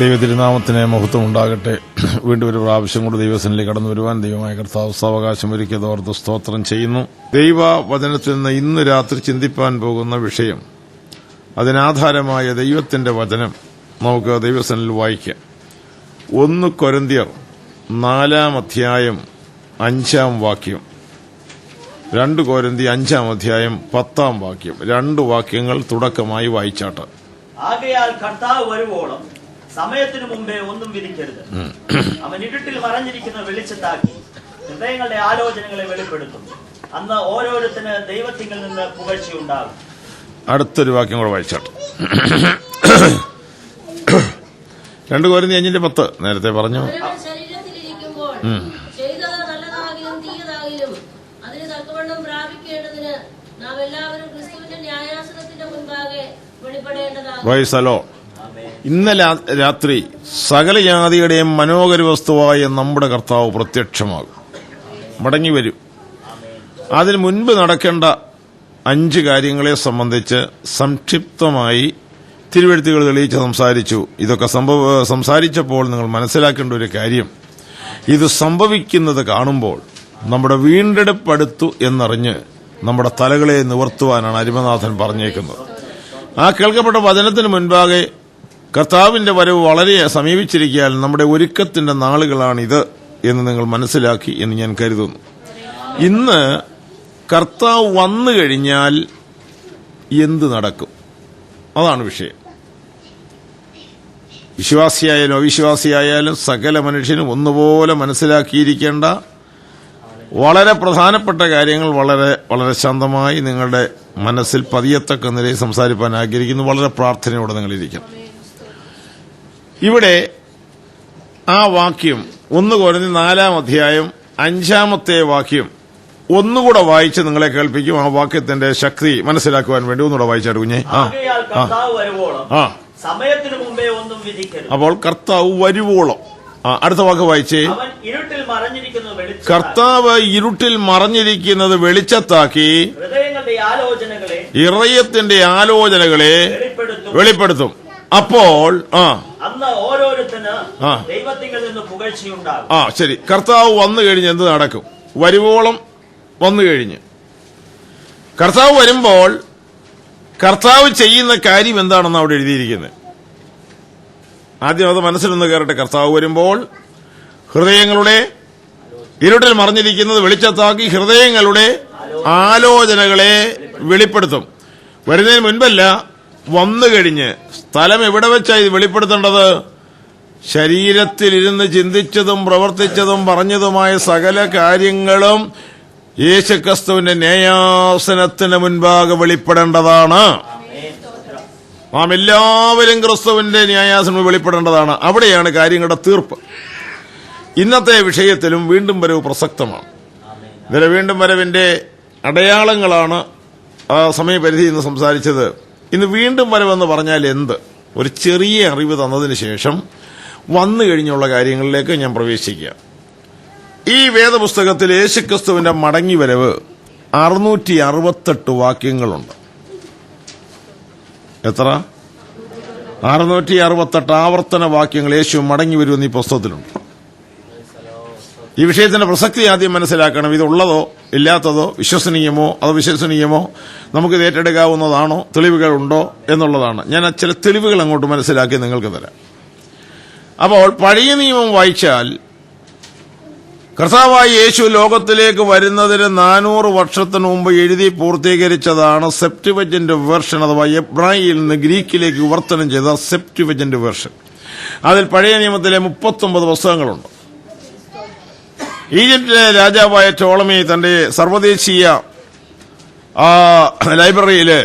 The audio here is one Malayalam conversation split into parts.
ദൈവതിരുനാമത്തിന് മഹത്വം ഉണ്ടാകട്ടെ. വീണ്ടും ഒരു പ്രാവശ്യം കൂടി ദൈവസന്നിധിയിൽ കടന്നു വരുവാൻ ദൈവമായ കർത്താവ് സാവകാശം ഒരുക്കിയതോർത്ത് സ്തോത്രം ചെയ്യുന്നു. ദൈവവചനത്തിൽ നിന്ന് ഇന്ന് രാത്രി ചിന്തിപ്പാൻ പോകുന്ന വിഷയം, അതിനാധാരമായ ദൈവത്തിന്റെ വചനം നമുക്ക് ദൈവസന്നിധിയിൽ വായിക്കാം. 1 കൊരിന്ത്യർ 4 അധ്യായം 5 വാക്യം, 2 കൊരിന്ത്യർ 5 അധ്യായം 10 വാക്യം. 2 വാക്യങ്ങൾ തുടക്കമായി വായിച്ചാട്ട്. ആകയാൽ കർത്താവ് വരുവോളം സമയത്തിനു മുമ്പേ ഒന്നും വിധിക്കരുത്. അവൻ ഇരുട്ടിൽ മറഞ്ഞിരിക്കുന്ന വെളിച്ചത്താക്കി ഹൃദയങ്ങളുടെ ആലോചനകളെ വെളിപ്പെടുത്തും. അന്ന് ഓരോരുത്തന് ദൈവത്തിങ്കിൽ നിന്ന് പുകഴ്ചയുണ്ടാകും. അടുത്തൊരു വാക്യം കൂടെ വായിച്ചാട്ട്. 2 കൊരിന്ത്യർ 5:10 നേരത്തെ പറഞ്ഞു. വയസ്സലോ ഇന്നലെ രാത്രി സകല ജാതിയുടെയും മനോഹര വസ്തുവായ നമ്മുടെ കർത്താവ് പ്രത്യക്ഷമാകും, മടങ്ങി വരും. അതിനു മുൻപ് നടക്കേണ്ട 5 കാര്യങ്ങളെ സംബന്ധിച്ച് സംക്ഷിപ്തമായി തിരുവെഴുത്തുകൾ തെളിയിച്ച് സംസാരിച്ചു. ഇതൊക്കെ സംസാരിച്ചപ്പോൾ നിങ്ങൾ മനസ്സിലാക്കേണ്ട ഒരു കാര്യം, ഇത് സംഭവിക്കുന്നത് കാണുമ്പോൾ നമ്മുടെ വീണ്ടെടുപ്പടുത്തു എന്നറിഞ്ഞ് നമ്മുടെ തലകളെ നിവർത്തുവാനാണ് അരിമനാഥൻ പറഞ്ഞേക്കുന്നത്. ആ കേൾക്കപ്പെട്ട വചനത്തിന് മുൻപാകെ കർത്താവിന്റെ വരവ് വളരെ സമീപിച്ചിരിക്കാൻ നമ്മുടെ ഒരുക്കത്തിന്റെ നാളുകളാണിത് എന്ന് നിങ്ങൾ മനസ്സിലാക്കി എന്ന് ഞാൻ കരുതുന്നു. ഇന്ന് കർത്താവ് വന്നു കഴിഞ്ഞാൽ എന്ത് നടക്കും? അതാണ് വിഷയം. വിശ്വാസിയായാലും അവിശ്വാസിയായാലും സകല മനുഷ്യനും ഒന്നുപോലെ മനസ്സിലാക്കിയിരിക്കേണ്ട വളരെ പ്രധാനപ്പെട്ട കാര്യങ്ങൾ വളരെ വളരെ ശാന്തമായി നിങ്ങളുടെ മനസ്സിൽ പതിയത്തക്ക നിലയിൽ സംസാരിക്കാൻ ആഗ്രഹിക്കുന്നു. വളരെ പ്രാർത്ഥനയോടെ നിങ്ങളിരിക്കണം. ഇവിടെ ആ വാക്യം 1 കൊരിന്ത്യർ 4 അധ്യായം 5 വാക്യം ഒന്നുകൂടെ വായിച്ച് നിങ്ങളെ കേൾപ്പിക്കും. ആ വാക്യത്തിന്റെ ശക്തി മനസ്സിലാക്കുവാൻ വേണ്ടി ഒന്നുകൂടെ വായിച്ചാട്ട് കുഞ്ഞെ. അപ്പോൾ കർത്താവ് വരുവോളം. അടുത്ത വാക്ക് വായിച്ചേ. കർത്താവ് ഇരുട്ടിൽ മറഞ്ഞിരിക്കുന്നത് വെളിച്ചത്താക്കി ഇറയത്തിന്റെ ആലോചനകളെ വെളിപ്പെടുത്തും. അപ്പോൾ ശരി, കർത്താവ് വന്നു കഴിഞ്ഞ് എന്ത് നടക്കും? വരുവോളം വന്നു കഴിഞ്ഞ് കർത്താവ് വരുമ്പോൾ കർത്താവ് ചെയ്യുന്ന കാര്യം എന്താണെന്ന് അവിടെ എഴുതിയിരിക്കുന്നത്. ആദ്യം അത് മനസ്സിലൊന്ന് കയറട്ടെ. കർത്താവ് വരുമ്പോൾ ഹൃദയങ്ങളുടെ ഇരുട്ടിൽ മറഞ്ഞിരിക്കുന്നത് വെളിച്ചത്താക്കി ഹൃദയങ്ങളുടെ ആലോചനകളെ വെളിപ്പെടുത്തും. വരുന്നതിന് മുൻപല്ല, വന്നു കഴിഞ്ഞ്. സ്ഥലം എവിടെ വെച്ചാണ് ഇത് വെളിപ്പെടുത്തേണ്ടത്? ശരീരത്തിലിരുന്ന് ചിന്തിച്ചതും പ്രവർത്തിച്ചതും പറഞ്ഞതുമായ സകല കാര്യങ്ങളും യേശുക്രിസ്തുവിന്റെ ന്യായാസനത്തിന് മുൻപാകെ വെളിപ്പെടേണ്ടതാണ്. നാം എല്ലാവരും ക്രിസ്തുവിന്റെ ന്യായാസനം വെളിപ്പെടേണ്ടതാണ്. അവിടെയാണ് കാര്യങ്ങളുടെ തീർപ്പ്. ഇന്നത്തെ വിഷയത്തിലും വീണ്ടും വരവ് പ്രസക്തമാണ്. ഇതിലെ വീണ്ടും വരവിന്റെ അടയാളങ്ങളാണ് ആ സമയപരിധി ഇന്ന് സംസാരിച്ചത്. ഇന്ന് വീണ്ടും വരവെന്ന് പറഞ്ഞാൽ എന്ത്? ഒരു ചെറിയ അറിവ് തന്നതിന് ശേഷം വന്നു കഴിഞ്ഞുള്ള കാര്യങ്ങളിലേക്ക് ഞാൻ പ്രവേശിക്കുക. ഈ വേദപുസ്തകത്തിൽ യേശുക്രിസ്തുവിന്റെ മടങ്ങി വരവ് 668 വാക്യങ്ങളുണ്ട്. എത്ര? 668 ആവർത്തന വാക്യങ്ങൾ യേശു മടങ്ങി വരുമെന്ന് ഈ പുസ്തകത്തിലുണ്ട്. ഈ വിഷയത്തിന്റെ പ്രസക്തി ആദ്യം മനസ്സിലാക്കണം. ഇതുള്ളതോ ഇല്ലാത്തതോ, വിശ്വസനീയമോ അവിശ്വസനീയമോ, നമുക്കിത് ഏറ്റെടുക്കാവുന്നതാണോ, തെളിവുകളുണ്ടോ എന്നുള്ളതാണ്. ഞാൻ ചില തെളിവുകൾ അങ്ങോട്ട് മനസ്സിലാക്കി നിങ്ങൾക്ക് തരാം. അപ്പോൾ പഴയ നിയമം വായിച്ചാൽ കർത്താവായ യേശു ലോകത്തിലേക്ക് വരുന്നതിന് 400 വർഷത്തിനു മുമ്പ് എഴുതി പൂർത്തീകരിച്ചതാണ് സെപ്റ്റുവജന്റ് വേർഷൻ, അഥവാ എബ്രായിയിൽ നിന്ന് ഗ്രീക്കിലേക്ക് വിവർത്തനം ചെയ്ത സെപ്റ്റുവജന്റ് വേർഷൻ. അതിൽ പഴയ നിയമത്തിലെ 39 പുസ്തകങ്ങളുണ്ട്. ഈജിപ്തിലെ രാജാവായ ടോളമി തന്റെ സർവ്വദേശീയ ലൈബ്രറിയില്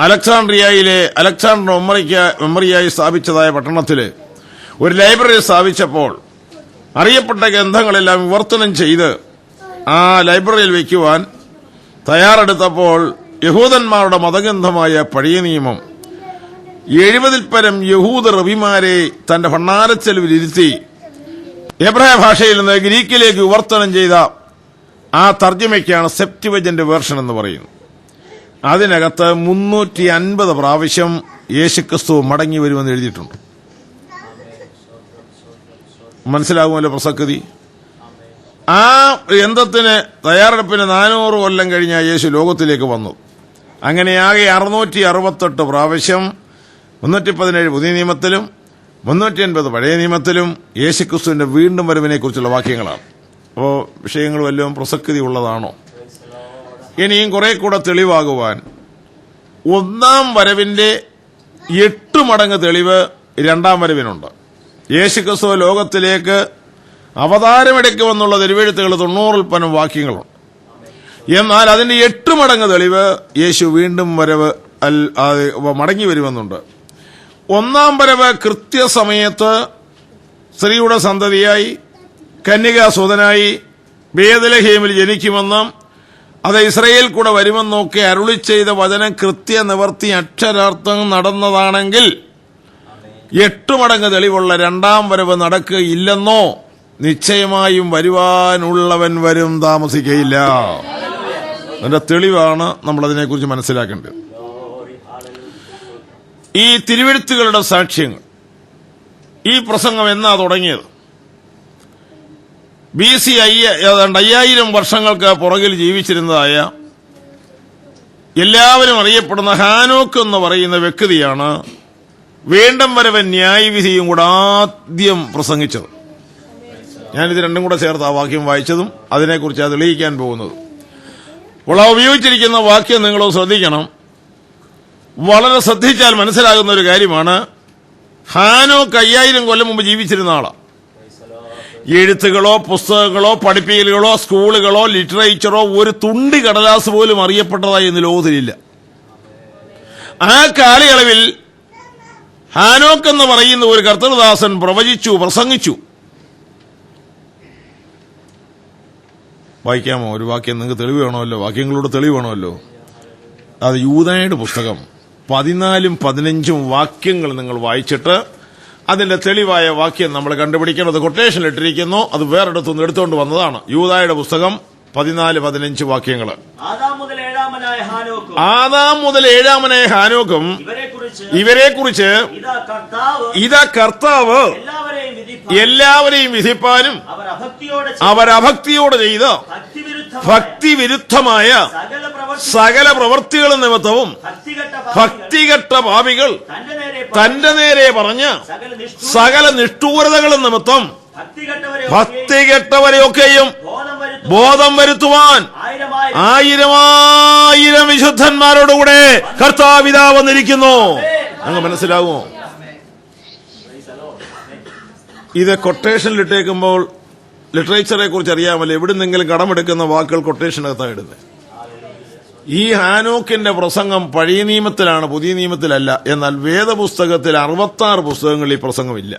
അലക്സാണ്ട്രിയയിലെ അലക്സാണ്ടർ മെമ്മറിയായി സ്ഥാപിച്ചതായ പട്ടണത്തില് ഒരു ലൈബ്രറി സ്ഥാപിച്ചപ്പോൾ അറിയപ്പെട്ട ഗ്രന്ഥങ്ങളെല്ലാം വിവർത്തനം ചെയ്ത് ആ ലൈബ്രറിയിൽ വയ്ക്കുവാൻ തയ്യാറെടുത്തപ്പോൾ യഹൂദന്മാരുടെ മതഗ്രന്ഥമായ പഴയ നിയമം 70-ൽ പരം യഹൂദ റബിമാരെ തന്റെ ഭണ്ഡാരച്ചെലവിലിരുത്തി എബ്രായ ഭാഷയിൽ നിന്ന് ഗ്രീക്കിലേക്ക് വിവർത്തനം ചെയ്ത ആ തർജ്ജമയ്ക്കാണ് സെപ്റ്റുവജന്റ് വേർഷൻ എന്ന് പറയുന്നത്. അതിനകത്ത് 350 പ്രാവശ്യം യേശുക്രിസ്തു മടങ്ങി വരുമെന്ന് എഴുതിയിട്ടുണ്ട്. മനസ്സിലാകുമല്ലോ പ്രസക്തി. ആ യന്ത്രത്തിന് തയ്യാറെടുപ്പിന് 400 കൊല്ലം കഴിഞ്ഞ യേശു ലോകത്തിലേക്ക് വന്നു. അങ്ങനെയാകെ 668 പ്രാവശ്യം 317 പുതിയ നിയമത്തിലും 380 പഴയ നിയമത്തിലും യേശുക്രിസ്തുവിന്റെ വീണ്ടും വരവിനെ കുറിച്ചുള്ള വാക്യങ്ങളാണ്. അപ്പോൾ വിഷയങ്ങൾ വല്ലതും പ്രസക്തി ഉള്ളതാണോ? ഇനിയും കുറെ കൂടെ തെളിവാകുവാൻ ഒന്നാം വരവിന്റെ 8 മടങ്ങ് തെളിവ് രണ്ടാം വരവിനുണ്ട്. യേശുക്രിസ്തു ലോകത്തിലേക്ക് അവതാരമെടുക്കുമെന്നുള്ള തിരുവെഴുത്തുകൾ 90-ൽ പരം വാക്യങ്ങളുണ്ട്. എന്നാൽ അതിന്റെ 8 മടങ്ങ് തെളിവ് യേശു വീണ്ടും വരവ് മടങ്ങി വരുമെന്നുണ്ട്. ഒന്നാം വരവ് കൃത്യസമയത്ത് സ്ത്രീയുടെ സന്തതിയായി കന്യകാസുതനായി ബേത്ലഹേമിൽ ജനിക്കുമെന്നും അത് ഇസ്രയേൽ കൂടെ വരുമെന്നൊക്കെ അരുളി ചെയ്ത വചനം കൃത്യനിവർത്തി അക്ഷരാർത്ഥം നടന്നതാണെങ്കിൽ 8 മടങ്ങ് തെളിവുള്ള രണ്ടാം വരവ് നടക്കുകയില്ലെന്നോ നിശ്ചയമായും വരുവാനുള്ളവൻ വരും, താമസിക്കയില്ല. അതിന്റെ തെളിവാണ് നമ്മൾ അതിനെക്കുറിച്ച് മനസ്സിലാക്കേണ്ടത്. ഈ തിരുവെഴുത്തുകളുടെ സാക്ഷ്യങ്ങൾ. ഈ പ്രസംഗം എന്നാ തുടങ്ങിയത്? BC 5000 വർഷങ്ങൾക്ക് പുറകിൽ ജീവിച്ചിരുന്നതായ എല്ലാവരും അറിയപ്പെടുന്ന ഹാനോക്ക് എന്ന് പറയുന്ന വ്യക്തിയാണ് വീണ്ടും വരവൻ ന്യായവിധിയും കൂടെ ആദ്യം പ്രസംഗിച്ചത്. ഞാനിത് രണ്ടും കൂടെ ചേർത്ത് ആ വാക്യം വായിച്ചതും അതിനെക്കുറിച്ച് തെളിയിക്കാൻ പോകുന്നത്. അപ്പോൾ ആ ഉപയോഗിച്ചിരിക്കുന്ന വാക്യം നിങ്ങൾ ശ്രദ്ധിക്കണം. വളരെ ശ്രദ്ധിച്ചാൽ മനസ്സിലാകുന്ന ഒരു കാര്യമാണ്. ഹാനോക്ക് 5000 കൊല്ലം മുമ്പ് ജീവിച്ചിരുന്ന ആളാണ്. എഴുത്തുകളോ പുസ്തകങ്ങളോ പഠിപ്പിക്കലുകളോ സ്കൂളുകളോ ലിറ്ററേച്ചറോ ഒരു തുണ്ടി കടലാസ് പോലും അറിയപ്പെട്ടതായി ഇന്ന് ലോകത്തിലില്ല. ആ കാലയളവിൽ ഹാനോക്ക് എന്ന് പറയുന്ന ഒരു കർത്തൃദാസൻ പ്രവചിച്ചു, പ്രസംഗിച്ചു. വായിക്കാമോ? ഒരു വാക്യം നിങ്ങൾക്ക് തെളിവ് വേണമല്ലോ, വാക്യങ്ങളോട് തെളിവ് വേണമല്ലോ. അത് യൂദായുടെ പുസ്തകം 14ഉം 15ഉം വാക്യങ്ങൾ നിങ്ങൾ വായിച്ചിട്ട് അതിന്റെ തെളിവായ വാക്യം നമ്മൾ കണ്ടുപിടിക്കണം. അത് കൊട്ടേഷനിൽ ഇട്ടിരിക്കുന്നു. അത് വേറെടുത്തൊന്ന് എടുത്തുകൊണ്ട് വന്നതാണ്. യൂദായുടെ പുസ്തകം 14-15 വാക്യങ്ങൾ. ആദാം മുതൽ ഏഴാമനായ ഹാനോക്കും ഇവരെക്കുറിച്ച് ഇതാ കർത്താവ് എല്ലാവരെയും വിധിപ്പാനും അവരഭക്തിയോടെ ചെയ്ത് ഭക്തിവിരുദ്ധമായ സകല പ്രവൃത്തികൾ നിമിത്തവും ഭക്തികെട്ട പാപികൾ തന്റെ നേരെ പറഞ്ഞ സകല നിഷ്ഠൂരതകൾ നിമിത്തം ഭക്തികെട്ടവരെയൊക്കെയും ബോധം വരുത്തുവാൻ 1000 വിശുദ്ധന്മാരോടുകൂടെ കർത്താവിതാ വന്നിരിക്കുന്നു. അങ്ങ് മനസ്സിലാകുമോ? ഇത് കൊട്ടേഷനിലിട്ടേക്കുമ്പോൾ ലിറ്ററേച്ചറെ കുറിച്ച് അറിയാമല്ലോ. എവിടുന്നെങ്കിലും കടമെടുക്കുന്ന വാക്കുകൾ കൊട്ടേഷനകത്താണ് ഇടുന്നത്. ഈ ഹാനോക്കിന്റെ പ്രസംഗം പഴയ നിയമത്തിലാണ്, പുതിയ നിയമത്തിലല്ല. എന്നാൽ വേദപുസ്തകത്തിൽ 66 പുസ്തകങ്ങളിൽ ഈ പ്രസംഗമില്ല.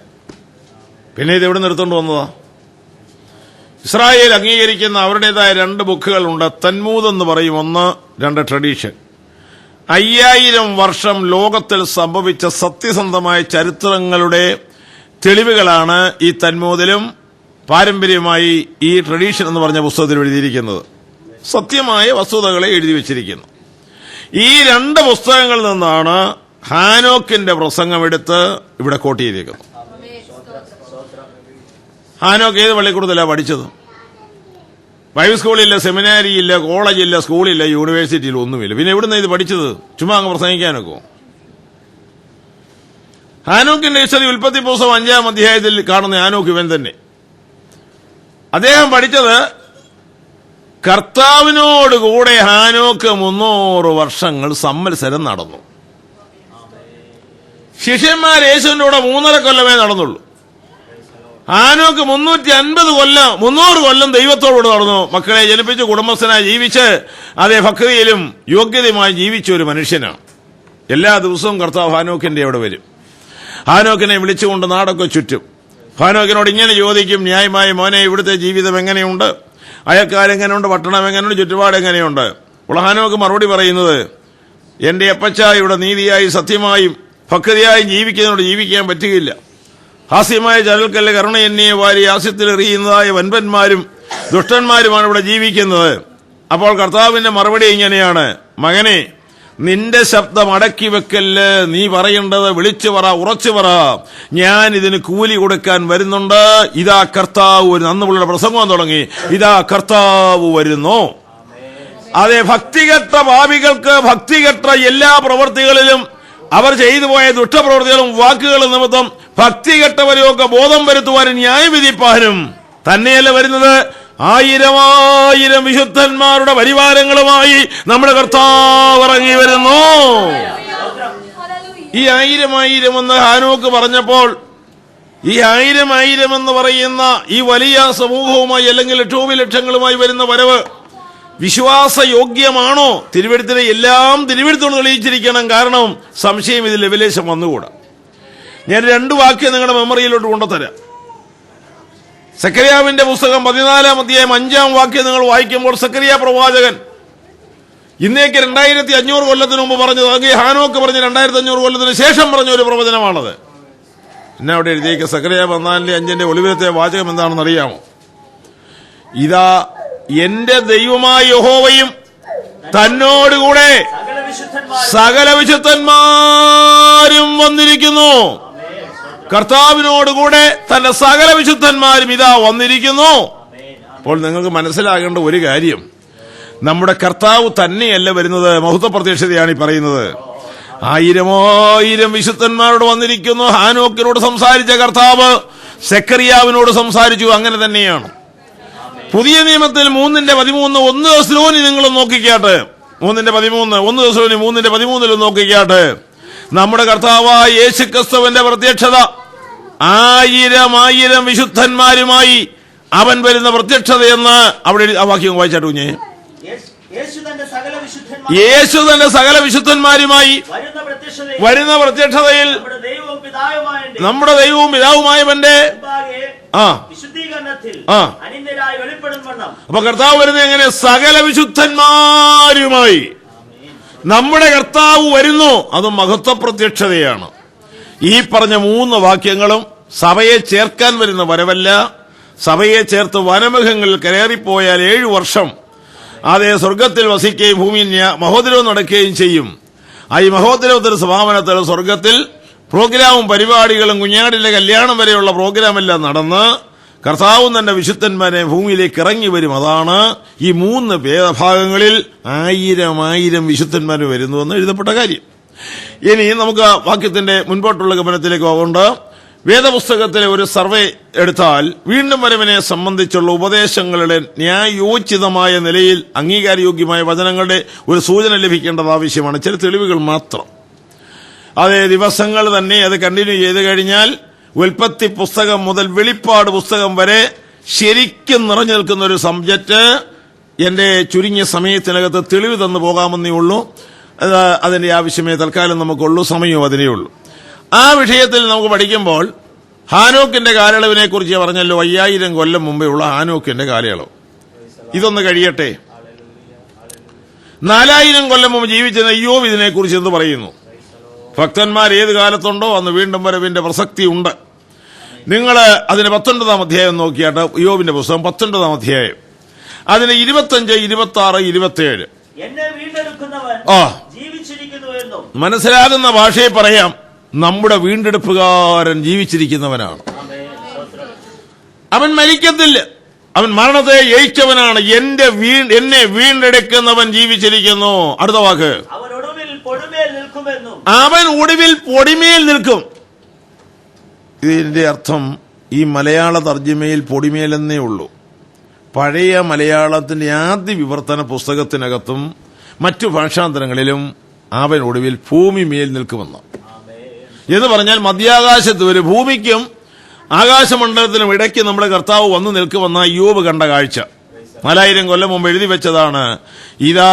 പിന്നെ ഇത് എവിടെ നിർത്തോണ്ട് വന്നതാ? ഇസ്രായേൽ അംഗീകരിക്കുന്ന അവരുടേതായ 2 ബുക്കുകളുണ്ട്. തന്മൂദ് എന്ന് പറയും, 1, 2 ട്രഡീഷൻ. 5000 വർഷം ലോകത്തിൽ സംഭവിച്ച സത്യസന്ധമായ ചരിത്രങ്ങളുടെ തെളിവുകളാണ് ഈ തന്മൂദിലും പാരമ്പര്യമായി ഈ ട്രഡീഷൻ എന്ന് പറഞ്ഞ പുസ്തകത്തിൽ എഴുതിയിരിക്കുന്നത്. സത്യമായ വസ്തുതകളെ എഴുതി വച്ചിരിക്കുന്നു. ഈ 2 പുസ്തകങ്ങളിൽ നിന്നാണ് ഹാനോക്കിന്റെ പ്രസംഗം എടുത്ത് ഇവിടെ കോട്ട് ചെയ്തിരിക്കുന്നത്. ഹാനോക്ക് ഏത് പള്ളിക്കൂടത്തിലാണ് പഠിച്ചത്? ബൈബിൾ സ്കൂളില്ല, സെമിനാരിയില്ല, കോളേജില്ല, സ്കൂളില്ല, യൂണിവേഴ്സിറ്റിയിൽ ഒന്നുമില്ല. പിന്നെ എവിടുന്ന ഇത് പഠിച്ചത്? ചുമ്മാ അങ്ങ് പ്രസംഗിക്കാനൊക്കെ? ഹാനോക്കിന്റെ ഹിസ്റ്ററി ഉൽപ്പത്തി പുസ്തകം 5-ാം അധ്യായത്തിൽ കാണുന്ന ഹാനോക്ക് ഇവൻ തന്നെ. അദ്ദേഹം പഠിച്ചത് കർത്താവിനോടുകൂടെ ഹാനോക്ക് 300 വർഷങ്ങൾ സംവത്സരം നടന്നു. ശിഷ്യന്മാർ യേശുവിന്റെ കൂടെ 3.5 കൊല്ലമേ നടന്നുള്ളൂ. ഹാനോക്ക് 300 കൊല്ലം ദൈവത്തോടുകൂടെ നടന്നു. മക്കളെ ജനിപ്പിച്ച് കുടുംബസ്ഥനായി ജീവിച്ച് അതേ ഭക്തിയിലും യോഗ്യതയുമായി ജീവിച്ച ഒരു മനുഷ്യനാണ്. എല്ലാ ദിവസവും കർത്താവ് ഹാനോക്കിന്റെ അവിടെ വരും. ഹാനോക്കിനെ വിളിച്ചുകൊണ്ട് നാടൊക്കെ ചുറ്റും. ഹാനോക്കിനോട് ഇങ്ങനെ ചോദിക്കും, ന്യായമായ മോനെ, ഇവിടുത്തെ ജീവിതം എങ്ങനെയുണ്ട്? അയൽക്കാരെങ്ങനെയുണ്ട്? പട്ടണം എങ്ങനെയുണ്ട്? ചുറ്റുപാട് എങ്ങനെയുണ്ട്? അപ്പോൾ ഹാനോക്ക് മറുപടി പറയുന്നത്, എന്റെ അപ്പച്ച ഇവിടെ നീതിയായി സത്യമായും ഭക്തിയായും ജീവിക്കുന്നതിനോട് ജീവിക്കാൻ പറ്റുകയില്ല. ഹാസ്യമായ ചരൽക്കല്ല് കരുണ എന്നെ വാരി ഹാസ്യത്തിലെറിയുന്നതായ വൻപന്മാരും ദുഷ്ടന്മാരുമാണ് ഇവിടെ ജീവിക്കുന്നത്. അപ്പോൾ കർത്താവിന്റെ മറുപടി ഇങ്ങനെയാണ്, മകനെ, നിന്റെ ശബ്ദം അടക്കി വെക്കല്ല്, നീ പറയേണ്ടത് വിളിച്ചു പറ, ഉറച്ചു പറ, ഞാൻ ഇതിന് കൂലി കൊടുക്കാൻ വരുന്നുണ്ട്. ഇതാ കർത്താവ് വരുന്നു. അന്ന് പുള്ളിയുടെ പ്രസംഗം തുടങ്ങി, ഇതാ കർത്താവ് വരുന്നു. അതെ, ഭക്തികെട്ട പാപികൾക്ക് ഭക്തികെട്ട എല്ലാ പ്രവൃത്തികളിലും അവർ ചെയ്തു പോയ ദുഷ്ടപ്രവൃത്തികളും വാക്കുകളും നിമിത്തം ഭക്തികെട്ടവരെയൊക്കെ ബോധം വരുത്തുവാനും ന്യായം വിധിപ്പാനും തന്നെയല്ല വരുന്നത്, 1000 വിശുദ്ധന്മാരുടെ പരിവാരങ്ങളുമായി നമ്മുടെ കർത്താവ് ഇറങ്ങി വരുന്നു. ഈ 1000 എന്ന് ഹാനോക്ക് പറഞ്ഞപ്പോൾ ഈ 1000 എന്ന് പറയുന്ന ഈ വലിയ സമൂഹവുമായി അല്ലെങ്കിൽ ലക്ഷോപലക്ഷങ്ങളുമായി വരുന്ന വരവ് വിശ്വാസയോഗ്യമാണോ? തിരുവെഴുത്തിലെ എല്ലാം തിരുവെഴുത്തോട് തെളിയിച്ചിരിക്കണം. കാരണം സംശയം ഇതിൽ ലെവലേശം വന്നുകൂടാ. ഞാൻ 2 വാക്യം നിങ്ങളുടെ മെമ്മറിയിലോട്ട് കൊണ്ടുതരാം. സക്കറിയാവിന്റെ പുസ്തകം 14-ാം അധ്യായം 5-ാം വാക്യം നിങ്ങൾ വായിക്കുമ്പോൾ സക്കറിയ പ്രവാചകൻ ഇന്നേക്ക് 2500 കൊല്ലത്തിന് മുമ്പ് പറഞ്ഞത്, അങ്ങനെ ഹാനോക്ക് പറഞ്ഞ് 2500 കൊല്ലത്തിന് ശേഷം പറഞ്ഞ ഒരു പ്രവചനമാണത്. പിന്നെ അവിടെ എഴുതിയേക്ക് സക്കറിയ 14:5 ഒളിവിലത്തെ വാചകം എന്താണെന്ന് അറിയാമോ? ഇതാ എന്റെ ദൈവമായ യഹോവയും തന്നോടുകൂടെ സകല വിശുദ്ധന്മാരും വന്നിരിക്കുന്നു. കർത്താവിനോടുകൂടെ തന്റെ സകല വിശുദ്ധന്മാരും ഇതാ വന്നിരിക്കുന്നു. അപ്പോൾ നിങ്ങൾക്ക് മനസ്സിലാകേണ്ട ഒരു കാര്യം, നമ്മുടെ കർത്താവ് തന്നെയല്ല വരുന്നത്, മഹത്വ പ്രത്യക്ഷതയാണ് ഈ പറയുന്നത്. 1000 വിശുദ്ധന്മാരോട് വന്നിരിക്കുന്നു. ഹാനോക്കിനോട് സംസാരിച്ച കർത്താവ് സെക്കറിയാവിനോട് സംസാരിച്ചു. അങ്ങനെ തന്നെയാണ്. പുതിയ നിയമത്തിൽ 3:13 1 തെസ്സലോനി നിങ്ങൾ നോക്കിക്കാട്ടെ. 3:13 1 തെസ്സലോനി 3:13 നോക്കിക്കാട്ടെ. നമ്മുടെ കർത്താവായ യേശുക്രിസ്തുവിന്റെ പ്രത്യക്ഷത 1000 വിശുദ്ധന്മാരുമായി അവൻ വരുന്ന പ്രത്യക്ഷതയെന്ന് അവിടെ ആ വാക്യം വായിച്ചാട്ടു. യേശു തന്റെ സകല വിശുദ്ധന്മാരുമായി വരുന്ന പ്രത്യക്ഷതയിൽ നമ്മുടെ ദൈവവും പിതാവുമായവന്റെ അപ്പൊ കർത്താവ് വരുന്നത് എങ്ങനെ? സകല വിശുദ്ധന്മാരുമായി നമ്മുടെ കർത്താവ് വരുന്നു. അത് മഹത്വ പ്രത്യക്ഷതയാണ്. ഈ പറഞ്ഞ 3 വാക്യങ്ങളും സഭയെ ചേർക്കാൻ വരുന്ന വരവല്ല. സഭയെ ചേർത്ത് വനമുഖങ്ങളിൽ കയറിപ്പോയാൽ 7 വർഷം അതേ സ്വർഗത്തിൽ വസിക്കുകയും ഭൂമിയിൽ മഹോദരവും നടക്കുകയും ചെയ്യും. ഈ മഹോദരവത്തിന്റെ സമാപനത്തിൽ സ്വർഗത്തിൽ പ്രോഗ്രാമും പരിപാടികളും കുഞ്ഞാടിന്റെ കല്യാണം വരെയുള്ള പ്രോഗ്രാമെല്ലാം നടന്ന് കർത്താവും തന്റെ വിശുദ്ധന്മാരെ ഭൂമിയിലേക്ക് ഇറങ്ങി വരും. അതാണ് ഈ 3 ഭേദഭാഗങ്ങളിൽ 1000 വിശുദ്ധന്മാർ വരുന്നുവെന്ന് എഴുതപ്പെട്ട കാര്യം. ഇനി നമുക്ക് വാക്യത്തിന്റെ മുൻപോട്ടുള്ള ഗമനത്തിലേക്ക് പോകൊണ്ട് വേദപുസ്തകത്തിലെ ഒരു സർവേ എടുത്താൽ വീണ്ടും വരവിനെ സംബന്ധിച്ചുള്ള ഉപദേശങ്ങളുടെ ന്യായോചിതമായ നിലയിൽ അംഗീകാരയോഗ്യമായ വചനങ്ങളുടെ ഒരു സൂചന ലഭിക്കേണ്ടത് ആവശ്യമാണ്. ചില തെളിവുകൾ മാത്രം. അതേ ദിവസങ്ങൾ തന്നെ അത് കണ്ടിന്യൂ ചെയ്ത് കഴിഞ്ഞാൽ ഉൽപ്പത്തി പുസ്തകം മുതൽ വെളിപ്പാട് പുസ്തകം വരെ ശരിക്കും നിറഞ്ഞു നിൽക്കുന്ന ഒരു സബ്ജക്റ്റ് എന്റെ ചുരുങ്ങിയ സമയത്തിനകത്ത് തെളിവ് തന്നു പോകാമെന്നേ ഉള്ളൂ. അതിന്റെ ആവശ്യമേ തൽക്കാലം നമുക്കുള്ളൂ, സമയവും അതിനേ ഉള്ളൂ. ആ വിഷയത്തിൽ നമുക്ക് പഠിക്കുമ്പോൾ ഹാനോക്കിന്റെ കാലയളവിനെ കുറിച്ച് പറഞ്ഞല്ലോ. 5000 കൊല്ലം മുമ്പേ ഉള്ള ഹാനോക്കിന്റെ കാലയളവ്. ഇതൊന്ന് കഴിയട്ടെ. 4000 കൊല്ലം മുമ്പ് ജീവിച്ചിരുന്ന ഇയ്യോബ് ഇതിനെക്കുറിച്ച് എന്ത് പറയുന്നു? ഭക്തന്മാർ ഏത് കാലത്തുണ്ടോ അന്ന് വീണ്ടും വരവിന്റെ പ്രസക്തി ഉണ്ട്. നിങ്ങൾ അതിന് 19-ാം അധ്യായം നോക്കിയാട്ട് ഇയ്യോബിന്റെ പുസ്തകം 19-ാം അധ്യായം അതിന് 25, 26, 27 മനസ്സിലാകുന്ന ഭാഷയെ പറയാം. നമ്മുടെ വീണ്ടെടുപ്പുകാരൻ ജീവിച്ചിരിക്കുന്നവനാണ്. അവൻ മരിക്കത്തില്ല. അവൻ മരണത്തെ ജയിച്ചവനാണ്. എന്നെ വീണ്ടെടുക്കുന്നവൻ ജീവിച്ചിരിക്കുന്നു. അടുത്ത വാക്ക്, അവൻ ഒടുവിൽ പൊടിമേൽ നിൽക്കും. ഇതിന്റെ അർത്ഥം ഈ മലയാള തർജ്ജിമയിൽ പൊടിമേലെന്നേ ഉള്ളൂ. പഴയ മലയാളത്തിന്റെ ആദ്യ വിവർത്തന പുസ്തകത്തിനകത്തും മറ്റു ഭാഷാന്തരങ്ങളിലും അവൻ ഒടുവിൽ ഭൂമിമേൽ നിൽക്കുമെന്ന് എന്ന് പറഞ്ഞാൽ മധ്യാകാശത്ത് ഒരു ഭൂമിക്കും ആകാശമണ്ഡലത്തിനും ഇടയ്ക്ക് നമ്മുടെ കർത്താവ് വന്നു നിൽക്കുമെന്ന ഇയ്യോബ് കണ്ട കാഴ്ച 4000 കൊല്ലം മുമ്പ് എഴുതി വെച്ചതാണ്. ഇതാ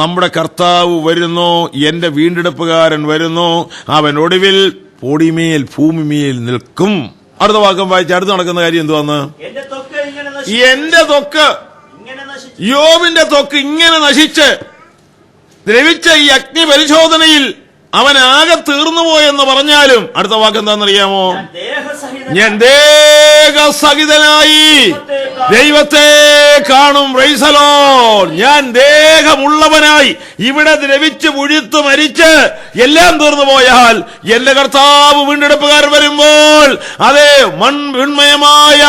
നമ്മുടെ കർത്താവ് വരുന്നു, എന്റെ വീണ്ടെടുപ്പുകാരൻ വരുന്നു, അവൻ ഒടുവിൽ പൊടിമേൽ ഭൂമിമേൽ നിൽക്കും. അടുത്ത വാക്യം വായിച്ച് അടുത്ത് നടക്കുന്ന കാര്യം എന്തുവാന്ന്? എന്റെ തൊക്ക്, യോബിന്റെ തൊക്ക് ഇങ്ങനെ നശിച്ച് ദ്രവിച്ച ഈ അഗ്നി പരിശോധനയിൽ അവൻ ആകെ തീർന്നുപോയെന്ന് പറഞ്ഞാലും അടുത്ത വാക്ക് എന്താണെന്നറിയാമോ? ദേഹസഹിതനായി ഞാൻ ദേഹസഹിതനായി ദൈവത്തെ കാണും. Price the Lord. ഞാൻ ദേഹമുള്ളവനായി ഇവിടെ ദ്രവിച്ച് മുഴുത്ത് മരിച്ച് എല്ലാം തീർന്നു പോയാൽ എന്റെ കർത്താവ് വീണ്ടെടുപ്പുകാരൻ വരുമ്പോൾ അതേ വിൺമയമായ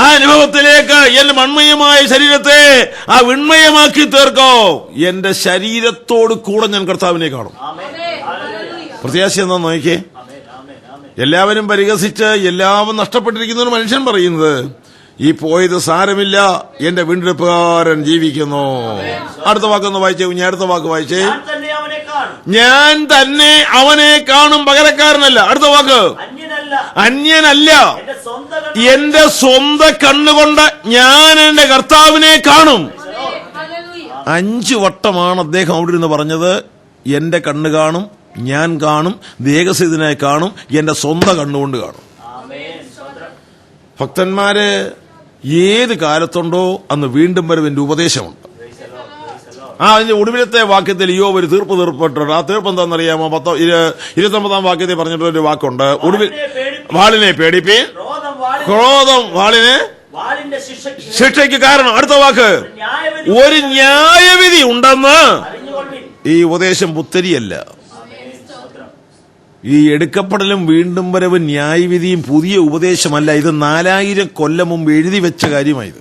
ആ അനുഭവത്തിലേക്ക് എന്റെ മൺമയമായ ശരീരത്തെ ആ വിൺമയമാക്കി തീർക്കോ. എന്റെ ശരീരത്തോട് കൂടെ ഞാൻ കർത്താവിനെ കാണും. പ്രത്യാശ എന്താ നോക്കിയേ. എല്ലാവരും പരിഹസിച്ച് എല്ലാവരും നഷ്ടപ്പെട്ടിരിക്കുന്ന ഒരു മനുഷ്യൻ പറയുന്നത് ഈ പോയത് സാരമില്ല, എന്റെ വീണ്ടെടുപ്പുകാരൻ ജീവിക്കുന്നു. അടുത്ത വാക്കൊന്ന് വായിച്ചേ. ഞാൻ അടുത്ത വാക്ക് വായിച്ചേ. ഞാൻ തന്നെ അവനെ കാണും, പകരക്കാരനല്ല. അടുത്ത വാക്ക് അന്യനല്ല. എന്റെ സ്വന്തം കണ്ണുകൊണ്ട് ഞാൻ എന്റെ കർത്താവിനെ കാണും. 5 വട്ടമാണ് അദ്ദേഹം അവിടെ ഇരുന്ന് പറഞ്ഞത്. എന്റെ കണ്ണ് കാണും, ഞാൻ കാണും, ദേഹസ്ഥിതനായി കാണും, എന്റെ സ്വന്തം കണ്ണുകൊണ്ട് കാണും. ഭക്തന്മാര് ഏത് കാലത്തുണ്ടോ അന്ന് വീണ്ടും വരവിന്റെ ഉപദേശമുണ്ട്. അതിന്റെ ഒടുവിലത്തെ വാക്യത്തിൽ യോബ് ഒരു തീർപ്പ് തീർപ്പിട്ടുണ്ട്. ആ തീർപ്പ് എന്താണെന്നറിയാമോ? 29 വാക്യത്തിൽ പറഞ്ഞിട്ടൊരു വാക്കുണ്ട്. ഒടുവിൽ വാളിനെ പേടിപ്പീൻ, ക്രോധം വാളിനെ ശിക്ഷയ്ക്ക് കാരണം. അടുത്ത വാക്ക് ഒരു ന്യായവിധി ഉണ്ടെന്ന്. ഈ ഉപദേശം പുത്തരിയല്ല. ഈ എടുക്കപ്പെടലും വീണ്ടും വരവും ന്യായവിധിയും പുതിയ ഉപദേശമല്ല. ഇത് 4000 കൊല്ലം മുമ്പ് എഴുതി വെച്ച കാര്യമായത്.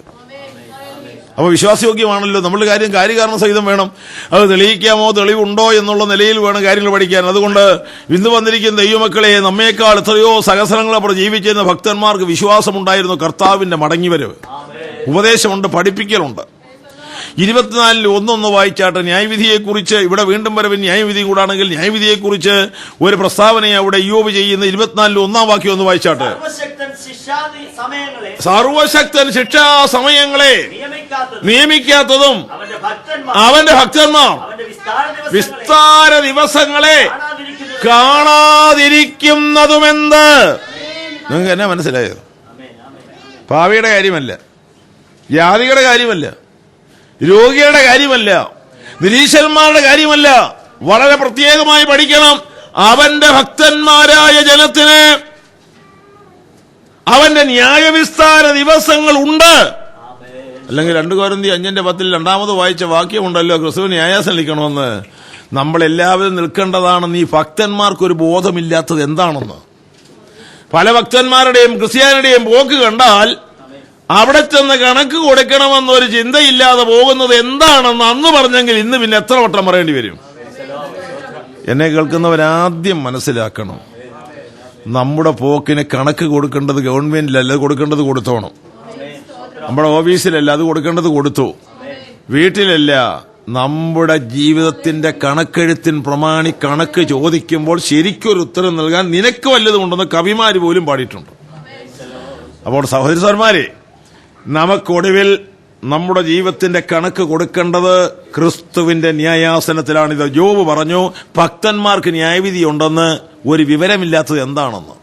അപ്പൊ വിശ്വാസയോഗ്യമാണല്ലോ. നമ്മൾ കാര്യകാരണ സഹിതം വേണം അത് തെളിയിക്കാമോ, തെളിവുണ്ടോ എന്നുള്ള നിലയിൽ വേണം കാര്യങ്ങൾ പഠിക്കാൻ. അതുകൊണ്ട് ഇന്ന് വന്നിരിക്കുന്ന ദൈവമക്കളെ, നമ്മേക്കാൾ എത്രയോ സഹസ്രങ്ങളപ്പുറം ജീവിച്ചിരുന്ന ഭക്തന്മാർക്ക് വിശ്വാസമുണ്ടായിരുന്നു കർത്താവിന്റെ മടങ്ങിവരവ്. ഉപദേശമുണ്ട്, പഠിപ്പിക്കലുണ്ട്. 24 1 വായിച്ചാട്ട് ന്യായവിധിയെക്കുറിച്ച്. ഇവിടെ വീണ്ടും വരവിൻ ന്യായവിധി കൂടാണെങ്കിൽ ന്യായവിധിയെക്കുറിച്ച് ഒരു പ്രസ്താവനയെ അവിടെ യോബ് ചെയ്യുന്ന 24 1 വാക്യം ഒന്ന് വായിച്ചാട്ട്. സർവശക്തൻ ശിക്ഷാ സമയങ്ങളെ നിയമിക്കാത്തതും അവന്റെ ഭക്തന്മാർ വിസ്താര ദിവസങ്ങളെ കാണാതിരിക്കുന്നതുമെന്ത്. നിങ്ങൾക്ക് എന്നാ മനസ്സിലായോ? പാവിയുടെ കാര്യമല്ല, ജാതികളുടെ കാര്യമല്ല, രോഗിയുടെ കാര്യമല്ല, നിരീശ്വരന്മാരുടെ കാര്യമല്ല. വളരെ പ്രത്യേകമായി പഠിക്കണം. അവന്റെ ഭക്തന്മാരായ ജനത്തിന് അവന്റെ ന്യായവിസ്താര ദിവസങ്ങൾ ഉണ്ട്. അല്ലെങ്കിൽ 2 കൊരിന്ത്യർ 5:10 രണ്ടാമത് വായിച്ച വാക്യമുണ്ടല്ലോ, ക്രിസ്തുവിന് ന്യായാസനം നിൽക്കണമെന്ന്. നമ്മളെല്ലാവരും നിൽക്കേണ്ടതാണെന്ന് ഈ ഭക്തന്മാർക്കൊരു ബോധമില്ലാത്തത് എന്താണെന്ന്. പല ഭക്തന്മാരുടെയും ക്രിസ്ത്യാനിയുടെയും പോക്ക് കണ്ടാൽ അവിടെ ചെന്ന് കണക്ക് കൊടുക്കണമെന്നൊരു ചിന്തയില്ലാതെ പോകുന്നത് എന്താണെന്ന് അന്ന് പറഞ്ഞെങ്കിൽ ഇന്ന് പിന്നെ എത്ര വട്ടം പറയേണ്ടി വരും. എന്നെ കേൾക്കുന്നവരാദ്യം മനസ്സിലാക്കണം, നമ്മുടെ പോക്കിന് കണക്ക് കൊടുക്കേണ്ടത് ഗവൺമെന്റിലല്ല, കൊടുക്കേണ്ടത് കൊടുത്തോണം. നമ്മുടെ ഓഫീസിലല്ല, അത് കൊടുക്കേണ്ടത് കൊടുത്തു. വീട്ടിലല്ല, നമ്മുടെ ജീവിതത്തിന്റെ കണക്കെഴുത്തിൻ പ്രമാണി കണക്ക് ചോദിക്കുമ്പോൾ ശരിക്കൊരു ഉത്തരം നൽകാൻ നിനക്ക് വല്ലതുമുണ്ടെന്ന് കവിമാര് പോലും പാടിയിട്ടുണ്ട്. അപ്പോൾ സഹോദരന്മാരെ, നമുക്കൊടുവിൽ നമ്മുടെ ജീവിതത്തിന്റെ കണക്ക് കൊടുക്കേണ്ടത് ക്രിസ്തുവിന്റെ ന്യായാസനത്തിലാണിത്. യോബ് പറഞ്ഞു, ഭക്തന്മാർക്ക് ന്യായവിധി ഉണ്ടെന്ന് ഒരു വിവരമില്ലാത്തത് എന്താണെന്ന്.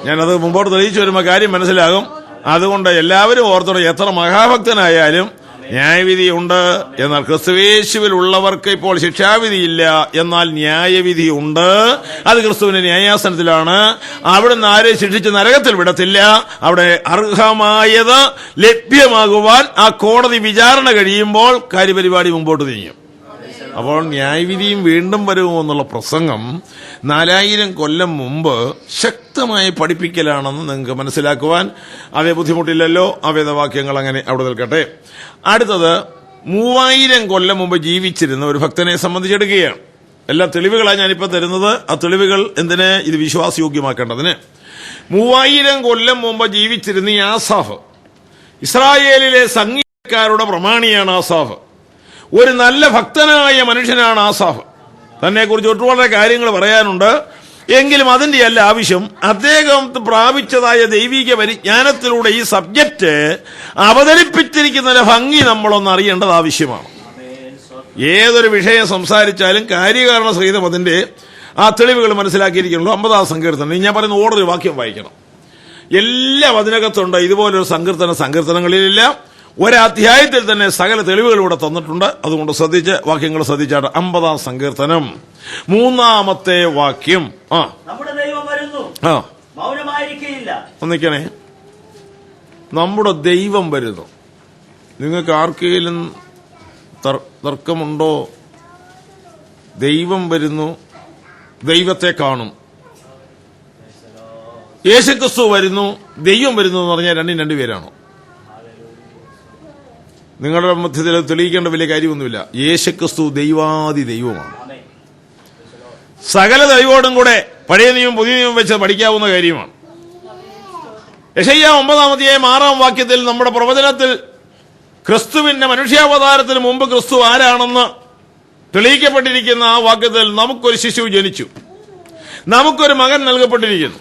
ഞാനത് മുമ്പോട്ട് തെളിയിച്ചു വരുമ്പോൾ കാര്യം മനസ്സിലാകും. അതുകൊണ്ട് എല്ലാവരും ഓർത്തോടെ, എത്ര മഹാഭക്തനായാലും ന്യായവിധിയുണ്ട്. എന്നാൽ ക്രിസ്തുവേശുവിൽ ഉള്ളവർക്ക് ഇപ്പോൾ ശിക്ഷാവിധിയില്ല, എന്നാൽ ന്യായവിധി ഉണ്ട്. അത് ക്രിസ്തുവിന്റെ ന്യായാസനത്തിലാണ്. അവിടുന്ന് ആരെയും ശിക്ഷിച്ച് നരകത്തിൽ വിടത്തില്ല. അവിടെ അർഹമായത് ലഭ്യമാകുവാൻ ആ കോടതി വിചാരണ കഴിയുമ്പോൾ കാര്യപരിപാടി മുമ്പോട്ട് നീങ്ങും. അപ്പോൾ ന്യായവിധിയും വീണ്ടും വരുമോ എന്നുള്ള പ്രസംഗം 4000 കൊല്ലം മുമ്പ് ശക്തമായി പഠിപ്പിക്കലാണെന്ന് നിങ്ങൾക്ക് മനസ്സിലാക്കുവാൻ അതേ ബുദ്ധിമുട്ടില്ലല്ലോ. ആ വേദവാക്യങ്ങൾ അങ്ങനെ അവിടെ നിൽക്കട്ടെ. അടുത്തത് 3000 കൊല്ലം മുമ്പ് ജീവിച്ചിരുന്ന ഒരു ഭക്തനെ സംബന്ധിച്ചെടുക്കുകയാണ്. എല്ലാ തെളിവുകളാണ് ഞാനിപ്പോൾ തരുന്നത്. ആ തെളിവുകൾ എന്തിന്? ഇത് വിശ്വാസയോഗ്യമാക്കേണ്ടതിന്. 3000 കൊല്ലം മുമ്പ് ജീവിച്ചിരുന്ന ഈ ആസാഫ്, ഇസ്രായേലിലെ സംഗീതക്കാരുടെ പ്രമാണിയാണ് ആസാഫ്. ഒരു നല്ല ഭക്തനായ മനുഷ്യനാണ് ആസാഫ്. തന്നെ കുറിച്ച് ഒട്ടുവളരെ കാര്യങ്ങൾ പറയാനുണ്ട്. എങ്കിലും അതിന്റെ അല്ല ആവശ്യം. അദ്ദേഹം പ്രാപിച്ചതായ ദൈവിക പരിജ്ഞാനത്തിലൂടെ ഈ സബ്ജക്റ്റ് അവതരിപ്പിച്ചിരിക്കുന്ന ഭംഗി നമ്മളൊന്ന് അറിയേണ്ടത് ആവശ്യമാണ്. ഏതൊരു വിഷയം സംസാരിച്ചാലും കാര്യകാരണ സഹിതം അതിന്റെ ആ തെളിവുകൾ മനസ്സിലാക്കിയിരിക്കണല്ലോ. 50-ാം സങ്കീർത്തനം ഞാൻ പറയുന്ന ഓർഡർ വാക്യം വായിക്കണം. എല്ലാം അതിനകത്തുണ്ട്. ഇതുപോലൊരു സങ്കീർത്തനങ്ങളിലില്ല. ഒരധ്യായത്തിൽ തന്നെ സകല തെളിവുകളിലൂടെ തന്നിട്ടുണ്ട്. അതുകൊണ്ട് ശ്രദ്ധിച്ച് വാക്യങ്ങൾ ശ്രദ്ധിച്ചാട്ട്. 50-ാം സങ്കീർത്തനം 3-ാമത്തെ വാക്യം. നമ്മുടെ ദൈവം വരുന്നു, മൗനമായി ഉണ്ടായിരിക്കുകയില്ല. ഒന്നിക്കണേ, നമ്മുടെ ദൈവം വരുന്നു. നിങ്ങൾക്ക് ആർക്കെങ്കിലും തർക്കമുണ്ടോ? ദൈവം വരുന്നു, ദൈവത്തെ കാണും. യേശുക്രിസ്തു വരുന്നു, ദൈവം വരുന്നു എന്ന് പറഞ്ഞാൽ രണ്ടും രണ്ടുപേരാണോ? നിങ്ങളുടെ മധ്യത്തിൽ തെളിയിക്കേണ്ട വലിയ കാര്യമൊന്നുമില്ല. യേശുക്രിസ്തു ദൈവാദി ദൈവമാണ്. സകല ദൈവോടും കൂടെ പഴയ നിയമം പുതിയ നിയമം വെച്ച് പഠിക്കാവുന്ന കാര്യമാണ്. യെശയ്യാ 9-6 നമ്മുടെ പ്രവചനത്തിൽ ക്രിസ്തുവിന്റെ മനുഷ്യാവതാരത്തിന് മുമ്പ് ക്രിസ്തു ആരാണെന്ന് തെളിയിക്കപ്പെട്ടിരിക്കുന്ന ആ വാക്യത്തിൽ നമുക്കൊരു ശിശു ജനിച്ചു, നമുക്കൊരു മകൻ നൽകപ്പെട്ടിരിക്കുന്നു.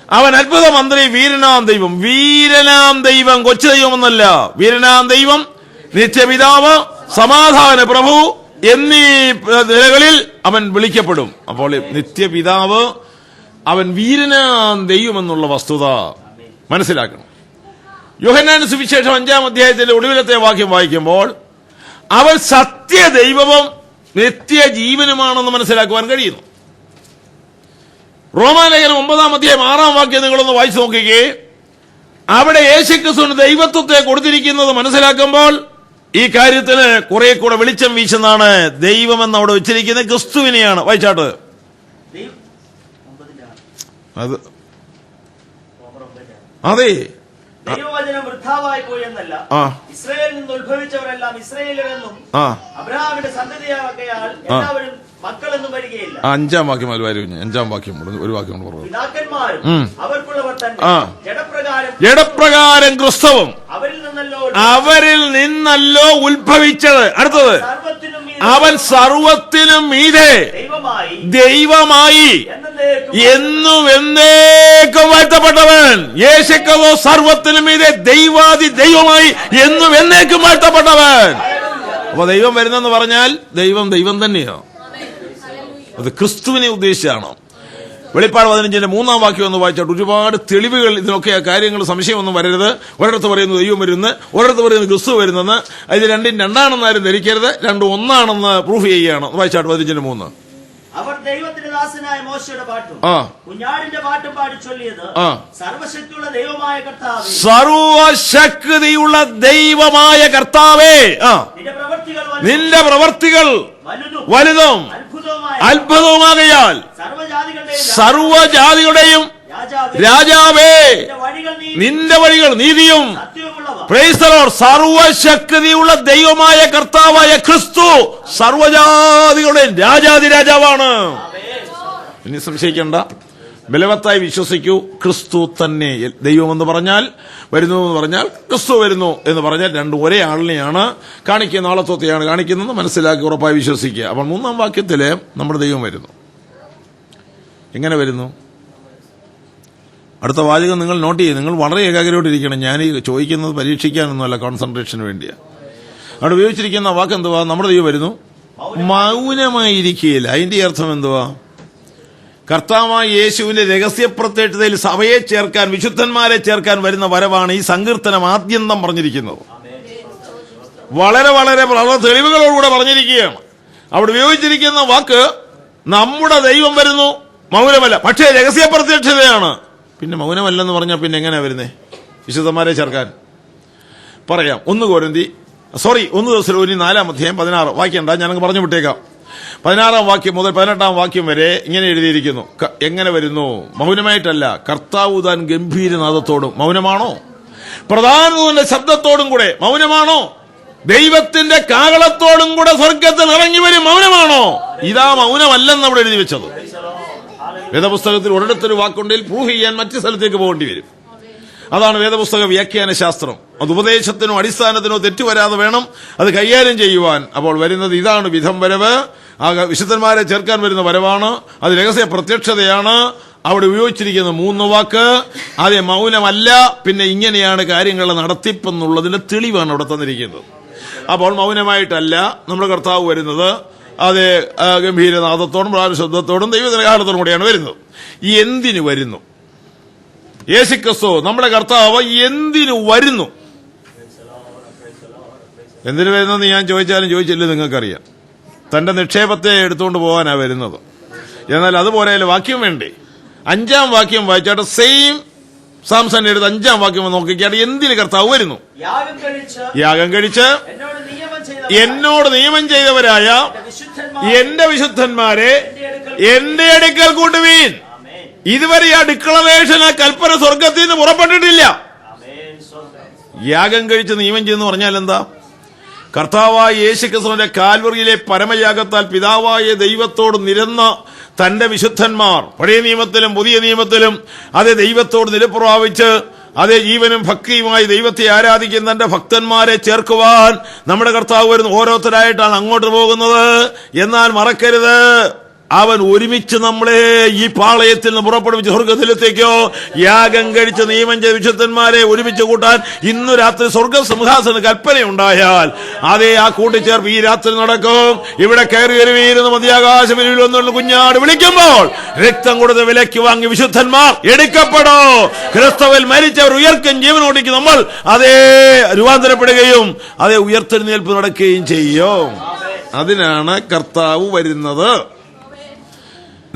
അവൻ അത്ഭുത മന്ത്രി, വീരനാം ദൈവം. വീരനാം ദൈവം കൊച്ചു ദൈവമെന്നല്ല. വീരനാം ദൈവം, നിത്യപിതാവ്, സമാധാന പ്രഭു എന്നീ നിലകളിൽ അവൻ വിളിക്കപ്പെടും. അപ്പോൾ നിത്യപിതാവ്, അവൻ വീരനാം ദൈവം എന്നുള്ള വസ്തുത മനസ്സിലാക്കണം. യോഹന്നാന്റെ സുവിശേഷം 5-ാം ഒടുവിലത്തെ വാക്യം വായിക്കുമ്പോൾ അവൻ സത്യദൈവവും നിത്യജീവനുമാണെന്ന് മനസ്സിലാക്കുവാൻ കഴിയുന്നു. റോമാലേഖനം 9-6 നിങ്ങളൊന്ന് വായിച്ചു നോക്കിക്കേ. അവിടെ യേശുക്രിസ്തുവിന് ദൈവത്വത്തെ കൊടുത്തിരിക്കുന്നത് മനസ്സിലാക്കുമ്പോൾ ഈ കാര്യത്തിന് കുറെ കൂടെ വെളിച്ചം വീശുന്നതാണ്. ദൈവമെന്ന് അവിടെ വെച്ചിരിക്കുന്നത് ക്രിസ്തുവിനെയാണ്. വായിച്ചാട്ട്. അതെ, ദൈവവചനം വൃഥാവായി പോയെന്നല്ല, ഇസ്രായേലിൽ നിന്ന് ഉത്ഭവിച്ചവരെല്ലാം ഇസ്രായേലരെന്നും അബ്രഹാമിന്റെ സന്തതിയാകയാൽ എല്ലാവരും മക്കളെന്നും വരികയില്ല. 5-ാം വാക്യം വരും. 5-ാം വാക്യം ഒരു വാക്യം കൊണ്ട് പറഞ്ഞു. പിതാക്കന്മാരും അവർക്കുള്ളവർ തന്നെ ജഡപ്രകാരം ക്രിസ്തുവും അവരിൽ നിന്നല്ലോ ഉത്ഭവിച്ചത്. അടുത്തത്, അവൻ സർവത്തിനും മീതെ ദൈവമായി എന്നും എന്നേക്കും വാഴ്ത്തപ്പെട്ടവൻ. യേശുക്രിസ്തു സർവത്തിനും മീതെ ദൈവാദി ദൈവമായി എന്നും എന്നേക്കും വാഴ്ത്തപ്പെട്ടവൻ. അപ്പൊ ദൈവം വരുന്നെന്ന് പറഞ്ഞാൽ ദൈവം ദൈവം തന്നെയാണ്. അത് ക്രിസ്തുവിനെ ഉദ്ദേശിച്ചാണ്. വെളിപ്പാട് 15-3 വാക്യം ഒന്ന് വായിച്ചാൽ ഒരുപാട് തെളിവുകൾ ഇതിനൊക്കെ കാര്യങ്ങൾ സംശയമൊന്നും വരരുത്. ഒരിടത്ത് പറയുന്നു ദൈവം വരുന്നത്, ഒരിടത്ത് പറയുന്നത് ക്രിസ്തു വരുന്നെന്ന്. അതിൽ രണ്ടും രണ്ടാണെന്നാരും ധരിക്കരുത്. രണ്ടും ഒന്നാണെന്ന് പ്രൂഫ് ചെയ്യുകയാണ്. വായിച്ചാട്ട് 15-3. അവർ ദൈവത്തിന്റെ ദാസനായ മോശയുടെ പാട്ടും കുഞ്ഞാടിന്റെ പാട്ടും പാടി ചൊല്ലിയത്, സർവശക്തിയുള്ള ദൈവമായ കർത്താവേ, സർവശക്തിയുള്ള ദൈവമായ കർത്താവേ, നിന്റെ പ്രവർത്തികൾ വലുതും അത്ഭുതവുമാകയാൽ സർവജാതികളുടെയും രാജാവേ, നിന്റെ വഴികൾ നീതിയും. Price the Lord. സർവശക്തിയുള്ള ദൈവമായ കർത്താവായ ക്രിസ്തു സർവജാതികളുടെ രാജാതിരാജാവാണ്. ഇനി സംശയിക്കേണ്ട, ബലവത്തായി വിശ്വസിക്കൂ. ക്രിസ്തു തന്നെ ദൈവമെന്ന് പറഞ്ഞാൽ, വരുന്നു എന്ന് പറഞ്ഞാൽ, ക്രിസ്തു വരുന്നു എന്ന് പറഞ്ഞാൽ രണ്ടും ഒരേ ആളിനെയാണ് കാണിക്കുന്ന, ആളത്വത്തെയാണ് കാണിക്കുന്നത്. മനസ്സിലാക്കി ഉറപ്പായി വിശ്വസിക്കുക. അപ്പോൾ 3-ാം വാക്യത്തില് നമ്മുടെ ദൈവം വരുന്നു. എങ്ങനെ വരുന്നു? അടുത്ത വാചകം നിങ്ങൾ നോട്ട് ചെയ്യും. നിങ്ങൾ വളരെ ഏകാഗ്രതയോട്ടിരിക്കണം. ഞാൻ ഈ ചോദിക്കുന്നത് പരീക്ഷിക്കാനൊന്നുമല്ല, കോൺസെൻട്രേഷന് വേണ്ടിയാണ്. അവിടെ ഉപയോഗിച്ചിരിക്കുന്ന വാക്ക് എന്തുവാ? നമ്മുടെ ദൈവം വരുന്നു, മൗനമായിരിക്കുകയില്ല. അതിന്റെ അർത്ഥം എന്തുവാ? കർത്താവായ യേശുവിന്റെ രഹസ്യപ്രത്യക്ഷതയിൽ സഭയെ ചേർക്കാൻ, വിശുദ്ധന്മാരെ ചേർക്കാൻ വരുന്ന വരവാണ് ഈ സങ്കീർത്തനം ആദ്യന്തം പറഞ്ഞിരിക്കുന്നത്. വളരെ വളരെ വളരെ തെളിവുകളോടുകൂടെ പറഞ്ഞിരിക്കുകയാണ്. അവിടെ ഉപയോഗിച്ചിരിക്കുന്ന വാക്ക് നമ്മുടെ ദൈവം വരുന്നു, മൗനമല്ല. പക്ഷേ രഹസ്യപ്രത്യക്ഷതയാണ്. പിന്നെ മൗനമല്ലെന്ന് പറഞ്ഞാൽ പിന്നെ എങ്ങനെയാ വരുന്നേ വിശുദ്ധന്മാരെ ചേർക്കാൻ? പറയാം. 1 Thessalonians 4-16 വാക്യണ്ട, ഞാനങ്ങ് പറഞ്ഞു വിട്ടേക്കാം. 16-ാം വാക്യം മുതൽ 18-ാം വാക്യം വരെ ഇങ്ങനെ എഴുതിയിരിക്കുന്നു. എങ്ങനെ വരുന്നു? മൗനമായിട്ടല്ല. കർത്താവ് താൻ ഗംഭീരനാദത്തോടും. മൗനമാണോ? പ്രധാനത്തിന്റെ ശബ്ദത്തോടും കൂടെ. മൗനമാണോ? ദൈവത്തിന്റെ കാഹളത്തോടും കൂടെ സ്വർഗത്തിൽ ഇറങ്ങി വരും. മൗനമാണോ? ഇതാ മൗനമല്ലെന്ന് അവിടെ എഴുതി വെച്ചത്. വേദപുസ്തകത്തിൽ ഒരിടത്തൊരു വാക്കുണ്ടെങ്കിൽ പ്രൂവ് ചെയ്യാൻ മറ്റു സ്ഥലത്തേക്ക് പോകേണ്ടി വരും. അതാണ് വേദപുസ്തക വ്യാഖ്യാന ശാസ്ത്രം. അത് ഉപദേശത്തിനോ അടിസ്ഥാനത്തിനോ തെറ്റുവരാതെ വേണം അത് കൈകാര്യം ചെയ്യുവാൻ. അപ്പോൾ വരുന്നത് ഇതാണ് വിധം വരവ്. ആ വിശുദ്ധന്മാരെ ചേർക്കാൻ വരുന്ന വരവാണ്. അത് രഹസ്യ പ്രത്യക്ഷതയാണ്. അവിടെ ഉപയോഗിച്ചിരിക്കുന്ന 3 വാക്ക് ആദ്യം മൗനമല്ല, പിന്നെ ഇങ്ങനെയാണ് കാര്യങ്ങളുടെ നടത്തിപ്പെന്നുള്ളതിന്റെ തെളിവാണ് അവിടെ തന്നിരിക്കുന്നത്. അപ്പോൾ മൗനമായിട്ടല്ല നമ്മുടെ കർത്താവ് വരുന്നത്. അത് ഗംഭീരനാദത്തോടും പ്രാരശബ്ദത്തോടും ദൈവകാലത്തോടും കൂടെയാണ് വരുന്നത്. എന്തിനു വരുന്നു? യേശുക്രിസ്തു നമ്മുടെ കർത്താവ് എന്തിനു വരുന്നു? എന്തിനു വരുന്നെന്ന് ഞാൻ ചോദിച്ചാലും ചോദിച്ചില്ല, നിങ്ങൾക്കറിയാം. തന്റെ നിക്ഷേപത്തെ എടുത്തുകൊണ്ട് പോകാനാണ് വരുന്നത്. എന്നാൽ അതുപോലെ വാക്യം വേണ്ടേ? 5-ാം വാക്യം വായിച്ചാട്ട് സെയിം സാംസൺ എടുത്ത് 5-ാം വാക്യം നോക്കിക്കാട്ട് എന്തിന് കർത്താവ് വരുന്നു? യാഗം കഴിച്ച് എന്നോട് നിയമം ചെയ്തവരായ എന്റെ വിശുദ്ധന്മാരെ എന്റെ അടുക്കൽ കൂട്ടുവീൻ. ഇതുവരെ ആ ഡിക്ലറേഷൻ, ആ കൽപ്പന സ്വർഗത്തിൽ നിന്ന് പുറപ്പെട്ടിട്ടില്ല. യാഗം കഴിച്ച് നിയമം ചെയ്തെന്ന് പറഞ്ഞാൽ എന്താ? കർത്താവായ യേശുക്രിസ്തുവിന്റെ കാൽവറിയിലെ പരമയാഗത്താൽ പിതാവായ ദൈവത്തോട് നിരന്ന തന്റെ വിശുദ്ധന്മാർ പഴയ നിയമത്തിലും പുതിയ നിയമത്തിലും അതേ ദൈവത്തോട് നിലപ്രാപിച്ച് അതേ ജീവനും ഭക്തിയുമായി ദൈവത്തെ ആരാധിക്കുന്ന തന്റെ ഭക്തന്മാരെ ചേർക്കുവാൻ നമ്മുടെ കർത്താവ് വരുന്ന ഓരോരുത്തരായിട്ടാണ് അങ്ങോട്ട് പോകുന്നത്. എന്നാൽ മറക്കരുത്, അവൻ ഒരുമിച്ച് നമ്മളെ ഈ പാളയത്തിൽ നിന്ന് പുറപ്പെടുവിച്ച് സ്വർഗത്തിലെത്തേക്കോ യാഗം കഴിച്ച് നിയമം ചെയ്ത വിശുദ്ധന്മാരെ ഒരുമിച്ച് കൂട്ടാൻ ഇന്നു രാത്രി സ്വർഗ സിംഹാസന കൽപ്പനയുണ്ടായാൽ അതേ ആ കൂട്ടിച്ചേർപ്പ് ഈ രാത്രി നടക്കും. ഇവിടെ കയറി വരുവീരുന്ന മധ്യാകാശം ഒന്നുള്ള കുഞ്ഞാട് വിളിക്കുമ്പോൾ രക്തം കൊടുത്ത് വിലയ്ക്ക് വാങ്ങി വിശുദ്ധന്മാർ എടുക്കപ്പെടോ. ക്രിസ്തുവിൽ മരിച്ചവർ ഉയർക്കും ജീവനോടിക്ക് നമ്മൾ അതേ രൂപാന്തരപ്പെടുകയും അതേ ഉയർത്തെഴുന്നേൽപ്പ് നടക്കുകയും ചെയ്യും. അതിനാണ് കർത്താവ് വരുന്നത്.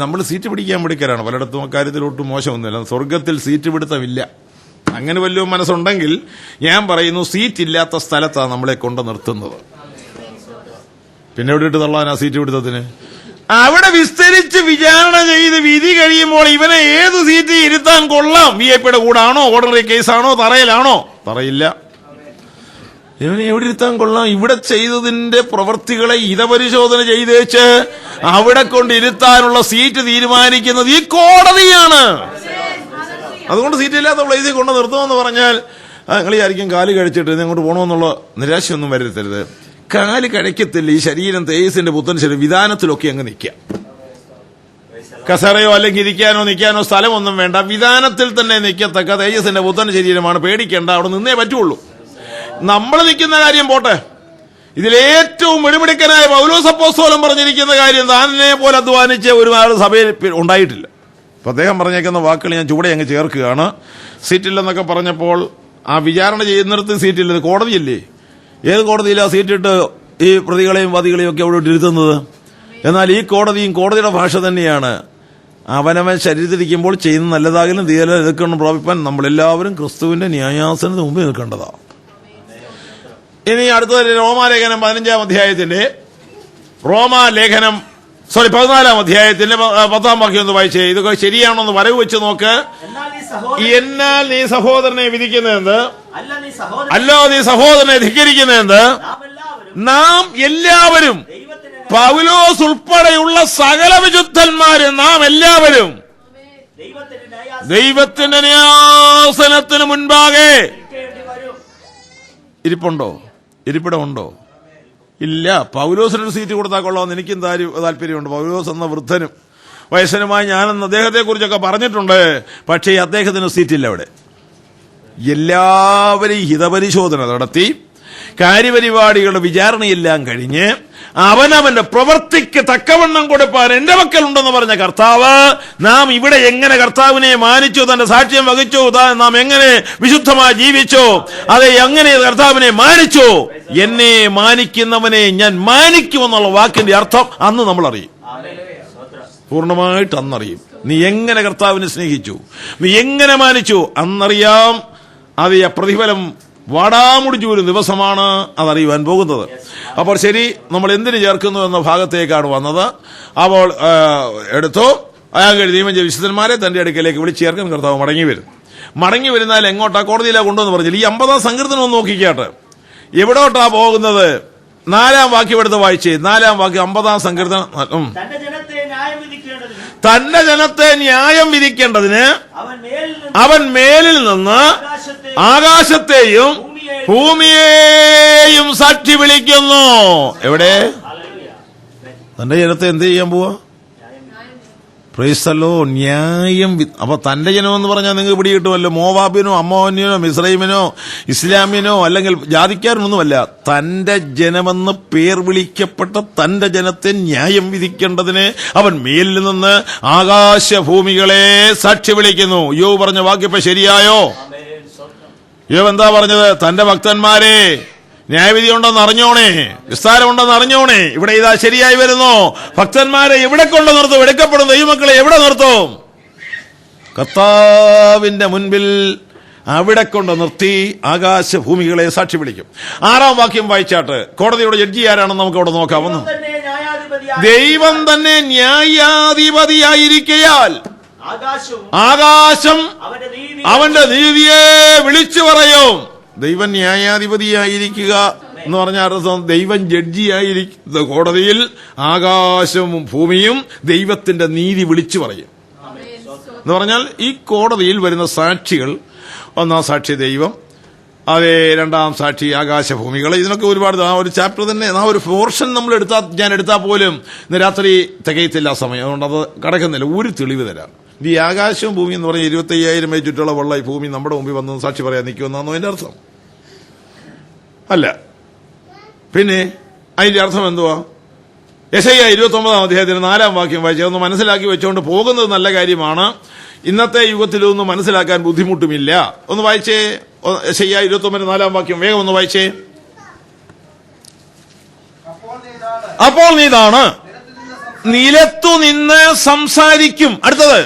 നമ്മൾ സീറ്റ് പിടിക്കാൻ പിടിക്കലാണ്. പലയിടത്തും അക്കാര്യത്തിലൊട്ടും മോശമൊന്നുമില്ല. സ്വർഗത്തിൽ സീറ്റ് പിടുത്തമില്ല. അങ്ങനെ വല്ലതും മനസ്സുണ്ടെങ്കിൽ ഞാൻ പറയുന്നു, സീറ്റ് ഇല്ലാത്ത സ്ഥലത്താണ് നമ്മളെ കൊണ്ട് നിർത്തുന്നത്. പിന്നെ എവിടെ ഇട്ട് തള്ളാനാ സീറ്റ് പിടുത്തത്തിന്? അവിടെ വിസ്തരിച്ച് വിചാരണ ചെയ്ത് വിധി കഴിയുമ്പോൾ ഇവനെ ഏത് സീറ്റ് ഇരുത്താൻ കൊള്ളാം? VIP-യുടെ കൂടാണോ, ഓർഡിനറി കേസാണോ, തറയിലാണോ? തറയില്ല. ഇവനെ എവിടെ ഇരുത്താൻ കൊള്ളാം? ഇവിടെ ചെയ്തതിന്റെ പ്രവൃത്തികളെ ഇതപരിശോധന ചെയ്തേച്ച് അവിടെ കൊണ്ടിരുത്താനുള്ള സീറ്റ് തീരുമാനിക്കുന്നത് ഈ കോടതിയാണ്. അതുകൊണ്ട് സീറ്റില്ലാത്ത പ്ലേസിൽ കൊണ്ട് നിർത്തുമെന്ന് പറഞ്ഞാൽ നിങ്ങൾ ആയിരിക്കും കാല് കഴിച്ചിട്ട് അങ്ങോട്ട് പോകണമെന്നുള്ള നിരാശയൊന്നും വരുത്തരുത്. കാല് കഴിക്കത്തില്ല. ഈ ശരീരം തേജസ്സിന്റെ പുത്തൻ ശരീരം വിധാനത്തിലൊക്കെ അങ്ങ് നിൽക്കുക. കസേരയോ അല്ലെങ്കിൽ ഇരിക്കാനോ നിൽക്കാനോ സ്ഥലമൊന്നും വേണ്ട. വിധാനത്തിൽ തന്നെ നിൽക്കത്തക്ക തേജസ്സിന്റെ പുത്തൻ ശരീരമാണ്. പേടിക്കേണ്ട, അവിടെ നിന്നേ പറ്റുള്ളൂ. നമ്മൾ നിൽക്കുന്ന കാര്യം പോട്ടെ, ഇതിലേറ്റവും മിടുമിടുക്കനായ പൗലോസ് അപ്പോസ്തലൻ പറഞ്ഞിരിക്കുന്ന കാര്യം താനെ പോലെ അധ്വാനിച്ച ഒരുപാട് സഭയിൽ ഉണ്ടായിട്ടില്ല. അപ്പൊ അദ്ദേഹം പറഞ്ഞേക്കുന്ന വാക്കുകൾ ഞാൻ ചൂടെ അങ്ങ് ചേർക്കുകയാണ്. സീറ്റില്ലെന്നൊക്കെ പറഞ്ഞപ്പോൾ ആ വിചാരണ ചെയ്യുന്നിടത്ത് സീറ്റില്ലത് കോടതിയല്ലേ? ഏത് കോടതിയിലാണ് സീറ്റിട്ട് ഈ പ്രതികളെയും വാദികളെയും ഒക്കെ അവിടെ ഇരുത്തുന്നത്? എന്നാൽ ഈ കോടതിയും കോടതിയുടെ ഭാഷ തന്നെയാണ്. അവനവൻ ശരീരത്തിരിക്കുമ്പോൾ ചെയ്യുന്ന നല്ലതാകലും തീയലും എതിർക്കണം പ്രാപിപ്പാൻ നമ്മളെല്ലാവരും ക്രിസ്തുവിന്റെ ന്യായാസനത്തിന് മുമ്പിൽ നിൽക്കേണ്ടതാണ്. ഇനി അടുത്തത് റോമാലേഖനം 15-ാം അധ്യായത്തിന്റെ 14-ാം അധ്യായത്തിന്റെ 10-ാം വാക്യം ഒന്ന് വായിച്ചേ. ഇതൊക്കെ ശരിയാണോ എന്ന് വരവ് വെച്ച് നോക്ക്. എന്നാൽ നീ സഹോദരനെ വിധിക്കുന്നതെന്ത്? അല്ലോ നീ സഹോദരനെ ധിക്കരിക്കുന്നതെന്ത്? നാം എല്ലാവരും, പൗലോസ് ഉൾപ്പെടെയുള്ള സകല വിശുദ്ധന്മാരും, നാം എല്ലാവരും ദൈവത്തിന്റെ ന്യായാസനത്തിന് മുൻപാകെ ഇരിപ്പുണ്ടോ? ഇരിപ്പിടമുണ്ടോ? ഇല്ല. പൗലോസിനൊരു സീറ്റ് കൊടുത്താൽ കൊള്ളാമെന്ന് എനിക്കും താല്പര്യമുണ്ട്. പൗലോസ് എന്ന വൃദ്ധനും വയസ്സനുമായി ഞാനെന്ന് അദ്ദേഹത്തെ കുറിച്ചൊക്കെ പറഞ്ഞിട്ടുണ്ട്. പക്ഷേ അദ്ദേഹത്തിന് സീറ്റില്ല. അവിടെ എല്ലാവരെയും ഹിതപരിശോധന നടത്തി കാര്യപരിപാടികളുടെ വിചാരണയെല്ലാം കഴിഞ്ഞ് അവനവന്റെ പ്രവൃത്തിക്ക് തക്കവണ്ണം കൊടുപ്പാൻ എന്റെ മക്കളുണ്ടെന്ന് പറഞ്ഞ കർത്താവ്, നാം ഇവിടെ എങ്ങനെ കർത്താവിനെ മാനിച്ചു, തന്റെ സാക്ഷ്യം വഹിച്ചു, നാം എങ്ങനെ വിശുദ്ധമായി ജീവിച്ചു, അതെ എങ്ങനെ കർത്താവിനെ മാനിച്ചു, എന്നെ മാനിക്കുന്നവനെ ഞാൻ മാനിക്കുമെന്നുള്ള വാക്കിന്റെ അർത്ഥം അന്ന് നമ്മൾ അറിയും. പൂർണ്ണമായിട്ട് അന്നറിയും. നീ എങ്ങനെ കർത്താവിനെ സ്നേഹിച്ചു, നീ എങ്ങനെ മാനിച്ചു, അന്നറിയാം. അത് പ്രതിഫലം വാടാമുടിച്ചു ഒരു ദിവസമാണ് അതറിയുവാൻ പോകുന്നത്. അപ്പോൾ ശരി, നമ്മൾ എന്തിനു ചേർക്കുന്നു എന്ന ഭാഗത്തേക്കാണ് വന്നത്. അപ്പോൾ എടുത്തു അയാൾ നിയമം ചെയ്ത വിശുദ്ധന്മാരെ തന്റെ അടുക്കലേക്ക് വിളിച്ചു ചേർക്കാൻ കർത്താവ് മടങ്ങി വരും. മടങ്ങി വരുന്നാൽ എങ്ങോട്ടാ? കോടതിയിലാ കൊണ്ടുവന്ന് പറഞ്ഞില്ല. ഈ 50-ാം സങ്കീർത്തനം ഒന്ന് നോക്കിക്കാട്ടെ, എവിടോട്ടാ പോകുന്നത്? 4-ാം വാക്യം എടുത്ത് വായിച്ചേ. 4-ാം വാക്യം 50-ാം സങ്കീർത്തനം. തന്റെ ജനത്തെ ന്യായം വിധിക്കേണ്ടതിന് അവൻ മേലിൽ നിന്ന് ആകാശത്തെയും ഭൂമിയെയും സാക്ഷി വിളിക്കുന്നു. എവിടെ? തന്റെ ജനത്തെ എന്ത് ചെയ്യാൻ പോവാ? പ്രൈസ്തല്ലോ, ന്യായം. അപ്പൊ തന്റെ ജനം എന്ന് പറഞ്ഞാൽ നിങ്ങൾക്ക് പിടികിട്ടുമല്ലോ. മോവാബിനോ അമ്മോന്യനോ മിസ്രൈമിനോ ഇസ്ലാമിനോ അല്ലെങ്കിൽ ജാതിക്കാരനൊന്നുമല്ല. തന്റെ ജനമെന്ന് പേർ വിളിക്കപ്പെട്ട തന്റെ ജനത്തെ ന്യായം വിധിക്കേണ്ടതിന് അവൻ മേലിൽ നിന്ന് ആകാശഭൂമികളെ സാക്ഷി വിളിക്കുന്നു. യോബ് പറഞ്ഞ വാക്യപ്പോ ശരിയായോ? യോബ് എന്താ പറഞ്ഞത്? തന്റെ ഭക്തന്മാരെ ന്യായവിധി ഉണ്ടെന്ന് അറിഞ്ഞോണേ, വിസ്താരമുണ്ടെന്ന് അറിഞ്ഞോണേ. ഇവിടെ ഇതാ ശരിയായി വരുന്നു. ഭക്തന്മാരെ എവിടെ കൊണ്ട് നിർത്തും? എടുക്കപ്പെടും ദൈവമക്കളെ എവിടെ നിർത്തും? കർത്താവിന്റെ മുൻപിൽ അവിടെ കൊണ്ട് നിർത്തി ആകാശഭൂമികളെ സാക്ഷി വിളിക്കും. 6-ാം വാക്യം വായിച്ചാട്ട് കോടതിയുടെ ജഡ്ജി ആരാണെന്ന് നമുക്ക് അവിടെ നോക്കാവുന്നു. ദൈവം തന്നെ ന്യായാധിപതിയായിരിക്കയാൽ ആകാശം അവന്റെ നീതിയെ വിളിച്ചു പറയും. ദൈവം ന്യായാധിപതിയായിരിക്കുക എന്ന് പറഞ്ഞ അർത്ഥം ദൈവം ജഡ്ജിയായിരിക്കുന്ന കോടതിയിൽ ആകാശവും ഭൂമിയും ദൈവത്തിന്റെ നീതി വിളിച്ചു പറയും എന്ന് പറഞ്ഞാൽ ഈ കോടതിയിൽ വരുന്ന സാക്ഷികൾ, 1-ാം സാക്ഷി ദൈവം, അതേ 2-ാം സാക്ഷി ആകാശഭൂമികൾ. ഇതിനൊക്കെ ഒരുപാട് ആ ഒരു ചാപ്റ്റർ തന്നെ, ആ ഒരു പോർഷൻ നമ്മൾ ഞാൻ എടുത്താൽ പോലും ഇന്ന് രാത്രി തികയത്തില്ല സമയം, അതുകൊണ്ട് അത് കടക്കുന്നില്ല. ഒരു തെളിവ് തരാം. ഈ ആകാശവും ഭൂമി എന്ന് പറഞ്ഞാൽ 25,000 ചുറ്റുള്ള വെള്ള ഈ ഭൂമി നമ്മുടെ മുമ്പിൽ വന്ന് സാക്ഷി പറയാൻ നിൽക്കുമെന്നാണോ അതിന്റെ അർത്ഥം? അല്ല. പിന്നെ അതിന്റെ അർത്ഥം എന്തുവാ? യെശയ്യാ 29-ാം അധ്യായത്തിന് 4-ാം വാക്യം വായിച്ച് ഒന്ന് മനസ്സിലാക്കി വെച്ചുകൊണ്ട് പോകുന്നത് നല്ല കാര്യമാണ്. ഇന്നത്തെ യുഗത്തിലൊന്നും മനസ്സിലാക്കാൻ ബുദ്ധിമുട്ടുമില്ല. ഒന്ന് വായിച്ചേ, യെശയ്യാ 29-4-ാം വാക്യം വേഗം ഒന്ന് വായിച്ചേ. അപ്പോൾ നീ ഇതാണ് നിലത്തു നിന്ന് സംസാരിക്കും. അടുത്തത്,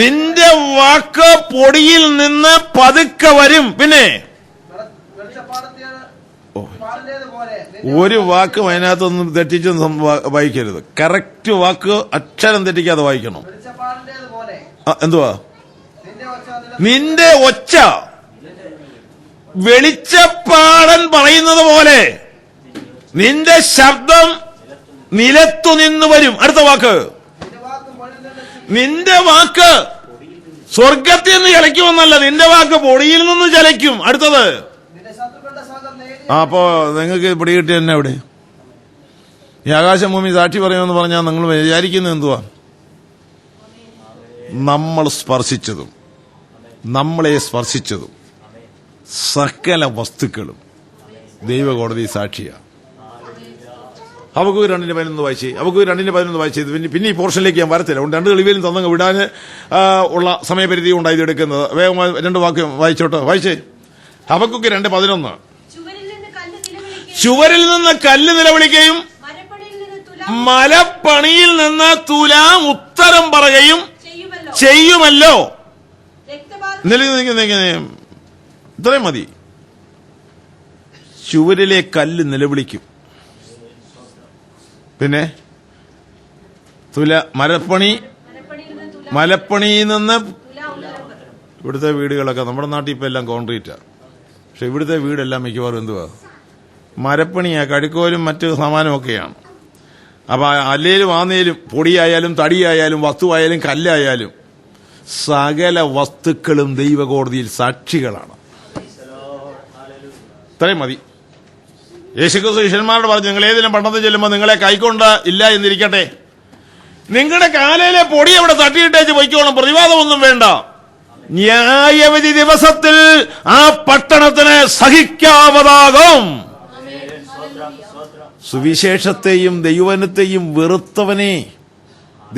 നിന്റെ വാക്ക് പൊടിയിൽ നിന്ന് പതുക്കെ വരും. പിന്നെ ഒരു വാക്കും അതിനകത്തൊന്നും തെറ്റിച്ചൊന്നും വായിക്കരുത്. കറക്റ്റ് വാക്ക് അക്ഷരം തെറ്റിക്കാതെ വായിക്കണം. എന്തുവാ? നിന്റെ ഒച്ച വെളിച്ചപ്പാടൻ പറയുന്നത് പോലെ നിന്റെ ശബ്ദം നിലത്തു നിന്ന് വരും. അടുത്ത വാക്ക്, നിന്റെ വാക്ക് സ്വർഗത്തിൽ നിന്ന് ചലയ്ക്കുമെന്നല്ല, നിന്റെ വാക്ക് പൊടിയിൽ നിന്ന് ചലയ്ക്കും. അടുത്തത്, അപ്പോ നിങ്ങൾക്ക് പിടികിട്ടി തന്നെ അവിടെ ഈ ആകാശം ഭൂമി സാക്ഷി പറയുമെന്ന് പറഞ്ഞാൽ നിങ്ങൾ വിചാരിക്കുന്നത് എന്തുവാ? നമ്മൾ സ്പർശിച്ചതും നമ്മളെ സ്പർശിച്ചതും സകല വസ്തുക്കളും ദൈവകോടതി സാക്ഷിയാണ്. ഹബക്കൂക്ക് 2:11 വായിച്ചേ. ഹബക്കൂക്ക് 2:11 വായിച്ചത്. പിന്നെ ഈ പോർഷനിലേക്ക് ഞാൻ വരത്തില്ല, 2 തെളിവിലും തന്നങ്ങ് വിടാൻ ഉള്ള സമയപരിധി ഉണ്ടായി എടുക്കുന്നത്. വേഗം 2 വാക്യം വായിച്ചോട്ടോ, വായിച്ചേ. ഹബക്കൂക്ക് 2:11. ചുവരിൽ നിന്ന് കല്ല് നിലവിളിക്കുകയും മലപ്പണിയിൽ നിന്ന് തുലാം ഉത്തരം പറയുകയും ചെയ്യുമല്ലോ. ഇത്രയും മതി. ചുവരിലെ കല്ല് നിലവിളിക്കും. പിന്നെ മലപ്പണിയിൽ നിന്ന് ഇവിടുത്തെ വീടുകളൊക്കെ നമ്മുടെ നാട്ടിൽ ഇപ്പം എല്ലാം കോൺക്രീറ്റാ. പക്ഷെ ഇവിടുത്തെ വീടെല്ലാം മിക്കവാറും എന്തുവാ? മരപ്പണിയാ, കഴുക്കോലും മറ്റ് സാമാനമൊക്കെയാണ്. അപ്പൊ അല്ലേലും ആന്നേലും പൊടിയായാലും തടിയായാലും വസ്തുവായാലും കല്ലായാലും സകല വസ്തുക്കളും ദൈവകോടതിയിൽ സാക്ഷികളാണ്. ഇത്രയും മതി. യേശുക്രിസ്തു ശിഷ്യന്മാരോട് പറഞ്ഞു, നിങ്ങൾ ഏതെങ്കിലും പട്ടണത്തിൽ ചെല്ലുമ്പോൾ നിങ്ങളെ കൈക്കൊണ്ട് ഇല്ല എന്നിരിക്കട്ടെ, നിങ്ങളുടെ കാലയിലെ പൊടി അവിടെ തട്ടിയിട്ടേച്ച് പൊയ്ക്കോണം, പ്രതിവാദമൊന്നും വേണ്ട. ന്യായവിധി ദിവസത്തിൽ ആ പട്ടണത്തിന് സഹിക്കാവതാകും. സുവിശേഷത്തെയും ദൈവവചനത്തെയും വെറുത്തവനെ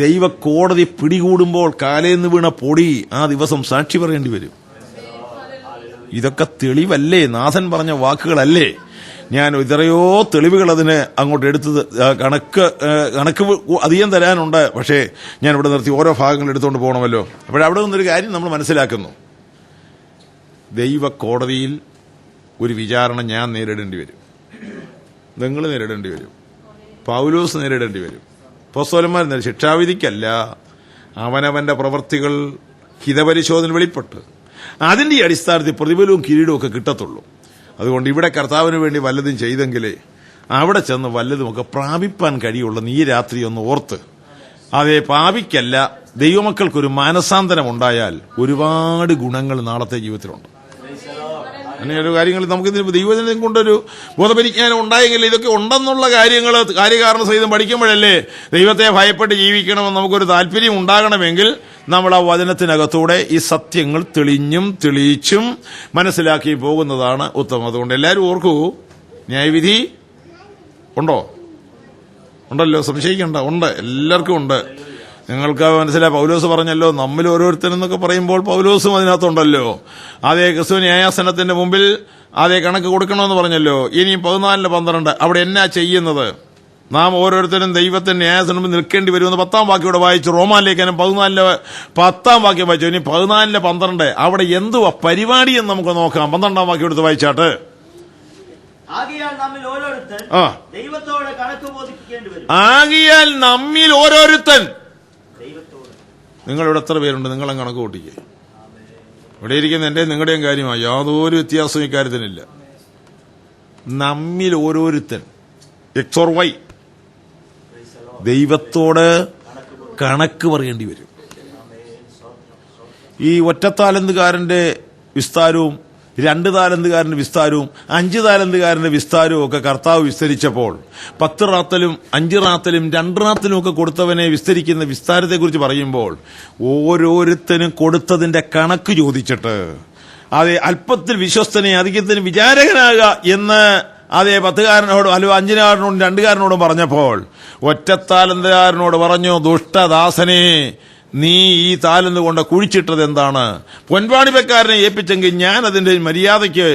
ദൈവ കോടതി പിടികൂടുമ്പോൾ കാലേന്ന് വീണ പൊടി ആ ദിവസം സാക്ഷി പറയേണ്ടി വരും. ഇതൊക്കെ തെളിവല്ലേ? നാഥൻ പറഞ്ഞ വാക്കുകളല്ലേ? ഞാൻ എത്രയോ തെളിവുകൾ അതിന് അങ്ങോട്ട് എടുത്തത്, കണക്ക് അധികം തരാനുണ്ട്. പക്ഷേ ഞാൻ ഇവിടെ നിർത്തി ഓരോ ഭാഗങ്ങൾ എടുത്തുകൊണ്ട് പോകണമല്ലോ. അപ്പോഴവിടെ നിന്നൊരു കാര്യം നമ്മൾ മനസ്സിലാക്കുന്നു. ദൈവ കോടതിയിൽ ഒരു വിചാരണ ഞാൻ നേരിടേണ്ടി വരും, നിങ്ങൾ നേരിടേണ്ടി വരും, പൗലോസ് നേരിടേണ്ടി വരും, അപ്പോസ്തലന്മാർ ശിക്ഷാവിധിക്കല്ല, അവനവന്റെ പ്രവൃത്തികൾ ഹിതപരിശോധന വെളിപ്പെട്ട് അതിന്റെ അടിസ്ഥാനത്തിൽ പ്രതിഫലവും കിരീടവും ഒക്കെ കിട്ടത്തുള്ളൂ. അതുകൊണ്ട് ഇവിടെ കർത്താവിന് വേണ്ടി വല്ലതും ചെയ്തെങ്കിലേ അവിടെ ചെന്ന് വല്ലതുമൊക്കെ പ്രാപിപ്പാൻ കഴിയുള്ളൂ. നീ രാത്രി ഒന്ന് ഓർത്ത്, അതേ പാപിക്കല്ല, ദൈവമക്കൾക്കൊരു മാനസാന്തരം ഉണ്ടായാൽ ഒരുപാട് ഗുണങ്ങൾ നാളത്തെ ജീവിതത്തിലുണ്ട്. അങ്ങനെ ഒരു കാര്യങ്ങൾ നമുക്ക് ദൈവജനം കൊണ്ടൊരു ബോധപരിജ്ഞാനം ഉണ്ടായെങ്കിൽ ഇതൊക്കെ ഉണ്ടെന്നുള്ള കാര്യങ്ങൾ കാര്യകാരണ സഹിതം പഠിക്കുമ്പോഴല്ലേ ദൈവത്തെ ഭയപ്പെട്ട് ജീവിക്കണമെന്ന് നമുക്കൊരു താല്പര്യം ഉണ്ടാകണമെങ്കിൽ നമ്മൾ ആ വചനത്തിനകത്തൂടെ ഈ സത്യങ്ങൾ തെളിയിച്ചും മനസ്സിലാക്കി പോകുന്നതാണ് ഉത്തമം. അതുകൊണ്ട് എല്ലാവരും ഓർക്കൂ, ന്യായവിധി ഉണ്ടല്ലോ, സംശയിക്കണ്ട, ഉണ്ട്, എല്ലാവർക്കും ഉണ്ട്. നിങ്ങൾക്ക് മനസ്സിലായി. പൗലോസ് പറഞ്ഞല്ലോ, നമ്മിൽ ഓരോരുത്തരെന്നൊക്കെ പറയുമ്പോൾ പൗലോസും അതിനകത്തുണ്ടല്ലോ. അതേ ക്രിസ്തു ന്യായാസനത്തിന്റെ മുമ്പിൽ അതേ കണക്ക് കൊടുക്കണമെന്ന് പറഞ്ഞല്ലോ. ഇനിയും 14:12 അവിടെ എന്നാ ചെയ്യുന്നത്? നാം ഓരോരുത്തരും ദൈവത്തിന്റെ ന്യായത്തിന് മുമ്പ് നിൽക്കേണ്ടി വരുമെന്ന് 10-ാം വാക്യോടെ വായിച്ചു. റോമാലേഖനം 14-ലെ 10-ാം വാക്യം വായിച്ചു. ഇനി 14-ലെ 12 അവിടെ എന്തുവാ പരിപാടി എന്ന് നമുക്ക് നോക്കാം. 12-ാം വാക്യം എടുത്ത് വായിച്ചാട്ട്. ആകയാൽ നമ്മിൽ ഓരോരുത്തൻ ദൈവത്തോട് കണക്ക് ബോധിപ്പിക്കേണ്ടി വരും. ആകയാൽ നമ്മിൽ ഓരോരുത്തൻ. നിങ്ങളിവിടെ എത്ര പേരുണ്ട്? നിങ്ങളെ കണക്ക് കൂട്ടിക്കേ. ഇവിടെ ഇരിക്കുന്ന എന്റെ നിങ്ങളുടെയും കാര്യമാണ്. യാതൊരു വ്യത്യാസവും ഇക്കാര്യത്തിനില്ല. നമ്മിൽ ഓരോരുത്തൻ എക്സ് ഓർ വൈ ദൈവത്തോട് കണക്ക് പറയേണ്ടി വരും. ഈ ഒറ്റത്താലന്തുകാരന്റെ വിസ്താരവും 2 താലന്തുകാരന്റെ വിസ്താരവും 5 താലന്തുകാരന്റെ വിസ്താരവും ഒക്കെ കർത്താവ് വിസ്തരിച്ചപ്പോൾ 10 റാത്തലും 5 റാത്തലും 2 റാത്തലും ഒക്കെ കൊടുത്തവനെ വിസ്തരിക്കുന്ന വിസ്താരത്തെക്കുറിച്ച് പറയുമ്പോൾ ഓരോരുത്തരും കൊടുത്തതിന്റെ കണക്ക് ചോദിച്ചിട്ട് അതെ അല്പത്തിൽ വിശ്വസ്തനെ അധികത്തിന് വിചാരകനാകുക എന്ന് അതേ 10കാരനോടും അല്ലെങ്കിൽ 5കാരനോടും 2കാരനോടും പറഞ്ഞപ്പോൾ ഒറ്റത്താലന്തുകാരനോട് പറഞ്ഞു, ദുഷ്ടദാസനെ, നീ ഈ താലന്ത് കൊണ്ട് കുഴിച്ചിട്ടത് എന്താണ്? പൊൻപാണിപ്പക്കാരനെ ഏൽപ്പിച്ചെങ്കിൽ ഞാൻ അതിന്റെ മര്യാദയ്ക്ക്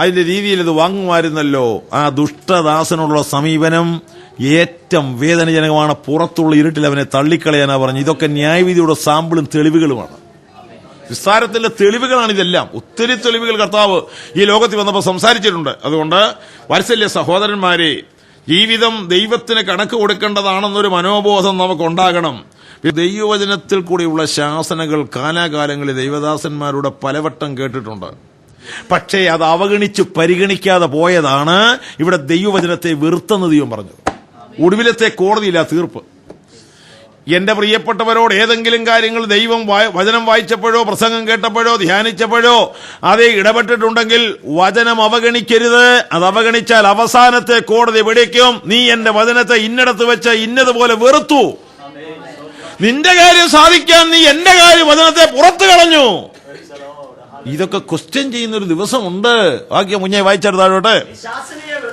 അതിന്റെ രീതിയിൽ ഇത് വാങ്ങുമായിരുന്നല്ലോ. ആ ദുഷ്ടദാസനോടുള്ള സമീപനം ഏറ്റവും വേദനജനകമാണ്. പുറത്തുള്ള ഇരുട്ടിൽ അവനെ തള്ളിക്കളയാനാ പറഞ്ഞു. ഇതൊക്കെ ന്യായവിധിയുടെ സാമ്പിളും തെളിവുകളുമാണ്. വിസ്താരത്തിന്റെ തെളിവുകളാണിതെല്ലാം. ഒത്തിരി തെളിവുകൾ കർത്താവ് ഈ ലോകത്തിൽ വന്നപ്പോൾ സംസാരിച്ചിട്ടുണ്ട്. അതുകൊണ്ട് വാത്സല്യ സഹോദരന്മാരെ, ജീവിതം ദൈവത്തിന് കണക്ക് കൊടുക്കേണ്ടതാണെന്നൊരു മനോബോധം നമുക്കുണ്ടാകണം. ദൈവവചനത്തിൽ കൂടിയുള്ള ശാസനകൾ കാലാകാലങ്ങളിൽ ദൈവദാസന്മാരുടെ പലവട്ടം കേട്ടിട്ടുണ്ട്. പക്ഷേ അത് അവഗണിച്ച് പരിഗണിക്കാതെ പോയതാണ് ഇവിടെ ദൈവവചനത്തെ വെറുത്തെന്ന് ദൈവം പറഞ്ഞത്. ഒടുവിലത്തെ കോടതിയില്ല തീർപ്പ്. എന്റെ പ്രിയപ്പെട്ടവരോട് ഏതെങ്കിലും കാര്യങ്ങൾ ദൈവം വചനം വായിച്ചപ്പോഴോ പ്രസംഗം കേട്ടപ്പോഴോ ധ്യാനിച്ചപ്പോഴോ അതേ ഇടപെട്ടിട്ടുണ്ടെങ്കിൽ വചനം അവഗണിക്കരുത്. അത് അവഗണിച്ചാൽ അവസാനത്തെ കോടതി പിടിക്കും. നീ എന്റെ വചനത്തെ ഇന്നിടത്ത് വെച്ച് ഇന്നതുപോലെ വെറുത്തു. നിന്റെ കാര്യം സാധിക്കാൻ നീ എന്റെ കാര്യം വചനത്തെ പുറത്തു കളഞ്ഞു. ഇതൊക്കെ ക്വസ്റ്റ്യൻ ചെയ്യുന്ന ഒരു ദിവസമുണ്ട്. വാക്യം മുന്നേ വായിച്ചെടുത്താഴോട്ടെ.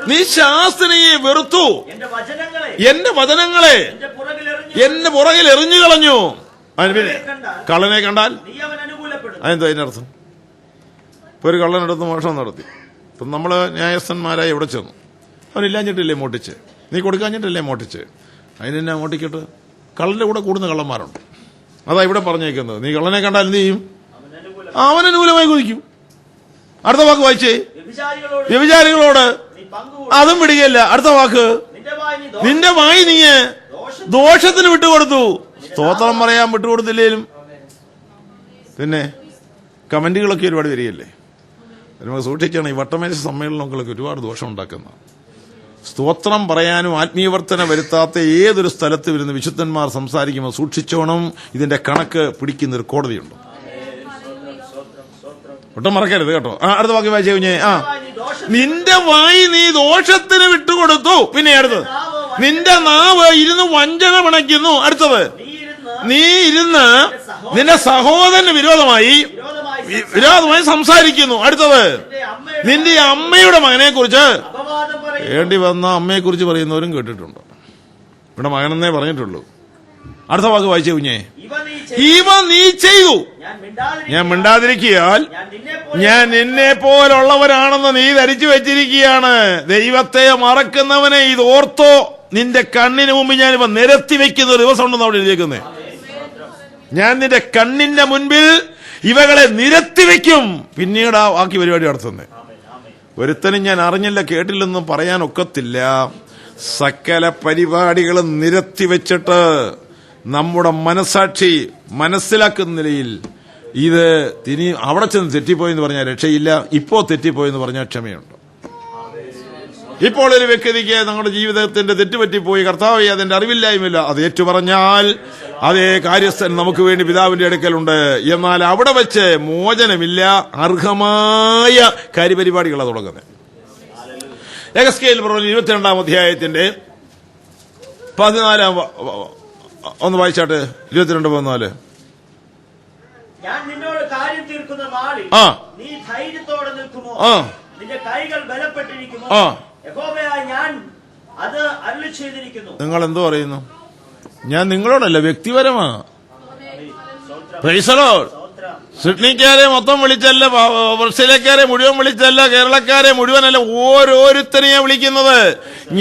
നീ ശാസ്ത്രയെ വെറുത്തു, എന്റെ വചനങ്ങളെ എന്റെ പുറകിൽ എറിഞ്ഞു കളഞ്ഞു. കള്ളനെ കണ്ടാൽ അതെന്താ അതിനർത്ഥം? ഇപ്പൊ ഒരു കള്ളനെടുത്ത് മോഷണം നടത്തി. ഇപ്പൊ നമ്മള് ന്യായസ്ഥന്മാരായി എവിടെ ചെന്നു? അവനില്ലാഞ്ഞിട്ടില്ലേ മോട്ടിച്ച്? നീ കൊടുക്കാഞ്ഞിട്ടില്ലേ മോട്ടിച്ച്? അതിനെന്നാ മോട്ടിക്കട്ടെ? കള്ളന്റെ കൂടെ കൂടുന്ന കള്ളന്മാരുണ്ട്. അതാ ഇവിടെ പറഞ്ഞേക്കുന്നത്. നീ കള്ളനെ കണ്ടാൽ എന്ത് ചെയ്യും? അവൻ അനുകൂലമായി കുതിക്കും. അടുത്ത വാക്ക് വായിച്ചേ. വ്യഭിചാരികളോട് അതും പിടിക്കല്ല. അടുത്ത വാക്ക്, നിന്റെ വായി നീ ദോഷത്തിന് വിട്ടുകൊടുത്തു. സ്തോത്രം പറയാൻ വിട്ടുകൊടുത്തില്ലേലും പിന്നെ കമന്റുകളൊക്കെ ഒരുപാട് വരികയല്ലേ. നമുക്ക് സൂക്ഷിക്കണം. ഈ വട്ടമേശ സമ്മേളനങ്ങളൊക്കെ ഒരുപാട് ദോഷം ഉണ്ടാക്കുന്ന. സ്തോത്രം പറയാനും ആത്മീയവർത്തന വരുത്താത്ത ഏതൊരു സ്ഥലത്ത് വരുന്ന വിശുദ്ധന്മാർ സംസാരിക്കുമ്പോൾ സൂക്ഷിച്ചോണം. ഇതിന്റെ കണക്ക് പിടിക്കുന്നൊരു കോടതിയുണ്ട്. ഒട്ടും മറക്കരുത് കേട്ടോ. അടുത്ത വാക്യം വായിച്ചു കഴിഞ്ഞേ. നിന്റെ വായി നീ ദോഷത്തിന് വിട്ടുകൊടുത്തു. പിന്നെ അടുത്തത്, നിന്റെ നാവ് ഇരുന്ന് വഞ്ചന പിണയ്ക്കുന്നു. അടുത്തത്, നീ ഇരുന്ന് നിന്റെ സഹോദരന് വിരോധമായി സംസാരിക്കുന്നു. അടുത്തത്, നിന്റെ അമ്മയുടെ മകനെ കുറിച്ച് വേണ്ടി വന്ന അമ്മയെ കുറിച്ച് പറയുന്നവരും കേട്ടിട്ടുണ്ട്. ഇവിടെ മകനെന്നേ പറഞ്ഞിട്ടുള്ളൂ. അടുത്ത വാക്ക് വായിച്ചു കുഞ്ഞേ. ഇവ നീ ചെയ്തു, ഞാൻ മിണ്ടാതിരിക്കിയാൽ ഞാൻ നിന്നെ പോലുള്ളവരാണെന്ന് നീ ധരിച്ചു വെച്ചിരിക്കുകയാണ്. ദൈവത്തെ മറക്കുന്നവനെ ഇത് ഓർത്തോ. നിന്റെ കണ്ണിന് മുമ്പ് ഞാനിപ്പോ നിരത്തി വെക്കുന്ന ഒരു ദിവസം ഉണ്ടെന്ന് അവിടെ എഴുതിയേക്കുന്നേ. ഞാൻ നിന്റെ കണ്ണിന്റെ മുൻപിൽ ഇവകളെ നിരത്തി വെക്കും. പിന്നീട് ആ ബാക്കി പരിപാടി നടത്തുന്നേ. ഒരുത്തനും ഞാൻ അറിഞ്ഞില്ല കേട്ടില്ലെന്നും പറയാൻ ഒക്കത്തില്ല. സകല പരിപാടികളും നിരത്തി വെച്ചിട്ട് നമ്മുടെ മനസാക്ഷി മനസ്സിലാക്കുന്ന നിലയിൽ ഇത് ഇനി അവിടെ ചെന്ന് തെറ്റിപ്പോയെന്ന് പറഞ്ഞാൽ രക്ഷയില്ല. ഇപ്പോ തെറ്റിപ്പോയെന്ന് പറഞ്ഞാൽ ക്ഷമയുണ്ട്. ഇപ്പോൾ ഒരു വ്യക്തിക്ക് നമ്മുടെ ജീവിതത്തിന്റെ തെറ്റുപറ്റിപ്പോയി, കർത്താവേ അതിന്റെ അറിവില്ലായ്മയില്ല, അത് ഏറ്റുപറഞ്ഞാൽ അതേ കാര്യസ്ഥൻ നമുക്ക് വേണ്ടി പിതാവിന്റെ അടുക്കലുണ്ട്. എന്നാൽ അവിടെ വെച്ച് മോചനമില്ല. അർഹമായ കാര്യപരിപാടികളാണ് തുടങ്ങുന്നത്. എഹെസ്കേൽ പ്രവചനം 22-ാം അധ്യായത്തിന്റെ 14 ഒന്ന് വായിച്ചാട്ട്. 22:14. ഞാൻ നിന്നോട് കാര്യം തീർക്കുന്ന നാളിൽ നീ ധൈര്യത്തോടെ നിൽക്കുമോ? നിന്റെ കൈകൾ ബലപ്പെട്ടിരിക്കുമോ? യഹോവയായ ഞാൻ അത് അരുളി ചെയ്തിരിക്കുന്നു. നിങ്ങൾ എന്തോ പറയുന്നു? ഞാൻ നിങ്ങളോടല്ല, വ്യക്തിപരമാ. Praise the Lord. സിഡ്നിക്കാരെ മൊത്തം വിളിച്ചല്ല, ഓസ്ട്രേലിയക്കാരെ മുഴുവൻ വിളിച്ചല്ല, കേരളക്കാരെ മുഴുവനല്ല, ഓരോരുത്തരെയാ വിളിക്കുന്നത്.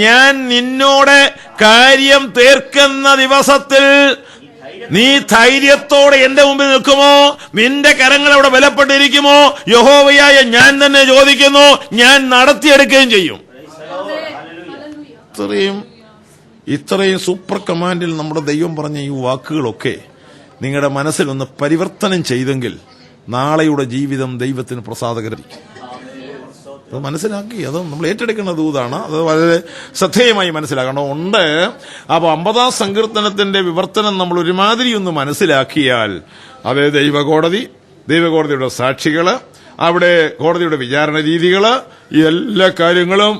ഞാൻ നിന്നോട് കാര്യം തീർക്കുന്ന ദിവസത്തിൽ നീ ധൈര്യത്തോടെ എന്റെ മുമ്പിൽ നിൽക്കുമോ? നിന്റെ കരങ്ങൾ അവിടെ ബലപ്പെട്ടിരിക്കുമോ? യഹോവയായ ഞാൻ തന്നെ ചോദിക്കുന്നു, ഞാൻ നടത്തിയെടുക്കുകയും ചെയ്യും. ഇത്രയും സൂപ്പർ കമാൻഡിൽ നമ്മുടെ ദൈവം പറഞ്ഞ ഈ വാക്കുകളൊക്കെ നിങ്ങളുടെ മനസ്സിലൊന്ന് പരിവർത്തനം ചെയ്തെങ്കിൽ നാളെയുടെ ജീവിതം ദൈവത്തിന് പ്രസാദകരമായിരിക്കും. അത് മനസ്സിലാക്കി, അത് നമ്മൾ ഏറ്റെടുക്കുന്ന ദൂതാണ്. അത് വളരെ ശ്രദ്ധേയമായി മനസ്സിലാക്കണം. ഉണ്ട്. അപ്പൊ 50-ാം സങ്കീർത്തനത്തിന്റെ വിവർത്തനം നമ്മൾ ഒരുമാതിരി ഒന്ന് മനസ്സിലാക്കിയാൽ, അത് ദൈവകോടതിയുടെ സാക്ഷികള്, അവിടെ കോടതിയുടെ വിചാരണ രീതികള്, ഈ എല്ലാ കാര്യങ്ങളും,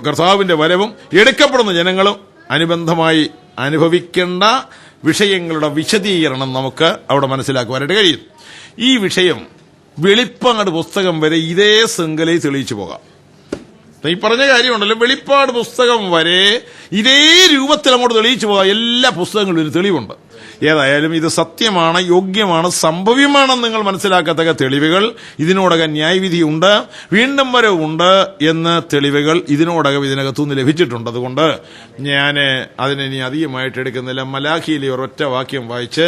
കർത്താവിന്റെ വരവും, എടുക്കപ്പെടുന്ന ജനങ്ങളും അനുബന്ധമായി അനുഭവിക്കേണ്ട വിഷയങ്ങളുടെ വിശദീകരണം നമുക്ക് അവിടെ മനസ്സിലാക്കുവാനായിട്ട് കഴിയും. ഈ വിഷയം വെളിപ്പാട് പുസ്തകം വരെ ഇതേ ശൃംഖലയിൽ തെളിയിച്ചു പോകാം. ഈ പറഞ്ഞ കാര്യമുണ്ടല്ലോ, വെളിപ്പാട് പുസ്തകം വരെ ഇതേ രൂപത്തിൽ അങ്ങോട്ട് തെളിയിച്ചു പോകാം. എല്ലാ പുസ്തകങ്ങളിലും ഒരു തെളിവുണ്ട്. ഏതായാലും ഇത് സത്യമാണ്, യോഗ്യമാണ്, സംഭവ്യമാണെന്ന് നിങ്ങൾ മനസ്സിലാക്കത്തക്ക തെളിവുകൾ ഇതിനോടകം ന്യായവിധിയുണ്ട്, വീണ്ടും വരവുണ്ട് എന്ന് തെളിവുകൾ ഇതിനകത്തുനിന്ന് ലഭിച്ചിട്ടുണ്ട്. അതുകൊണ്ട് ഞാൻ അതിനെ ഇനി അധികമായിട്ട് എടുക്കുന്നില്ല. മലാഖിയിലെ ഒരൊറ്റ വാക്യം വായിച്ച്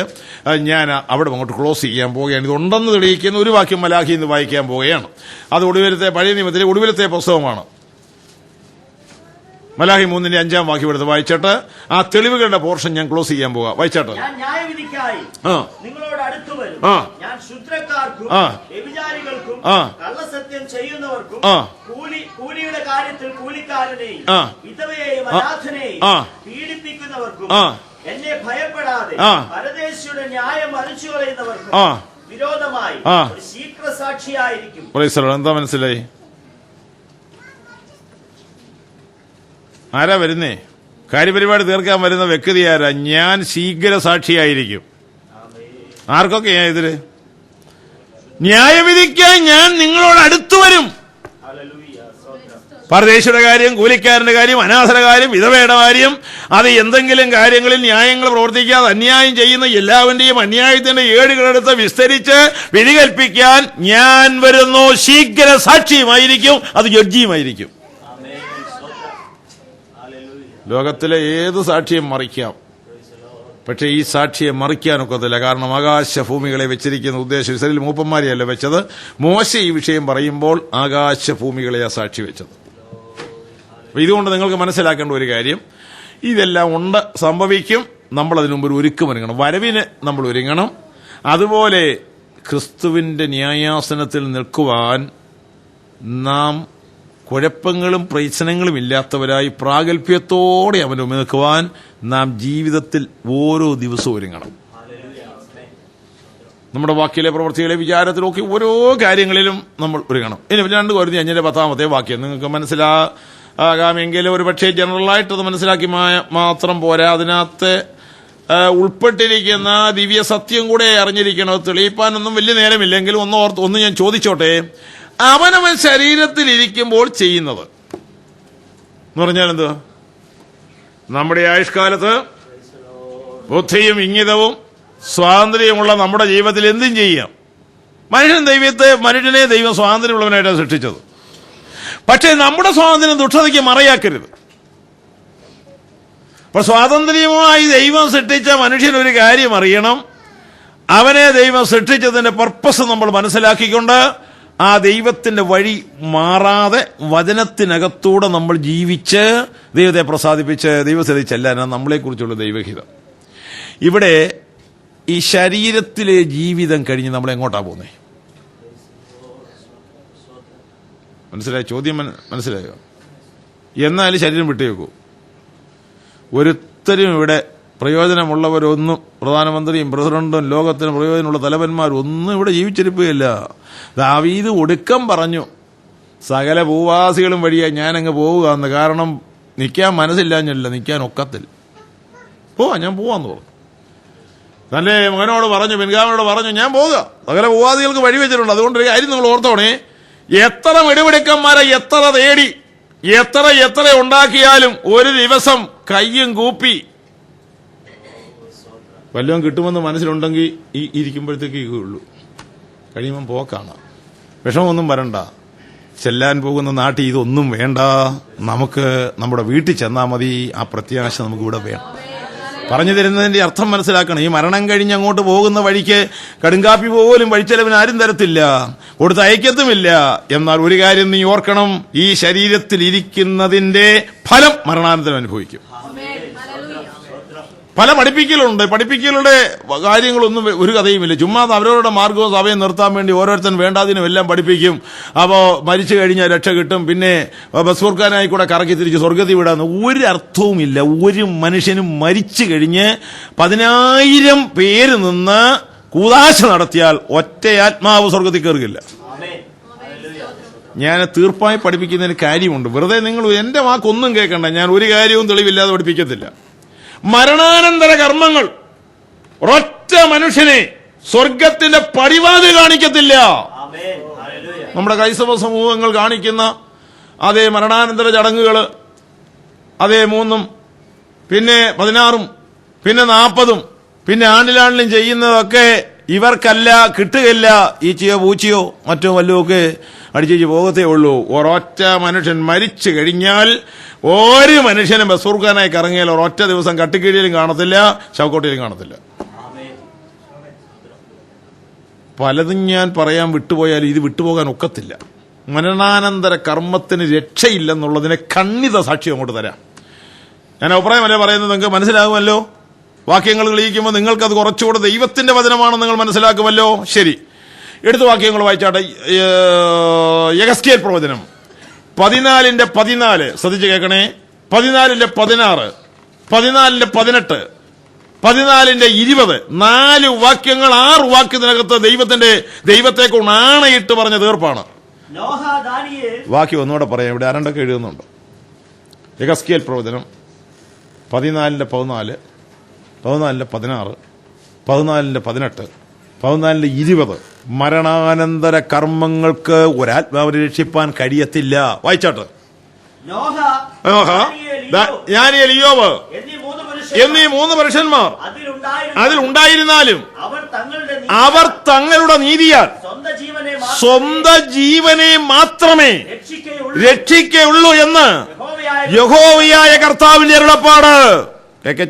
ഞാൻ അവിടെ അങ്ങോട്ട് ക്ലോസ് ചെയ്യാൻ പോവുകയാണ്. ഇതുണ്ടെന്ന് തെളിയിക്കുന്ന ഒരു വാക്യം മലാഖിയിൽ നിന്ന് വായിക്കാൻ പോവുകയാണ്. അത് പഴയ നിയമത്തിലെ ഒടുവിലത്തെ പുസ്തകമാണ്. മലാഖി 3:5 വാക്യം എടുത്ത് വായിച്ചിട്ട് ആ തെളിവുകളുടെ പോർഷൻ ഞാൻ ക്ലോസ് ചെയ്യാൻ പോകാം. വായിച്ചാട്ടെ. ഞാൻ ന്യായവിധിക്കായി നിങ്ങളോട് അടുത്തു വരും. ഞാൻ ശുദ്രക്കാർക്കും വ്യഭിചാരികൾക്കും കള്ളസത്യം ചെയ്യുന്നവർക്കും കൂലിയുടെ കാര്യത്തിൽ കൂലിക്കാരനെയും വിധവയെയും അനാഥനെയും പീഡിപ്പിക്കുന്നവർക്കും എന്നെ ഭയപ്പെടാതെ പരദേശിയുടെ ന്യായം വലിച്ചു കളയുന്നവർക്കും വിരോധമായി ഒരു ശീഘ്ര സാക്ഷിയായിരിക്കും. എന്താ മനസ്സിലായി? ആരാ വരുന്നേ? കാര്യപരിപാടി തീർക്കാൻ വരുന്ന വ്യക്തി ആരാ? ഞാൻ ശീഘ്ര സാക്ഷിയായിരിക്കും. ആർക്കൊക്കെയാ ഇതില്? ന്യായവിധിക്കാൻ ഞാൻ നിങ്ങളോട് അടുത്തു വരും. പരദേശിയുടെ കാര്യം, കൂലിക്കാരന്റെ കാര്യം, അനാഥരുടെ കാര്യം, വിധവയുടെ കാര്യം, അത് എന്തെങ്കിലും കാര്യങ്ങളിൽ ന്യായങ്ങൾ പ്രവർത്തിക്കാതെ അന്യായം ചെയ്യുന്ന എല്ലാവന്റെയും അന്യായത്തിന്റെ ഏടുകളെടുത്ത് വിസ്തരിച്ച് വിധി കൽപ്പിക്കാൻ ഞാൻ വരുന്നു. ശീഘ്ര സാക്ഷിയുമായിരിക്കും, അത് ജഡ്ജിയുമായിരിക്കും. ലോകത്തിലെ ഏത് സാക്ഷിയെ മറിക്കാം, പക്ഷെ ഈ സാക്ഷിയെ മറിക്കാനൊക്കത്തില്ല. കാരണം ആകാശഭൂമികളെ വെച്ചിരിക്കുന്ന ഉദ്ദേശം ഇസ്രായേൽ മൂപ്പന്മാരെയല്ല വെച്ചത്. മോശ ഈ വിഷയം പറയുമ്പോൾ ആകാശഭൂമികളെയാ സാക്ഷി വെച്ചത്. ഇതുകൊണ്ട് നിങ്ങൾക്ക് മനസ്സിലാക്കേണ്ട ഒരു കാര്യം, ഇതെല്ലാം ഉണ്ട്, സംഭവിക്കും. നമ്മൾ അതിനു മുമ്പ് ഒരു ഒരുങ്ങണം, വരവിന് നമ്മൾ ഒരുങ്ങണം. അതുപോലെ ക്രിസ്തുവിന്റെ ന്യായാസനത്തിൽ നിൽക്കുവാൻ നാം കുഴപ്പങ്ങളും പ്രശ്നങ്ങളും ഇല്ലാത്തവരായി പ്രാഗൽഭ്യത്തോടെ അവന് നിൽക്കുവാൻ നാം ജീവിതത്തിൽ ഓരോ ദിവസവും ഒരുങ്ങണം. നമ്മുടെ വാക്കിലെ, പ്രവൃത്തിയിലെ, വിചാരത്തിലൊക്കെ ഓരോ കാര്യങ്ങളിലും നമ്മൾ ഒരുങ്ങണം. ഇനി 2 കൊരിന്ത്യർ 10-ാമത്തെ വാക്യം നിങ്ങൾക്ക് മനസ്സിലാകാമെങ്കിലും ഒരു പക്ഷേ ജനറലായിട്ട് അത് മനസ്സിലാക്കി മാത്രം പോരാ, അതിനകത്ത് ഉൾപ്പെട്ടിരിക്കുന്ന ദിവ്യ സത്യം കൂടെ അറിഞ്ഞിരിക്കണം. തെളിയിപ്പാനൊന്നും വലിയ നേരമില്ലെങ്കിലും ഒന്ന് ഞാൻ ചോദിച്ചോട്ടെ. അവനവൻ ശരീരത്തിൽ ഇരിക്കുമ്പോൾ ചെയ്യുന്നത് എന്ന് പറഞ്ഞാൽ എന്തുവാ? നമ്മുടെ ആയുഷ്കാലത്ത് ബുദ്ധിയും ഇംഗിതവും സ്വാതന്ത്ര്യമുള്ള നമ്മുടെ ജീവിതത്തിൽ എന്തും ചെയ്യാം. മനുഷ്യനെ ദൈവം സ്വാതന്ത്ര്യമുള്ളവനായിട്ടാണ് സൃഷ്ടിച്ചത്. പക്ഷേ നമ്മുടെ സ്വാതന്ത്ര്യം ദുഷ്ടതയ്ക്ക് മറയാക്കരുത്. അപ്പൊ സ്വാതന്ത്ര്യമായി ദൈവം സൃഷ്ടിച്ച മനുഷ്യനൊരു കാര്യം അറിയണം. അവനെ ദൈവം സൃഷ്ടിച്ചതിന്റെ പർപ്പസ് നമ്മൾ മനസ്സിലാക്കിക്കൊണ്ട് ആ ദൈവത്തിന്റെ വഴി മാറാതെ വചനത്തിനകത്തൂടെ നമ്മൾ ജീവിച്ച് ദൈവത്തെ പ്രസാദിപ്പിച്ച് ദൈവസ്ഥിതി ചെല്ലാനാണ് നമ്മളെക്കുറിച്ചുള്ള ദൈവഹിതം. ഇവിടെ ഈ ശരീരത്തിലെ ജീവിതം കഴിഞ്ഞ് നമ്മൾ എങ്ങോട്ടാ പോകുന്നേ? മനസ്സിലായോ? ചോദ്യം മനസ്സിലായോ? എന്നാലും ശരീരം വിട്ടേക്കൂ. ഒരുത്തരും ഇവിടെ പ്രയോജനമുള്ളവരൊന്നും, പ്രധാനമന്ത്രിയും പ്രസിഡന്റും ലോകത്തിന് പ്രയോജനമുള്ള തലവന്മാരും ഒന്നും ഇവിടെ ജീവിച്ചിരിക്കുകയില്ല. ദാവീദ് ഒടുക്കം പറഞ്ഞു, സകല ഭൂവാസികളും വഴിയായി ഞാനങ്ങ് പോവുക എന്ന്. കാരണം നിൽക്കാൻ മനസ്സില്ലാഞ്ഞില്ല, നിൽക്കാൻ ഒക്കത്തില്ല. ഞാൻ പോവാന്ന് പറഞ്ഞു. തന്റെ മകനോട് പറഞ്ഞു, ബെൻഗാമിനോട് പറഞ്ഞു, ഞാൻ പോവുക. സകല ഭൂവാസികൾക്ക് വഴി വെച്ചിട്ടുണ്ട്. അതുകൊണ്ട് ഒരു കാര്യം നിങ്ങൾ ഓർത്തോണേ, എത്ര വെടിവെടുക്കന്മാരെ എത്ര തേടി എത്ര ഉണ്ടാക്കിയാലും ഒരു ദിവസം കയ്യും കൂപ്പി വല്ലതും കിട്ടുമെന്ന് മനസ്സിലുണ്ടെങ്കിൽ ഈ ഇരിക്കുമ്പോഴത്തേക്ക് ഉള്ളൂ, കഴിയുമ്പം പോക്കാണ്. വിഷമമൊന്നും വരണ്ട. ചെല്ലാൻ പോകുന്ന നാട്ടിൽ ഇതൊന്നും വേണ്ട. നമുക്ക് നമ്മുടെ വീട്ടിൽ ചെന്നാൽ മതി. ആ പ്രത്യാശ നമുക്ക് ഇവിടെ വേണം. പറഞ്ഞു തരുന്നതിന്റെ അർത്ഥം മനസ്സിലാക്കണം. ഈ മരണം കഴിഞ്ഞ് അങ്ങോട്ട് പോകുന്ന വഴിക്ക് കടുങ്കാപ്പി പോലും വഴിച്ചെലവിന് ആരും തരത്തില്ല, കൊടുത്ത് അയക്കത്തുമില്ല. എന്നാൽ ഒരു കാര്യം നീ ഓർക്കണം, ഈ ശരീരത്തിൽ ഇരിക്കുന്നതിന്റെ ഫലം മരണാനന്തരം അനുഭവിക്കും. പല പഠിപ്പിക്കലുണ്ട്. പഠിപ്പിക്കലുടെ കാര്യങ്ങളൊന്നും ഒരു കഥയുമില്ല. ചുമ്മാ അവരവരുടെ മാർഗവും സഭയെ നിർത്താൻ വേണ്ടി ഓരോരുത്തരും വേണ്ടാതിനും എല്ലാം പഠിപ്പിക്കും. അപ്പോൾ മരിച്ചു കഴിഞ്ഞാൽ രക്ഷ കിട്ടും, പിന്നെ ബസ്വർക്കാനായി കൂടെ കറക്കി തിരിച്ച് സ്വർഗത്തിൽ വിടാന്ന് ഒരു അർത്ഥവുമില്ല. ഒരു മനുഷ്യനും മരിച്ചു കഴിഞ്ഞ് 10,000 പേര് നിന്ന് കൂതാശ നടത്തിയാൽ ഒറ്റ ആത്മാവ് സ്വർഗത്തിൽ കയറുകയില്ല. ഞാൻ തീർപ്പായി പഠിപ്പിക്കുന്നതിന് കാര്യമുണ്ട്. വെറുതെ നിങ്ങൾ എന്റെ വാക്കൊന്നും കേൾക്കണ്ട. ഞാൻ ഒരു കാര്യവും തെളിവില്ലാതെ പഠിപ്പിക്കത്തില്ല. മരണാനന്തര കർമ്മങ്ങൾ ഒരൊറ്റ മനുഷ്യനെ സ്വർഗത്തിന്റെ പടിവാതിൽ കാണിക്കത്തില്ല. നമ്മുടെ ക്രൈസ്തവ സമൂഹങ്ങൾ കാണിക്കുന്ന അതേ മരണാനന്തര ചടങ്ങുകള്, അതേ 3, പിന്നെ 16, പിന്നെ 40, പിന്നെ ആണ്ടിലാണ്ടിലും ചെയ്യുന്നതൊക്കെ ഇവർക്കല്ല, കിട്ടുകയില്ല. ഈച്ചയോ പൂച്ചയോ മറ്റോ വല്ലതുമൊക്കെ അടിച്ചേച്ച് പോകത്തേ ഉള്ളൂ. ഒരൊറ്റ മനുഷ്യൻ മരിച്ചു കഴിഞ്ഞാൽ ഒരു മനുഷ്യനും ബസ്സൂർക്കാനായി കറങ്ങിയാൽ ഒരൊറ്റ ദിവസം കട്ടിക്കീഴിലും കാണത്തില്ല, ശവക്കോട്ടയിലും കാണത്തില്ല. പലതും ഞാൻ പറയാൻ വിട്ടുപോയാൽ ഇത് വിട്ടുപോകാൻ ഒക്കത്തില്ല. മരണാനന്തര കർമ്മത്തിന് രക്ഷയില്ലെന്നുള്ളതിനെ ഖണ്ഡിത സാക്ഷ്യം അങ്ങോട്ട് തരാം. ഞാൻ അഭിപ്രായമല്ലേ പറയുന്നത്, നിങ്ങൾക്ക് മനസ്സിലാകുമല്ലോ. വാക്യങ്ങൾ തെളിയിക്കുമ്പോൾ നിങ്ങൾക്കത് കുറച്ചുകൂടെ ദൈവത്തിന്റെ വചനമാണെന്ന് നിങ്ങൾ മനസ്സിലാക്കുമല്ലോ. ശരി, എടുത്ത വാക്യങ്ങൾ വായിച്ചാട്ടെ. യെഹെസ്കേൽ പ്രവചനം 14:14 ശ്രദ്ധിച്ച് കേൾക്കണേ. 14:16, 14:18, 14:20, 4 വാക്യങ്ങൾ 6 വാക്യത്തിനകത്ത് ദൈവത്തെക്കൊണ്ട് ആണയിട്ട് പറഞ്ഞ തീർപ്പാണ്. വാക്യം ഒന്നുകൂടെ പറയാം, ഇവിടെ ആരണ്ടൊക്കെ എഴുതുന്നുണ്ട്. യെഹെസ്കേൽ പ്രവചനം 14:14, 14:16, 14:18, 14:20. മരണാനന്തര കർമ്മങ്ങൾക്ക് ഒരാത്മാവിനെ രക്ഷിപ്പാൻ കഴിയത്തില്ല. വായിച്ചാട്ട്. ദാനിയേൽ, ഇയ്യോബ് എന്നീ 3 പുരുഷന്മാർ അതിലുണ്ടായിരുന്നാലും അവർ തങ്ങളുടെ നീതിയാൽ സ്വന്തം ജീവനെ മാത്രമേ രക്ഷിക്കുകയുള്ളൂ എന്ന് യഹോവയായ കർത്താവിന്റെ അരുളപ്പാട്.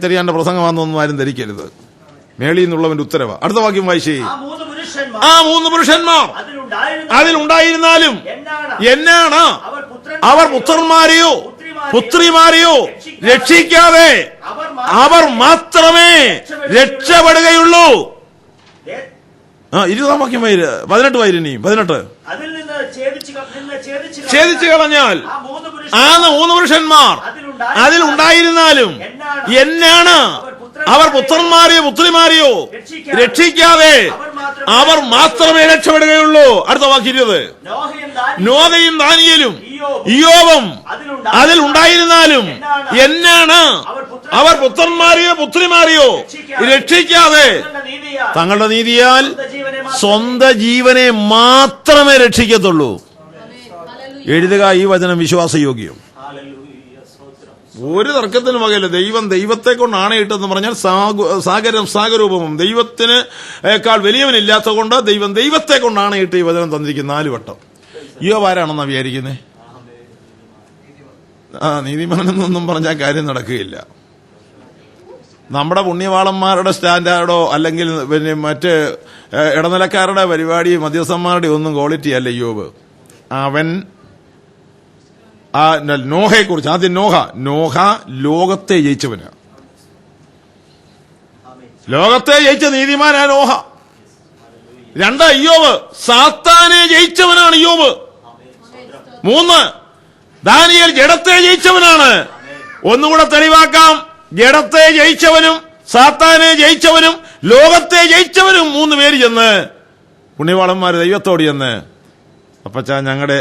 ചെറിയാന്റെ പ്രസംഗമാണെന്നൊന്നും ആരും ധരിക്കരുത്. മേളിൽ നിന്നുള്ളവന്റെ ഉത്തരവ്. അടുത്ത വാക്യം വായിച്ചേ. ആ 3 പുരുഷന്മാർ അതിലുണ്ടായിരുന്നാലും എന്നാണ് അവർ പുത്രന്മാരെയോ പുത്രിമാരെയോ രക്ഷിക്കാതെ അവർ മാത്രമേ രക്ഷപ്പെടുകയുള്ളൂ. 20 വാക്യം 18 വായിരനെയും 18. ഛേദിച്ചു കളഞ്ഞാൽ ആ 3 പുരുഷന്മാർ അതിലുണ്ടായിരുന്നാലും എന്നാണ് അവർ പുത്രന്മാരെയോ പുത്രിമാരെയോ രക്ഷിക്കാതെ അവർ മാത്രമേ രക്ഷപ്പെടുകയുള്ളൂ. അടുത്ത വാക്യം 20. നോഹയും ദാനിയേലും ഇയ്യോബും അതിലുണ്ടായിരുന്നാലും എന്നാണ് അവർ പുത്രന്മാരെയോ പുത്രിമാരെയോ രക്ഷിക്കാതെ തങ്ങളുടെ നീതിയാൽ സ്വന്തം ജീവനെ മാത്രമേ രക്ഷിക്കത്തുള്ളൂ. എഴുതുക ഈ വചനം വിശ്വാസയോഗ്യം. ഒരു തർക്കത്തിനും വകയില്ല. ദൈവത്തെ കൊണ്ട് ആണയിട്ടെന്ന് പറഞ്ഞാൽ സാഗരൂപവും ദൈവത്തിനേക്കാൾ വലിയവനില്ലാത്ത കൊണ്ട് ദൈവത്തെ കൊണ്ട് ആണയിട്ട് ഈ വചനം തന്നിരിക്കും 4 വട്ടം. ഇയ്യോബ് ആരാണെന്നാ വിചാരിക്കുന്നേ? നീതിമാനെന്നൊന്നും പറഞ്ഞാൽ കാര്യം നടക്കുകയില്ല. നമ്മുടെ പുണ്യവാളന്മാരുടെ സ്റ്റാൻഡേർഡോ അല്ലെങ്കിൽ പിന്നെ മറ്റ് ഇടനിലക്കാരുടെ പരിപാടി മധ്യസ്ഥന്മാരുടെ ഒന്നും ക്വാളിറ്റി അല്ല ഇയ്യോബ്. അവൻ നോഹയെ കുറിച്ച് ആദ്യം നോഹ ലോകത്തെ ജയിച്ചവന്, ലോകത്തെ ജയിച്ച നീതിമാനാ നോഹ. 2 ഇയ്യോബ് സാത്താനെ ജയിച്ചവനാണ് ഇയ്യോബ്. 3 ദാനിയേൽ ജഡത്തെ ജയിച്ചവനാണ്. ഒന്നുകൂടെ തെളിവാക്കാം. ജഡത്തെ ജയിച്ചവനും സാത്താനെ ജയിച്ചവനും ലോകത്തെ ജയിച്ചവനും 3 പേര് ചെന്ന് പുണ്യവാളന്മാര് ദൈവത്തോട് ചെന്ന്, അപ്പച്ചാ ഞങ്ങളുടെ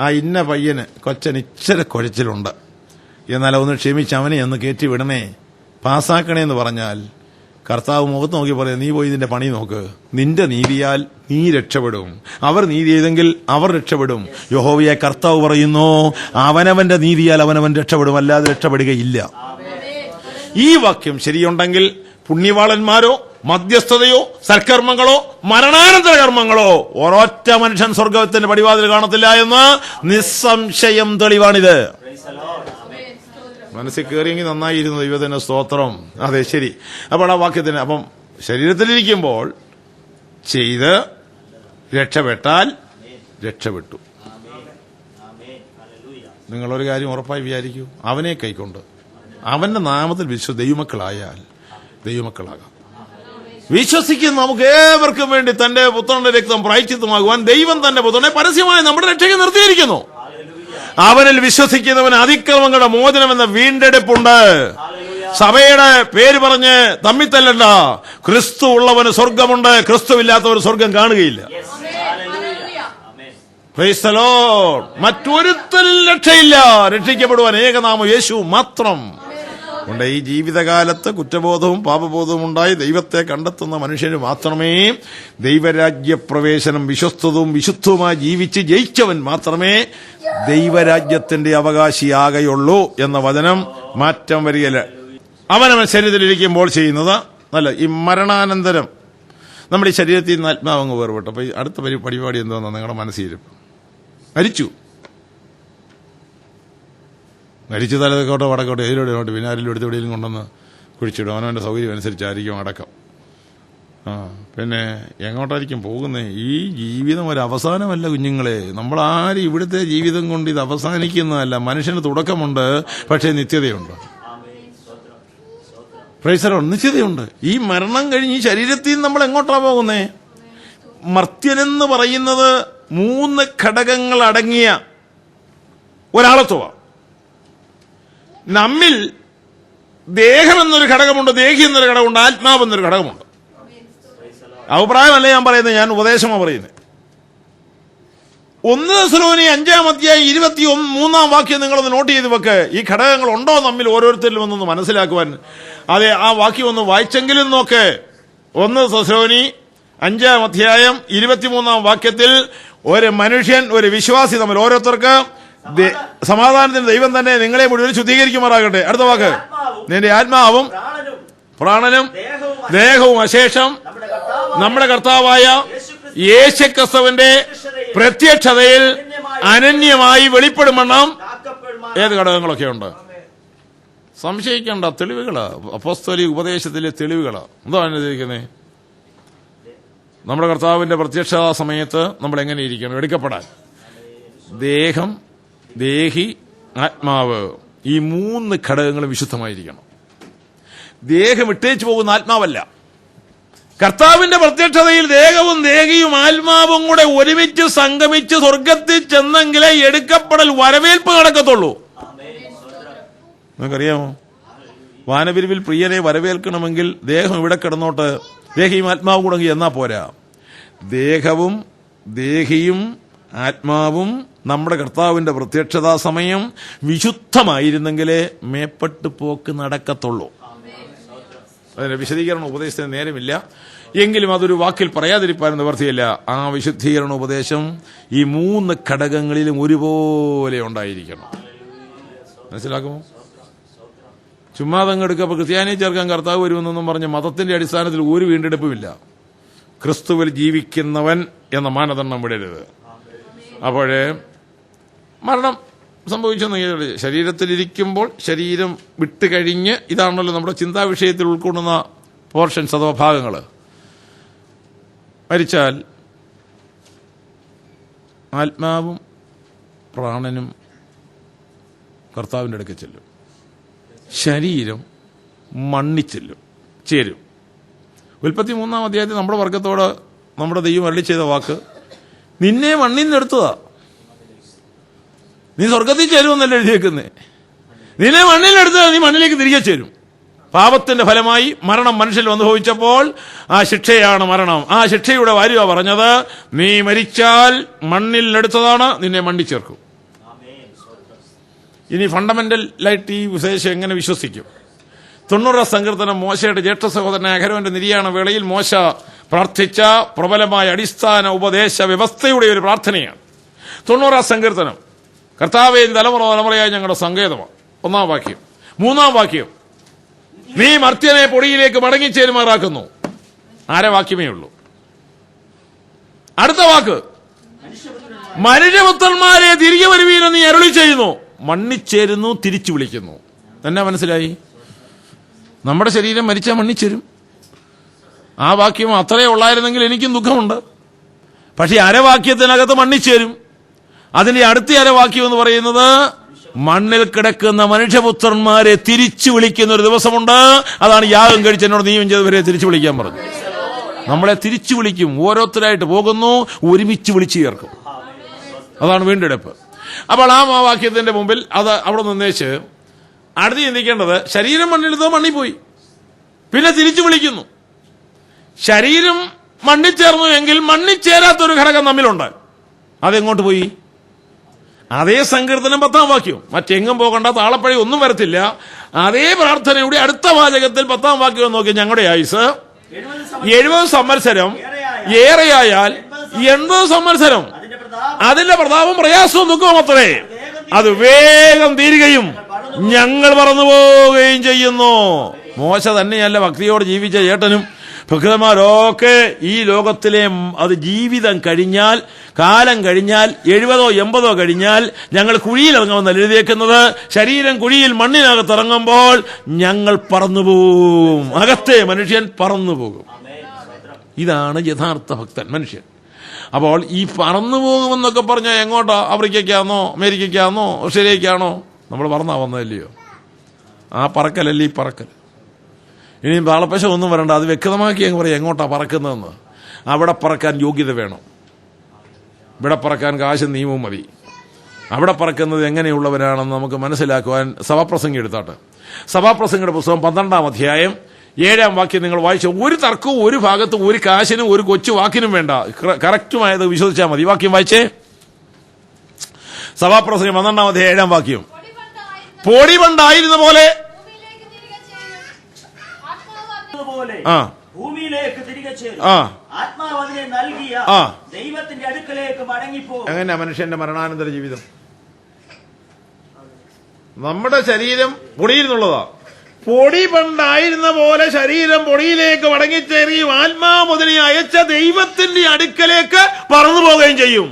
ആ ഇന്ന പയ്യന് കൊച്ചന് ഇച്ചിരി കുഴച്ചിലുണ്ട്, എന്നാൽ ഒന്ന് ക്ഷമിച്ച് അവനെ ഒന്ന് കയറ്റി വിടണേ, പാസ്സാക്കണേന്ന് പറഞ്ഞാൽ കർത്താവ് മുഖത്ത് നോക്കി പറയാം, നീ പോയി ഇതിന്റെ പണി നോക്ക്, നിന്റെ നീതിയാൽ നീ രക്ഷപ്പെടും. അവർ നീതി ചെയ്തെങ്കിൽ അവർ രക്ഷപ്പെടും. യഹോവയായ കർത്താവ് പറയുന്നു, അവനവന്റെ നീതിയാൽ അവനവൻ രക്ഷപ്പെടും, അല്ലാതെ രക്ഷപ്പെടുകയില്ല. ഈ വാക്യം ശരിയുണ്ടെങ്കിൽ പുണ്യവാളന്മാരോ മധ്യസ്ഥതയോ സൽക്കർമ്മങ്ങളോ മരണാനന്തര കർമ്മങ്ങളോ ഒരൊറ്റ മനുഷ്യൻ സ്വർഗത്തിന്റെ പടിവാതിൽ കാണത്തില്ല എന്ന് നിസ്സംശയം തെളിവാണിത്. മനസ്സിൽ കയറിയെങ്കിൽ നന്നായിരുന്നു. ദൈവത്തിന് സ്തോത്രം. അതെ, ശരി. അപ്പോൾ ആ വാക്യത്തിന് അപ്പം ശരീരത്തിലിരിക്കുമ്പോൾ ചെയ്ത് രക്ഷപ്പെട്ടാൽ രക്ഷപ്പെട്ടു. നിങ്ങളൊരു കാര്യം ഉറപ്പായി വിചാരിക്കൂ, അവനെ കൈക്കൊണ്ട് അവന്റെ നാമത്തിൽ ദൈവമക്കളായാൽ ദൈവമക്കളാകാം. വിശ്വസിക്കുന്ന നമുക്ക് ഏവർക്കും വേണ്ടി തന്റെ പുത്രന്റെ രക്തം പ്രായശ്ചിത്തമാകുവാൻ ദൈവം തന്റെ പുത്രനെ പരസ്യമായി നമ്മുടെ രക്ഷയ്ക്ക് നിർത്തിയിരിക്കുന്നു. അവനിൽ വിശ്വസിക്കുന്നവൻ അതിക്രമങ്ങളുടെ മോചനം എന്ന വീണ്ടെടുപ്പുണ്ട്. സഭയുടെ പേര് പറഞ്ഞ് തമ്മിത്തല്ലണ്ട. ക്രിസ്തു ഉള്ളവന് സ്വർഗമുണ്ട്, ക്രിസ്തു ഇല്ലാത്തവന് സ്വർഗം കാണുകയില്ല. Price the Lord. മറ്റൊരുത്തരിൽ രക്ഷയില്ല. രക്ഷിക്കപ്പെടുവാൻ ഏകനാമം യേശു മാത്രം ഉണ്ട്. ഈ ജീവിതകാലത്ത് കുറ്റബോധവും പാപബോധവും ഉണ്ടായി ദൈവത്തെ കണ്ടെത്തുന്ന മനുഷ്യന് മാത്രമേ ദൈവരാജ്യപ്രവേശനം വിശ്വസ്തവും വിശുദ്ധവുമായി ജീവിച്ച് ജയിച്ചവൻ മാത്രമേ ദൈവരാജ്യത്തിന്റെ അവകാശിയാകെയുള്ളൂ എന്ന വചനം മാറ്റം വരികയില്ല. അവനവൻ ശരീരത്തിലിരിക്കുമ്പോൾ ചെയ്യുന്നത് നല്ല. ഈ മരണാനന്തരം നമ്മുടെ ഈ ശരീരത്തിൽ നിന്ന് ആത്മാവങ്ങ് വേർപെട്ടു. അപ്പൊ അടുത്ത പരിപാടി എന്താണെന്ന് നിങ്ങളുടെ മനസ്സിലിരിപ്പ്. മരിച്ചു തലക്കോട്ടോ വടക്കോട്ടോ ഏതിലോട്ട് പിന്നെ ആരെങ്കിലും എവിടെയെങ്കിലും കൊണ്ടുവന്ന് കുഴിച്ചിടും. അവനവന്റെ സൗകര്യം അനുസരിച്ചായിരിക്കും അടക്കം. പിന്നെ എങ്ങോട്ടായിരിക്കും പോകുന്നത്? ഈ ജീവിതം ഒരു അവസാനമല്ല കുഞ്ഞുങ്ങളെ. നമ്മളാരും ഇവിടുത്തെ ജീവിതം കൊണ്ട് ഇത് അവസാനിക്കുന്നതല്ല. മനുഷ്യന് തുടക്കമുണ്ട്, പക്ഷേ നിത്യതയുണ്ട്. Praise the Lord. നിശ്ചിതയുണ്ട്. ഈ മരണം കഴിഞ്ഞ് ഈ ശരീരത്തിൽ നിന്ന് നമ്മൾ എങ്ങോട്ടാ പോകുന്നേ? മർത്യനെന്ന് പറയുന്നത് 3 ഘടകങ്ങൾ അടങ്ങിയ ഒരാളത്വമാണ്. നമ്മിൽ ദേഹം എന്നൊരു ഘടകമുണ്ട്, ദേഹി എന്നൊരു ഘടകമുണ്ട്, ആത്മാവ് എന്നൊരു ഘടകമുണ്ട്. അഭിപ്രായമല്ല ഞാൻ പറയുന്നത്, ഞാൻ ഉപദേശമാണ് പറയുന്നത്. 1 തെസ്സലോനിക്കർ 5-ാം അധ്യായം 23-ാം വാക്യം നിങ്ങളൊന്ന് നോട്ട് ചെയ്ത് വെക്ക്. ഈ ഘടകങ്ങൾ ഉണ്ടോ നമ്മിൽ ഓരോരുത്തരിലും ഒന്നൊന്ന് മനസ്സിലാക്കുവാൻ. അതെ, ആ വാക്യം ഒന്ന് വായിച്ചെങ്കിലും നോക്ക്. 1 തെസ്സലോനിക്കർ 5-ാം അധ്യായം 23-ാം വാക്യത്തിൽ ഒരു മനുഷ്യൻ ഒരു വിശ്വാസി തമ്മിൽ ഓരോരുത്തർക്ക് സമാധാനത്തിന് ദൈവം തന്നെ നിങ്ങളെ മുഴുവൻ ശുദ്ധീകരിക്കുമാറാകട്ടെ. അടുത്ത വാക്ക്, നിന്റെ ആത്മാവും പ്രാണനും ദേഹവും അശേഷം നമ്മുടെ കർത്താവായ യേശുക്രിസ്തുവിന്റെ പ്രത്യക്ഷതയിൽ അനന്യമായി വെളിപ്പെടുമെണ്ണം ഏത് ഘടകങ്ങളൊക്കെ ഉണ്ട്? സംശയിക്കേണ്ട തെളിവുകളാ. അപ്പോസ്തലിക ഉപദേശത്തിലെ തെളിവുകളാ. എന്താണ് എഴുതിയിരിക്കുന്നത്? നമ്മുടെ കർത്താവിന്റെ പ്രത്യക്ഷ സമയത്ത് നമ്മൾ എങ്ങനെ ഇരിക്കണം? എടുക്കപ്പെടാൻ ദേഹം, ദേഹി, ആത്മാവ്, ഈ 3 ഘടകങ്ങളും വിശുദ്ധമായിരിക്കണം. ദേഹം ഇട്ടേച്ചു പോകുന്ന ആത്മാവല്ല. കർത്താവിന്റെ പ്രത്യക്ഷതയിൽ ദേഹവും ദേഹിയും ആത്മാവും കൂടെ ഒരുമിച്ച് സംഗമിച്ച് സ്വർഗത്തിൽ ചെന്നെങ്കിലേ എടുക്കപ്പെടൽ വരവേൽപ്പ് നടക്കത്തുള്ളൂ. നിങ്ങൾക്കറിയാമോ? വാനപിരിവിൽ പ്രിയനെ വരവേൽക്കണമെങ്കിൽ ദേഹം ഇവിടെ കിടന്നോട്ട് ദേഹിയും ആത്മാവും കൂടെ എന്നാ പോരാ. ദേഹവും ദേഹിയും ആത്മാവും നമ്മുടെ കർത്താവിന്റെ പ്രത്യക്ഷതാ സമയം വിശുദ്ധമായിരുന്നെങ്കിലേ മേപ്പെട്ട് പോക്ക് നടക്കത്തുള്ളൂ. അതിന്റെ വിശദീകരണ ഉപദേശത്തിന് നേരമില്ല. എങ്കിലും അതൊരു വാക്കിൽ പറയാതിരിക്കാൻ നിവർത്തിയില്ല. ആ വിശുദ്ധീകരണ ഉപദേശം ഈ 3 ഘടകങ്ങളിലും ഒരുപോലെ ഉണ്ടായിരിക്കണം. മനസ്സിലാക്കുമോ? ചുമ്മാതങ്ങെടുക്കപ്പോൾ ക്രിസ്ത്യാനിയെ ചേർക്കാൻ കർത്താവ് വരുമെന്നൊന്നും പറഞ്ഞ് മതത്തിന്റെ അടിസ്ഥാനത്തിൽ ഒരു വീണ്ടെടുപ്പുമില്ല. ക്രിസ്തുവിൽ ജീവിക്കുന്നവൻ എന്ന മാനദണ്ഡം വിടരുത്. അപ്പോഴേ മരണം സംഭവിച്ചെന്ന് ശരീരത്തിലിരിക്കുമ്പോൾ ശരീരം വിട്ടുകഴിഞ്ഞ്, ഇതാണല്ലോ നമ്മുടെ ചിന്താ വിഷയത്തിൽ ഉൾക്കൊള്ളുന്ന പോർഷൻസ് അഥവാ ഭാഗങ്ങൾ. മരിച്ചാൽ ആത്മാവും പ്രാണനും കർത്താവിൻ്റെ അടുക്കൽ ചെല്ലും. ശരീരം മണ്ണിച്ചെല്ലും, ചേരും. ഉൽപ്പത്തി 3-ാം അധ്യായത്തിൽ നമ്മുടെ വർഗത്തോട് നമ്മുടെ ദൈവം അരുളി ചെയ്ത വാക്ക്, നിന്നെ മണ്ണിൽ നിന്ന് എടുത്തതാ, നീ സ്വർഗത്തിൽ ചേരുമെന്നല്ല എഴുതിയേക്കുന്നേ. നിന്നെ മണ്ണിലെടുത്തതാ, നീ മണ്ണിലേക്ക് തിരികെ ചേരും. പാപത്തിന്റെ ഫലമായി മരണം മനുഷ്യൽ അനുഭവിച്ചപ്പോൾ ആ ശിക്ഷയാണ് മരണം. ആ ശിക്ഷയുടെ വാല്യൂ പറഞ്ഞത്, നീ മരിച്ചാൽ മണ്ണിലെടുത്തതാണ്, നിന്നെ മണ്ണിൽ ചേർക്കും. ഇനി ഫണ്ടമെന്റലായിട്ട് ഈ വിശേഷം എങ്ങനെ വിശ്വസിക്കും? 90 സങ്കീർത്തനം മോശയുടെ ജ്യേഷ്ഠ സഹോദരൻ അഹരോന്റെ നിര്യാണ വേളയിൽ മോശ പ്രാർത്ഥിച്ച പ്രബലമായ അടിസ്ഥാന ഉപദേശ വ്യവസ്ഥയുടെ ഒരു പ്രാർത്ഥനയാണ് 90 സങ്കീർത്തനം. കർത്താവേ, തലമുറയായി ഞങ്ങളുടെ സങ്കേതമാണ്. 1-ാം വാക്യം. 3-ാം വാക്യം, നീ മർത്യനെ പൊടിയിലേക്ക് മടങ്ങിച്ചേരുമാറാക്കുന്നു. ആരെ വാക്യമേ ഉള്ളൂ. അടുത്ത വാക്ക്, മനുഷ്യപുത്രന്മാരെ തിരികെ വരുവീനെന്ന് നീ അരുളി ചെയ്യുന്നു. മണ്ണിച്ചേരുന്നു, തിരിച്ചു വിളിക്കുന്നു. എന്നാ മനസ്സിലായി? നമ്മുടെ ശരീരം മരിച്ചാൽ മണ്ണിച്ചേരും. ആ വാക്യം അത്രേ ഉള്ളായിരുന്നെങ്കിൽ എനിക്കും ദുഃഖമുണ്ട്. പക്ഷെ അരവാക്യത്തിനകത്ത് മണ്ണിച്ചേരും. അതിന്റെ അടുത്ത അരവാക്യം എന്ന് പറയുന്നത് മണ്ണിൽ കിടക്കുന്ന മനുഷ്യപുത്രന്മാരെ തിരിച്ചു വിളിക്കുന്ന ഒരു ദിവസമുണ്ട്. അതാണ് യാഗം കഴിച്ച് എന്നോട് നിയമം ചെയ്തവരെ തിരിച്ചു വിളിക്കാൻ പറഞ്ഞു. നമ്മളെ തിരിച്ചു വിളിക്കും. ഓരോരുത്തരായിട്ട് പോകുന്നു, ഒരുമിച്ച് വിളിച്ചു ചേർക്കും. അതാണ് വീണ്ടെടുപ്പ്. അപ്പോൾ ആ വാക്യത്തിന്റെ മുമ്പിൽ അത് അവിടെ നിന്നേച്ച് അടുത്ത് ചിന്തിക്കേണ്ടത്, ശരീരം മണ്ണിലെടുത്തോ മണ്ണിൽ പോയി, പിന്നെ തിരിച്ചു വിളിക്കുന്നു. ശരീരം മണ്ണിൽ ചേർന്നു എങ്കിൽ മണ്ണിൽ ചേരാത്തൊരു ഘടകം നമ്മിലുണ്ട്. അതെങ്ങോട്ട് പോയി? അതേ സങ്കീർത്തനം 10-ാം വാക്യം. മറ്റെങ്ങും പോകണ്ട, താളപ്പഴി ഒന്നും വരത്തില്ല. അതേ പ്രാർത്ഥനയുടെ അടുത്ത വാചകത്തിൽ 10-ാം വാക്യം നോക്കി, ഞങ്ങളുടെ ആയുസ് 70 സംവത്സരം ഏറെയായാൽ 80 സംവത്സരം, അതിന്റെ പ്രതാപം പ്രയാസവും ദുഃഖവും അത്രേ. അത് വേഗം തീരുകയും ഞങ്ങൾ പറന്നുപോവുകയും ചെയ്യുന്നു. മോശ തന്നെയല്ല ഭക്തിയോട് ജീവിച്ച ചേട്ടനും ഭക്തന്മാരൊക്കെ ഈ ലോകത്തിലെ അത് ജീവിതം കഴിഞ്ഞാൽ, കാലം കഴിഞ്ഞാൽ, 70 80 കഴിഞ്ഞാൽ ഞങ്ങൾ കുഴിയിലിറങ്ങുമെന്നല്ല എഴുതിയേക്കുന്നത്. ശരീരം കുഴിയിൽ മണ്ണിനകത്തിറങ്ങുമ്പോൾ ഞങ്ങൾ പറന്നുപോകും. അകത്തെ മനുഷ്യൻ പറന്നുപോകും. ഇതാണ് യഥാർത്ഥ ഭക്തൻ മനുഷ്യൻ. അപ്പോൾ ഈ പറന്നു പോകുമെന്നൊക്കെ പറഞ്ഞാൽ എങ്ങോട്ടാ? ആഫ്രിക്കയ്ക്കാണോ, അമേരിക്കയ്ക്കാണോ, ഓസ്ട്രേലിയക്കാണോ? നമ്മൾ പറന്നാ വന്നതല്ലയോ? ആ പറക്കലല്ലേ ഈ പറക്കൽ. ഇനി താളപ്പശ ഒന്നും വരണ്ട, അത് വ്യക്തമാക്കി അങ്ങ് പറയാം എങ്ങോട്ടാ പറക്കുന്നതെന്ന്. അവിടെ പറക്കാൻ യോഗ്യത വേണം. ഇവിടെ പറക്കാൻ കാശും നിയമവും മതി. അവിടെ പറക്കുന്നത് എങ്ങനെയുള്ളവരാണെന്ന് നമുക്ക് മനസ്സിലാക്കുവാൻ സഭാപ്രസംഗം എടുത്താട്ടെ. സഭാപ്രസംഗയുടെ പുസ്തകം 12-ാം അധ്യായം 7-ാം വാക്യം നിങ്ങൾ വായിച്ച ഒരു തർക്കവും ഒരു ഭാഗത്തും ഒരു കാശിനും ഒരു കൊച്ചു വാക്കിനും വേണ്ട. കറക്റ്റുമായത് വിശ്വസിച്ചാൽ മതി. വാക്യം വായിച്ചേ. സഭാപ്രസംഗം 12-ാം അധ്യായം 7-ാം വാക്യം. പൊടി പണ്ടായിരുന്ന പോലെ ഭൂമിയിലേക്ക് തിരികെ ചേരും. ആത്മാവ് അതിനെ നൽകിയ ദൈവത്തിന്റെ അടുക്കലേക്ക് മടങ്ങിപ്പോകും. എങ്ങനെയാ മനുഷ്യന്റെ മരണാനന്തര ജീവിതം? നമ്മുടെ ശരീരം പൊടിയിൽ നിന്നുള്ളതാ. പൊടി പണ്ടായിരുന്ന പോലെ ശരീരം പൊടിയിലേക്ക് മടങ്ങിച്ചേരുകയും ആത്മാവ് അതിനെ അയച്ച ദൈവത്തിന്റെ അടുക്കലേക്ക് പറന്നു പോവുകയും ചെയ്യും.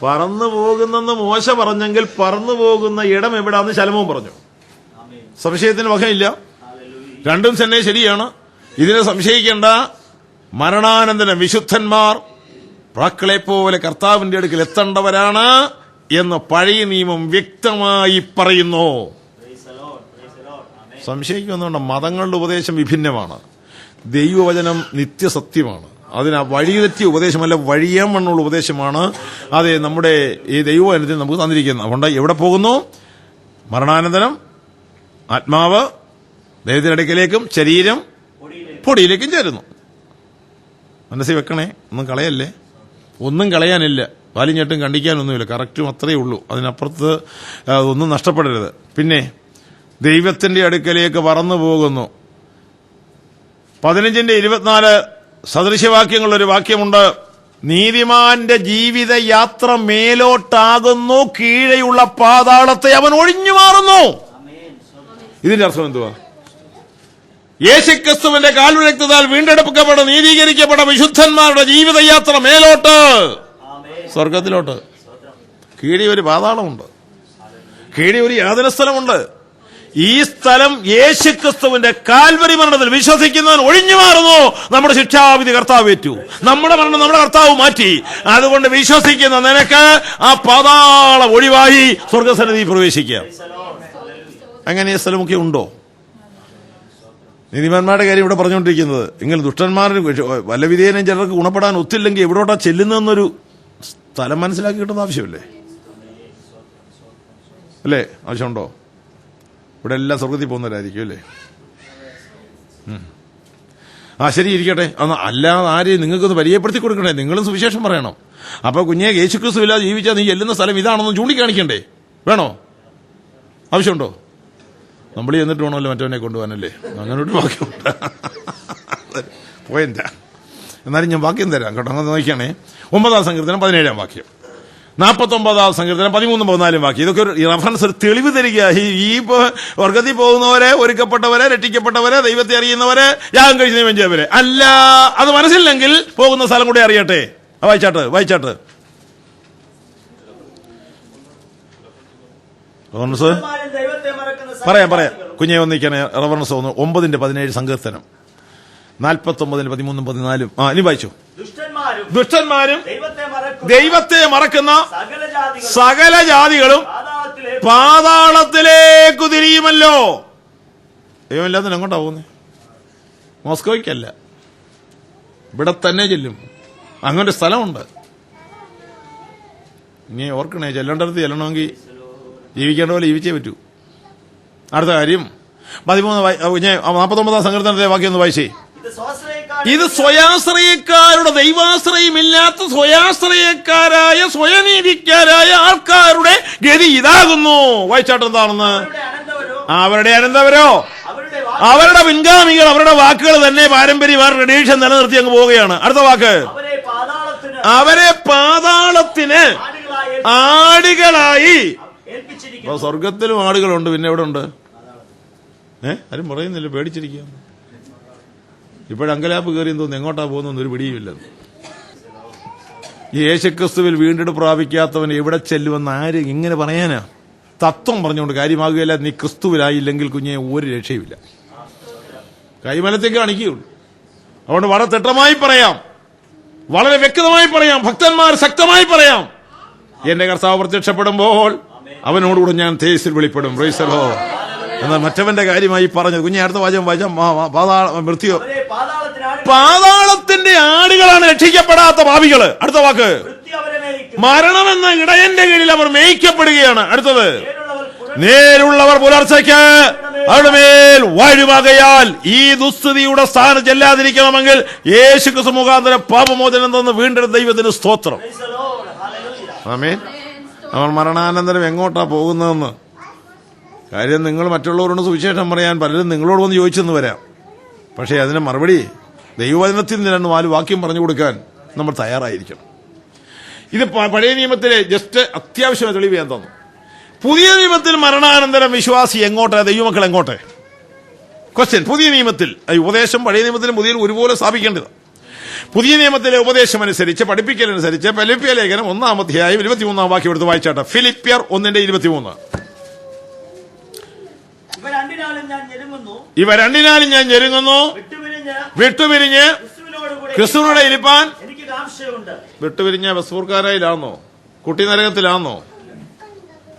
പറന്നു പോകുന്നെന്ന് മോശ പറഞ്ഞെങ്കിൽ പറന്നു പോകുന്ന ഇടം എവിടാന്ന് ശലോമോൻ പറഞ്ഞു. സംശയത്തിന് വകയില്ല. രണ്ടും തന്നെ ശരിയാണ്. ഇതിനെ സംശയിക്കേണ്ട. മരണാനന്തരം വിശുദ്ധന്മാർ പ്രാക്കളെ പോലെ കർത്താവിന്റെ അടുക്കൽ എത്തേണ്ടവരാണ് എന്ന് പഴയ നിയമം വ്യക്തമായി പറയുന്നു. സംശയിക്കുന്നുണ്ട്. മതങ്ങളുടെ ഉപദേശം വിഭിന്നമാണ്. ദൈവവചനം നിത്യസത്യമാണ്. അതിന് വഴിതെറ്റിയ ഉപദേശമല്ല, വഴിയാമണ്ണുള്ള ഉപദേശമാണ്. അത് നമ്മുടെ ഈ ദൈവവചനത്തിൽ നമുക്ക് തന്നിരിക്കുന്നത്. അതുകൊണ്ട് എവിടെ പോകുന്നു? മരണാനന്തരം ആത്മാവ് ദൈവത്തിന്റെ അടുക്കലേക്കും ശരീരം പൊടിയിലേക്കും ചേരുന്നു. മനസ്സിൽ വെക്കണേ. ഒന്നും കളയല്ലേ. ഒന്നും കളയാനില്ല. വാലിഞ്ഞിട്ടും കണ്ടിക്കാനൊന്നുമില്ല. കറക്റ്റും അത്രയേ ഉള്ളൂ. അതിനപ്പുറത്ത് ഒന്നും നഷ്ടപ്പെടരുത്. പിന്നെ ദൈവത്തിന്റെ അടുക്കലേക്ക് പറന്നു പോകുന്നു. 15-24 സദൃശവാക്യങ്ങളൊരു വാക്യമുണ്ട്. നീതിമാന്റെ ജീവിത യാത്ര മേലോട്ടാകുന്നു, കീഴെയുള്ള പാതാളത്തെ അവൻ ഒഴിഞ്ഞു മാറുന്നു. ഇതിന്റെ അർത്ഥം എന്തുവാ? യേശുക്രിസ്തുവിന്റെ കാൽരക്തത്താൽ വീണ്ടെടുക്കപ്പെട്ട നീതീകരിക്കപ്പെട്ട വിശുദ്ധന്മാരുടെ ജീവിതയാത്ര മേലോട്ട്, സ്വർഗത്തിലോട്ട്. കീഴെ ഒരു പാതാളമുണ്ട്, കീഴെ ഒരു യാതന സ്ഥലമുണ്ട്. ഈ സ്ഥലം യേശുക്രിസ്തുവിന്റെ കാൽവരി മരണത്തിൽ വിശ്വസിക്കുന്നവൻ ഒഴിഞ്ഞു മാറുന്നു. നമ്മുടെ ശിക്ഷാവിധി കർത്താവ് ഏറ്റു, നമ്മുടെ മരണം നമ്മുടെ കർത്താവ് മാറ്റി. അതുകൊണ്ട് വിശ്വസിക്കുന്ന നിനക്ക് ആ പാതാളം ഒഴിവായി സ്വർഗസന്നിധി പ്രവേശിക്കാം. അങ്ങനെ ഈ സ്ഥലമൊക്കെ ഉണ്ടോ? നീതിമാന്മാരുടെ കാര്യം ഇവിടെ പറഞ്ഞുകൊണ്ടിരിക്കുന്നത്. എങ്കിൽ ദുഷ്ടന്മാരും വല്ല വിധേയനും ചിലർക്ക് ഗുണപ്പെടാൻ ഒത്തില്ലെങ്കിൽ എവിടോട്ടാ ചെല്ലുന്നതെന്നൊരു സ്ഥലം മനസ്സിലാക്കി കിട്ടുന്ന ആവശ്യമില്ലേ? അല്ലേ? ആവശ്യമുണ്ടോ? ഇവിടെ എല്ലാം സ്വർഗത്തിൽ പോകുന്നവരായിരിക്കും അല്ലേ? ശരി, ഇരിക്കട്ടെ. അല്ലാതെ ആരെയും നിങ്ങൾക്കൊന്ന് പരിചയപ്പെടുത്തി കൊടുക്കണ്ടേ? നിങ്ങളും സുവിശേഷം പറയണം. അപ്പൊ കുഞ്ഞെ യേശുക്രിസ്തു ഇല്ലാതെ ജീവിച്ചാൽ നീ ചെല്ലുന്ന സ്ഥലം ഇതാണെന്ന് ചൂണ്ടിക്കാണിക്കണ്ടേ? വേണോ? ആവശ്യമുണ്ടോ? നമ്മൾ ചെന്നിട്ട് വേണമല്ലോ മറ്റവനെ കൊണ്ടുപോകാനല്ലേ? അങ്ങനെ ഒരു വാക്യമുണ്ട്. പോയെന്താ? എന്നാലും ഞാൻ വാക്യം തരാം കേട്ടോ. അങ്ങനെ നോക്കിയാണേ. 9-ാം സങ്കീർത്തനം 17-ാം വാക്യം. 49 സങ്കീർത്തനം 13-14 വാക്യം. ഇതൊക്കെ ഒരു റഫറൻസ്, ഒരു തെളിവ് തരിക. ഈ സ്വർഗത്തിൽ പോകുന്നവരെ, ഒരുക്കപ്പെട്ടവരെ, രക്ഷിക്കപ്പെട്ടവരെ, ദൈവത്തെ അറിയുന്നവരെ, യാഗം കഴിച്ച് ദൈവം അല്ല. അത് മനസ്സില്ലെങ്കിൽ പോകുന്ന സ്ഥലം കൂടെ അറിയട്ടെ. വായിച്ചാട്ട് റഫറൻസ് പറയാം. കുഞ്ഞെ ഒന്നിക്കണേ. റഫറൻസ് 9:17 സങ്കീർത്തനം 49-13-14. ഇനി വായിച്ചു. ദുഷ്ടന്മാരും ദൈവത്തെ മറക്കുന്ന സകല ജാതികളും പാതാളത്തിലേക്കു തിരിയുമല്ലോ. ദൈവമില്ലാതെ എങ്ങോട്ടാ പോകുന്നത്? മോസ്കോയ്ക്കല്ല, ഇവിടെ തന്നെ ചെല്ലും. അങ്ങനെ സ്ഥലമുണ്ട്. ഇനി ഓർക്കണേ, ചെല്ലേണ്ടടുത്ത് ചെല്ലണമെങ്കിൽ ജീവിക്കേണ്ട പോലെ ജീവിച്ചേ പറ്റൂ. അടുത്ത കാര്യം 49 സങ്കീർത്തനത്തെ വാക്യം ഒന്ന് വായിച്ചേ. ഇത് സ്വയാശ്രയക്കാരുടെ, ദൈവാശ്രയമില്ലാത്ത സ്വയാശ്രയക്കാരായ, സ്വയനീതിക്കാരായ ആൾക്കാരുടെ ഗതി ഇതാകുന്നു. വായിച്ചാട്ട് എന്താണെന്ന്? അവരുടെ അനന്തവരോ, അവരുടെ പിൻഗാമികൾ അവരുടെ വാക്കുകൾ തന്നെ പാരമ്പര്യമാർ ട്രഡീഷൻ നിലനിർത്തി അങ്ങ് പോവുകയാണ്. അടുത്ത വാക്ക്, അവരെ പാതാളത്തിന് ആടുകളായി. സ്വർഗത്തിലും ആടുകളുണ്ട്, പിന്നെ എവിടെ ഉണ്ട്? ആരും പറയുന്നില്ല, പേടിച്ചിരിക്കുക. ഇപ്പോഴങ്കലാപ്പ് കയറിയെന്ന് തോന്നുന്നു. എങ്ങോട്ടാ പോകുന്നൊന്നും ഒരു പിടിയുമില്ല. ഈ യേശുക്രിസ്തുവിൽ വീണ്ടെടുപ്പ് പ്രാപിക്കാത്തവൻ എവിടെ ചെല്ലുമെന്ന് ആര് ഇങ്ങനെ പറയാനാ? തത്വം പറഞ്ഞുകൊണ്ട് കാര്യമാകുകയില്ല. നീ ക്രിസ്തുവിലായില്ലെങ്കിൽ കുഞ്ഞെ ഒരു രക്ഷയുമില്ല. കൈമലത്തേക്ക് കാണിക്കുകയുള്ളൂ. അതുകൊണ്ട് വളരെ തിട്ടമായി പറയാം, വളരെ വ്യക്തമായി പറയാം, ഭക്തന്മാർ ശക്തമായി പറയാം. എന്റെ കർത്താവ് പ്രത്യക്ഷപ്പെടുമ്പോൾ അവനോടുകൂടെ ഞാൻ തേജസ്സിൽ വെളിപ്പെടും. Praise the Lord. എന്നാൽ മറ്റവന്റെ കാര്യമായി പറഞ്ഞത് കുഞ്ഞെ അടുത്ത വാചകം വായിച്ചാൽ മൃത്യു, പാതാളത്തിന്റെ ആടുകളാണ് രക്ഷിക്കപ്പെടാത്ത പാപികള്. അടുത്ത വാക്ക്, മരണമെന്ന ഇടയന്റെ കീഴിൽ അവർ മേയ്ക്കപ്പെടുകയാണ്. അടുത്തത്, നേരുള്ളവർ പുലർച്ചയ്ക്ക് അവരുടെ മേൽ വാഴുവാകയാൽ ഈ ദുസ്ഥിതിയുടെ സ്ഥാനം ചെല്ലാതിരിക്കണമെങ്കിൽ യേശുക്രിസ്തു മുഖാന്തരം പാപമോചനം തന്ന് വീണ്ടെടുത്ത ദൈവത്തിന് സ്തോത്രം. ആമേൻ. നമ്മൾ മരണാനന്തരം എങ്ങോട്ടാ പോകുന്നതെന്ന് കാര്യം നിങ്ങൾ മറ്റുള്ളവരോട് സുവിശേഷം പറയാൻ പലരും നിങ്ങളോട് വന്ന് ചോദിച്ചെന്ന് വരാം. പക്ഷേ അതിന് മറുപടി ദൈവവചനത്തിൽ നിന്ന് 4 വാക്യം പറഞ്ഞു കൊടുക്കാൻ നമ്മൾ തയ്യാറായിരിക്കണം. ഇത് പഴയ നിയമത്തിലെ ജസ്റ്റ് അത്യാവശ്യമായ തെളിവ് ഞാൻ തന്നു. പുതിയ നിയമത്തിൽ മരണാനന്തരം വിശ്വാസി എങ്ങോട്ടെ, ദൈവമക്കൾ എങ്ങോട്ടെ? ക്വസ്റ്റ്യൻ. പുതിയ നിയമത്തിൽ ഉപദേശം പഴയ നിയമത്തിലും പുതിയ ഒരുപോലെ സ്ഥാപിക്കേണ്ടത്. പുതിയ നിയമത്തിലെ ഉപദേശം അനുസരിച്ച്, പഠിപ്പിക്കലനുസരിച്ച് ഫിലിപ്പിയ ലേഖനം 1-ാം അധ്യായം 23-ാം വാക്യം എടുത്ത് വായിച്ചാട്ടെ. ഫിലിപ്പിയർ 1:23. ഇവ രണ്ടിനാലും ഞാൻ ഞെരുങ്ങുന്നു, വിട്ടുപിരിഞ്ഞ് ക്രിസ്തുവിനോട് ഇരിപ്പാൻ. വിട്ടുപിരിഞ്ഞ ബസ്ഫൂർക്കാരായിലാണോ? കുട്ടി നരകത്തിലാണോ?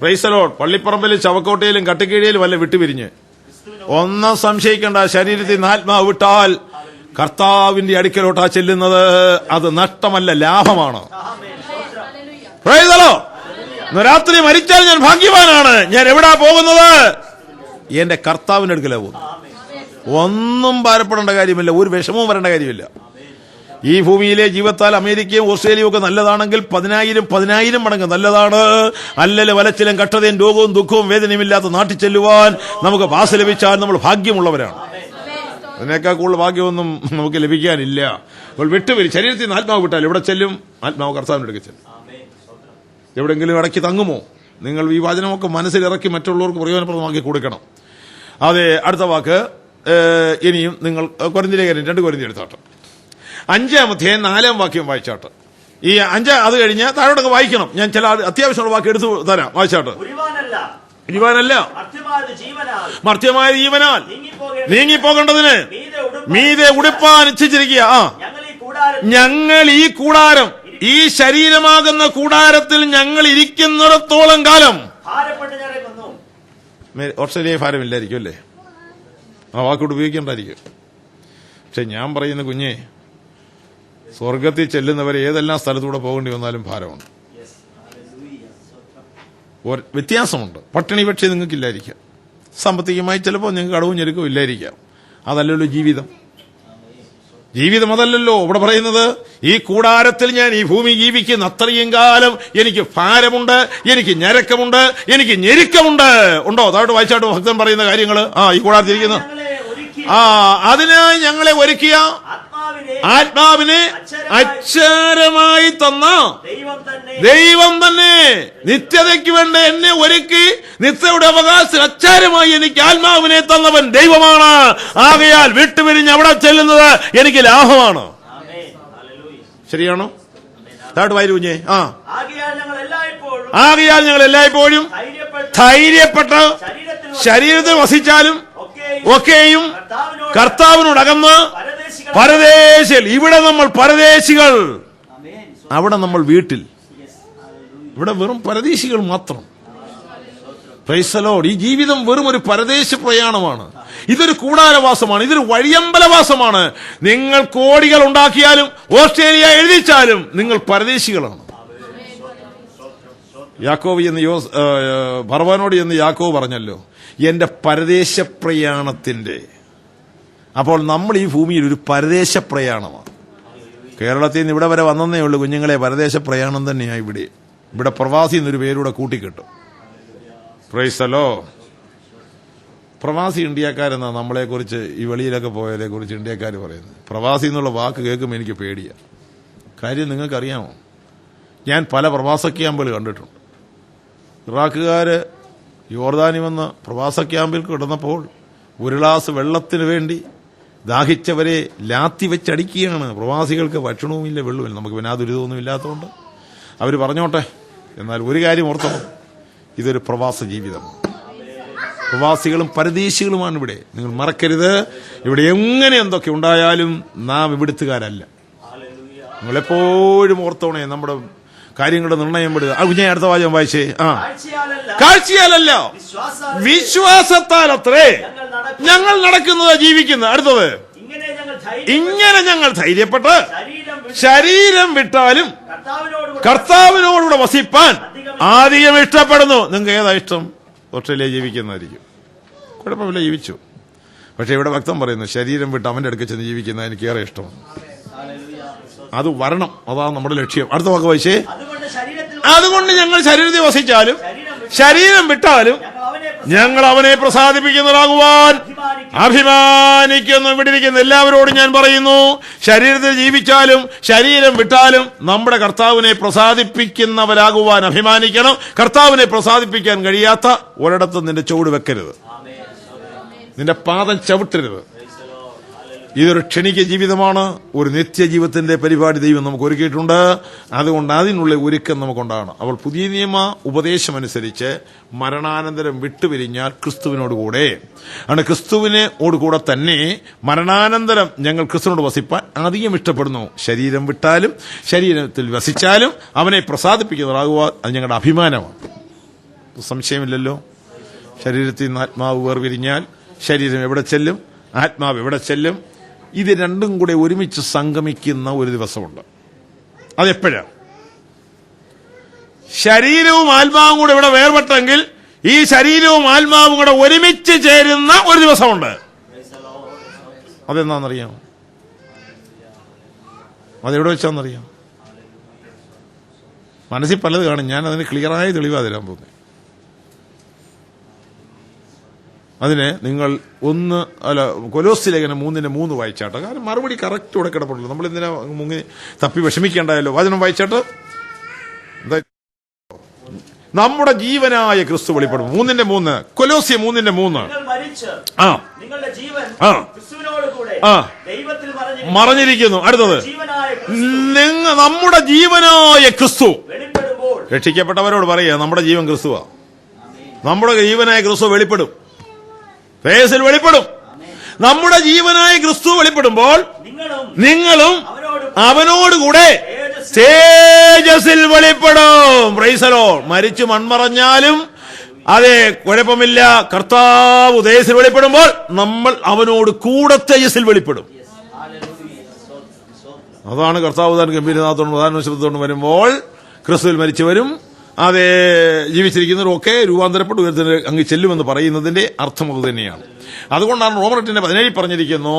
Praise the Lord. പള്ളിപ്പറമ്പിലും ചവക്കോട്ടയിലും കട്ടിക്കീഴിലും അല്ല വിട്ടുപിരിഞ്ഞ്. ഒന്നും സംശയിക്കേണ്ട, ശരീരത്തിൽ നിന്ന് ആത്മാവ് വിട്ടാൽ കർത്താവിന്റെ അടുക്കലോട്ടാ ചെല്ലുന്നത്. അത് നഷ്ടമല്ല, ലാഭമാണ്. Price the Lord. ഇന്ന് രാത്രി മരിച്ചാൽ ഞാൻ ഭാഗ്യവാനാണ്. ഞാൻ എവിടാ പോകുന്നത്? എന്റെ കർത്താവിന്റെ അടുക്കലാ പോകുന്നത്. ഒന്നും ഭാരപ്പെടേണ്ട കാര്യമില്ല, ഒരു വിഷമവും വരേണ്ട കാര്യമില്ല. ഈ ഭൂമിയിലെ ജീവിതത്താൽ അമേരിക്കയും ഓസ്ട്രേലിയയും ഒക്കെ നല്ലതാണെങ്കിൽ 10,000 മടങ്ങ് നല്ലതാണ്. അല്ലല് വലച്ചിലും കഷ്ടതയും രോഗവും ദുഃഖവും വേദനയുമില്ലാത്ത നാട്ടിൽ ചെല്ലുവാൻ നമുക്ക് പാസ് ലഭിച്ചാൽ നമ്മൾ ഭാഗ്യമുള്ളവരാണ്. അതിനേക്കാൾ കൂടുതൽ ഭാഗ്യമൊന്നും നമുക്ക് ലഭിക്കാനില്ല. അപ്പോൾ വിട്ടുവരും, ശരീരത്തിൽ നിന്ന് ആത്മാവ് വിട്ടാൽ എവിടെ ചെല്ലും? ആത്മാവ് കർത്താവിന്റെ അടുക്കൽ ചെല്ലും. എവിടെയെങ്കിലും ഇടയ്ക്ക് തങ്ങുമോ? നിങ്ങൾ ഈ വചനമൊക്കെ മനസ്സിലിറക്കി മറ്റുള്ളവർക്ക് പ്രയോജനപ്രദമാക്കി കൊടുക്കണം. അതെ. അടുത്ത വാക്ക് ഇനിയും നിങ്ങൾ കൊരിന്ത്യലേഖനം 2 കൊരിന്ത്യർ എടുത്താട്ടെ. 5-ാം അധ്യായം 4-ാം വാക്യം വായിച്ചാട്ട്. ഈ 5 അത് കഴിഞ്ഞ് താഴോട്ടൊക്കെ വായിക്കണം. ഞാൻ ചില അത്യാവശ്യമുള്ള വാക്ക് എടുത്തു തരാം. വായിച്ചാട്ട്. ഇരിവാനല്ല, മർത്യമായ ജീവനാൽ നീങ്ങിപ്പോകേണ്ടതിന് മീതെ ഉടുപ്പാൻ ഇച്ഛിച്ചിരിക്കുക. ഞങ്ങൾ ഈ കൂടാരം, ഈ ശരീരമാകുന്ന കൂടാരത്തിൽ ഞങ്ങൾ ഇരിക്കുന്നിടത്തോളം കാലം. ഓസ്ട്രേലിയ ഭാരമില്ലായിരിക്കും അല്ലേ? ആ വാക്കോട് ഉപയോഗിക്കേണ്ടായിരിക്കും. പക്ഷെ ഞാൻ പറയുന്ന കുഞ്ഞെ, സ്വർഗത്തിൽ ചെല്ലുന്നവരെ ഏതെല്ലാം സ്ഥലത്തൂടെ പോകേണ്ടി വന്നാലും ഭാരമുണ്ട്, വ്യത്യാസമുണ്ട്. പട്ടിണി പക്ഷേ നിങ്ങൾക്കില്ലായിരിക്കാം, സാമ്പത്തികമായി ചിലപ്പോൾ നിങ്ങൾക്ക് കടവും ഞെരുക്കവും ഇല്ലായിരിക്കാം. അതല്ലല്ലോ ജീവിതം. ജീവിതം അതല്ലല്ലോ ഇവിടെ പറയുന്നത്. ഈ കൂടാരത്തിൽ ഞാൻ ഈ ഭൂമി ജീവിക്കുന്ന അത്രയും കാലം എനിക്ക് ഭാരമുണ്ട്, എനിക്ക് ഞരക്കമുണ്ട്, എനിക്ക് ഞെരുക്കമുണ്ട്. ഉണ്ടോ? താഴോട്ട് വായിച്ചാട്ടോ ഭക്തൻ പറയുന്ന കാര്യങ്ങൾ. ഈ കൂടാരത്തിരിക്കുന്ന അതിനായി ഞങ്ങളെ ഒരുക്കിയ ആത്മാവിനെ അക്ഷരമായി തന്ന ദൈവം തന്നെ നിത്യതയ്ക്ക് വേണ്ട എന്നെ ഒരുക്കി നിത്യയുടെ അവകാശം അച്ചാരമായി എനിക്ക് ആത്മാവിനെ തന്നവൻ ദൈവമാണ്. ആകയാൽ വിട്ടുപിരിഞ്ഞ് അവിടെ ചെല്ലുന്നത് എനിക്ക് ലാഭമാണ്. ശരിയാണോ? താട്ട് വായി കുഞ്ഞേ. ആകയാൽ ഞങ്ങൾ എല്ലായ്പ്പോഴും ധൈര്യപ്പെട്ട് ശരീരത്തിൽ വസിച്ചാലും ഒക്കെയും കർത്താവിനോട് അകന്ന് പരദേശികൾ. ഇവിടെ നമ്മൾ പരദേശികൾ, അവിടെ നമ്മൾ വീട്ടിൽ. ഇവിടെ വെറും പരദേശികൾ മാത്രം. Price the Lord. ഈ ജീവിതം വെറും ഒരു പരദേശ പ്രയാണമാണ്. ഇതൊരു കൂടാരവാസമാണ്, ഇതൊരു വഴിയമ്പലവാസമാണ്. നിങ്ങൾ കോടികൾ ഉണ്ടാക്കിയാലും ഓസ്ട്രേലിയ എഴുതിച്ചാലും നിങ്ങൾ പരദേശികളാണ്. യാക്കോബ് എന്ന് ഭർവാനോട് എന്ന് യാക്കോബ് പറഞ്ഞല്ലോ, എന്റെ പരദേശ പ്രയാണത്തിന്റെ. അപ്പോൾ നമ്മൾ ഈ ഭൂമിയിൽ ഒരു പരദേശ പ്രയാണമാണ്. കേരളത്തിൽ നിന്ന് ഇവിടെ വരെ വന്നേ ഉള്ളൂ കുഞ്ഞുങ്ങളെ. പരദേശ പ്രയാണം തന്നെയാണ് ഇവിടെ. ഇവിടെ പ്രവാസി എന്നൊരു പേരൂടെ കൂട്ടിക്കിട്ടും. Praise the lord. പ്രവാസി ഇന്ത്യക്കാരെന്നാ നമ്മളെക്കുറിച്ച് ഈ വെളിയിലൊക്കെ പോയതിനെ കുറിച്ച് ഇന്ത്യക്കാർ പറയുന്നത്. പ്രവാസി എന്നുള്ള വാക്ക് കേൾക്കുമ്പോൾ എനിക്ക് പേടിയാണ്. കാര്യം നിങ്ങൾക്കറിയാമോ, ഞാൻ പല പ്രവാസ ക്യാമ്പുകൾ കണ്ടിട്ടുണ്ട്. ഇറാഖുകാർ യോർദാനി വന്ന പ്രവാസ ക്യാമ്പിൽ കിടന്നപ്പോൾ ഒരു ഗ്ലാസ് വെള്ളത്തിന് വേണ്ടി ദാഹിച്ചവരെ ലാത്തി വെച്ചടിക്കുകയാണ്. പ്രവാസികൾക്ക് ഭക്ഷണവുമില്ല, വെള്ളവുമില്ല. നമുക്ക് പിന്നെ ആ ദുരിതമൊന്നും ഇല്ലാത്തതുകൊണ്ട് അവർ പറഞ്ഞോട്ടെ. എന്നാൽ ഒരു കാര്യം ഓർത്തോ, ഇതൊരു പ്രവാസ ജീവിതമാണ്. പ്രവാസികളും പരദേശികളുമാണ് ഇവിടെ. നിങ്ങൾ മറക്കരുത്, ഇവിടെ എങ്ങനെ എന്തൊക്കെ ഉണ്ടായാലും നാം ഇവിടുത്തുകാരല്ല. നിങ്ങളെപ്പോഴും ഓർത്തോണേ, നമ്മുടെ കാര്യങ്ങളുടെ നിർണയം വിടുക. ഞാൻ അടുത്ത വാചകം വായിച്ചേ. കാഴ്ചയാലല്ല വിശ്വാസത്താൽ അത്രേ ഞങ്ങൾ നടക്കുന്നത് ജീവിക്കുന്നത്. അടുത്തത്, ഇങ്ങനെ ഞങ്ങൾ ധൈര്യപ്പെട്ട് ശരീരം വിട്ടാലും കർത്താവിനോടുകൂടെ വസിപ്പാൻ അധികം ഇഷ്ടപ്പെടുന്നു. നിങ്ങൾക്ക് ഏതാ ഇഷ്ടം? ഓസ്ട്രേലിയ ജീവിക്കുന്നതായിരിക്കും, കുഴപ്പമില്ല, ജീവിച്ചു. പക്ഷെ ഇവിടെ ഭക്തൻ പറയുന്നു, ശരീരം വിട്ട് അവന്റെ അടുക്ക ചെന്ന് ജീവിക്കുന്ന എനിക്ക് ഏറെ ഇഷ്ടമാണ്. അത് വരണം, അതാണ് നമ്മുടെ ലക്ഷ്യം. അടുത്ത വാക്ക് വായിച്ചേ. അതുകൊണ്ട് ഞങ്ങൾ ശരീരത്തിൽ വസിച്ചാലും ശരീരം വിട്ടാലും ഞങ്ങൾ അവനെ പ്രസാദിപ്പിക്കുന്നവരാകുവാൻ അഭിമാനിക്കുന്നു. ഇവിടെ ഇരിക്കുന്ന എല്ലാവരോടും ഞാൻ പറയുന്നു, ശരീരത്തിൽ ജീവിച്ചാലും ശരീരം വിട്ടാലും നമ്മുടെ കർത്താവിനെ പ്രസാദിപ്പിക്കുന്നവരാകുവാൻ അഭിമാനിക്കണം. കർത്താവിനെ പ്രസാദിപ്പിക്കാൻ കഴിയാത്ത ഒരിടത്തും നിന്റെ ചുവട് വെക്കരുത്, നിന്റെ പാദം ചവിട്ടരുത്. ഇതൊരു ക്ഷണിക ജീവിതമാണ്. ഒരു നിത്യജീവിതത്തിന്റെ പരിപാടി ദൈവം നമുക്ക് ഒരുക്കിയിട്ടുണ്ട്. അതുകൊണ്ട് അതിനുള്ള ഒരുക്കം നമുക്കുണ്ടാകണം. അപ്പോൾ പുതിയ നിയമ ഉപദേശമനുസരിച്ച് മരണാനന്തരം വിട്ടുപിരിഞ്ഞാൽ ക്രിസ്തുവിനോടുകൂടെ ആണ്. ക്രിസ്തുവിനോടുകൂടെ തന്നെ മരണാനന്തരം ഞങ്ങൾ ക്രിസ്തുവിനോട് വസിപ്പാൻ അധികം ഇഷ്ടപ്പെടുന്നു. ശരീരം വിട്ടാലും ശരീരത്തിൽ വസിച്ചാലും അവനെ പ്രസാദിപ്പിക്കുന്നതാകുവാൻ അത് ഞങ്ങളുടെ അഭിമാനമാണ്. സംശയമില്ലല്ലോ. ശരീരത്തിൽ നിന്ന് ആത്മാവ് വേർപിരിഞ്ഞാൽ ശരീരം എവിടെ ചെല്ലും, ആത്മാവ് എവിടെ ചെല്ലും? ഇത് രണ്ടും കൂടെ ഒരുമിച്ച് സംഗമിക്കുന്ന ഒരു ദിവസമുണ്ട്. അതെപ്പോഴാണ്? ശരീരവും ആത്മാവും കൂടെ ഇവിടെ വേർപെട്ടെങ്കിൽ ഈ ശരീരവും ആത്മാവും കൂടെ ഒരുമിച്ച് ചേരുന്ന ഒരു ദിവസമുണ്ട്. അതെന്താണെന്നറിയാം? അതെവിടെ വെച്ചാണെന്നറിയാം? മനസ്സിൽ പലത് കാണും. ഞാൻ അതിന് ക്ലിയറായി തെളിവാ തരാൻ പോകുന്നത്. അതിന് നിങ്ങൾ കൊലോസ്യ ലേഖനം 3:3 വായിച്ചാട്ടോ. കാരണം മറുപടി കറക്റ്റ് ഇവിടെ കിടപ്പുള്ളൂ. നമ്മൾ എന്തിനാ മുങ്ങി തപ്പി വിഷമിക്കേണ്ടായല്ലോ. വചനം വായിച്ചാട്ട്. നമ്മുടെ ജീവനായ ക്രിസ്തു വെളിപ്പെടും. 3:3 കൊലോസ്യ 3:3. മറഞ്ഞിരിക്കുന്നു. അടുത്തത്, നമ്മുടെ ജീവനായ ക്രിസ്തു. രക്ഷിക്കപ്പെട്ടവരോട് പറയുക, നമ്മുടെ ജീവൻ ക്രിസ്തുവാ. നമ്മുടെ ജീവനായ ക്രിസ്തു വെളിപ്പെടും, ഫേസിൽ വെളിപ്പെടും. നമ്മുടെ ജീവനായ ക്രിസ്തു വെളിപ്പെടുമ്പോൾ നിങ്ങളും അവനോടുകൂടെ തേജസ്സിൽ വെളിപ്പെടും. Praise the lord. മരിച്ചു മൺമറഞ്ഞാലും അതെ കുഴപ്പമില്ല. കർത്താവ് തേജസ്സിൽ വെളിപ്പെടുമ്പോൾ നമ്മൾ അവനോട് കൂടെ തേജസ്സിൽ വെളിപ്പെടും. അതാണ് കർത്താവ് താൻ ഗംഭീരനാഥത്തോടും പ്രധാനത്തോടും വരുമ്പോൾ ക്രിസ്തുവിൽ മരിച്ചു വരും. അതെ ജീവിച്ചിരിക്കുന്നവരൊക്കെ രൂപാന്തരപ്പെട്ട് ഉയർത്തിന് അങ്ങ് ചെല്ലുമെന്ന് പറയുന്നതിന്റെ അർത്ഥം അത് തന്നെയാണ്. അതുകൊണ്ടാണ് റോമർ 8:17 പറഞ്ഞിരിക്കുന്നു,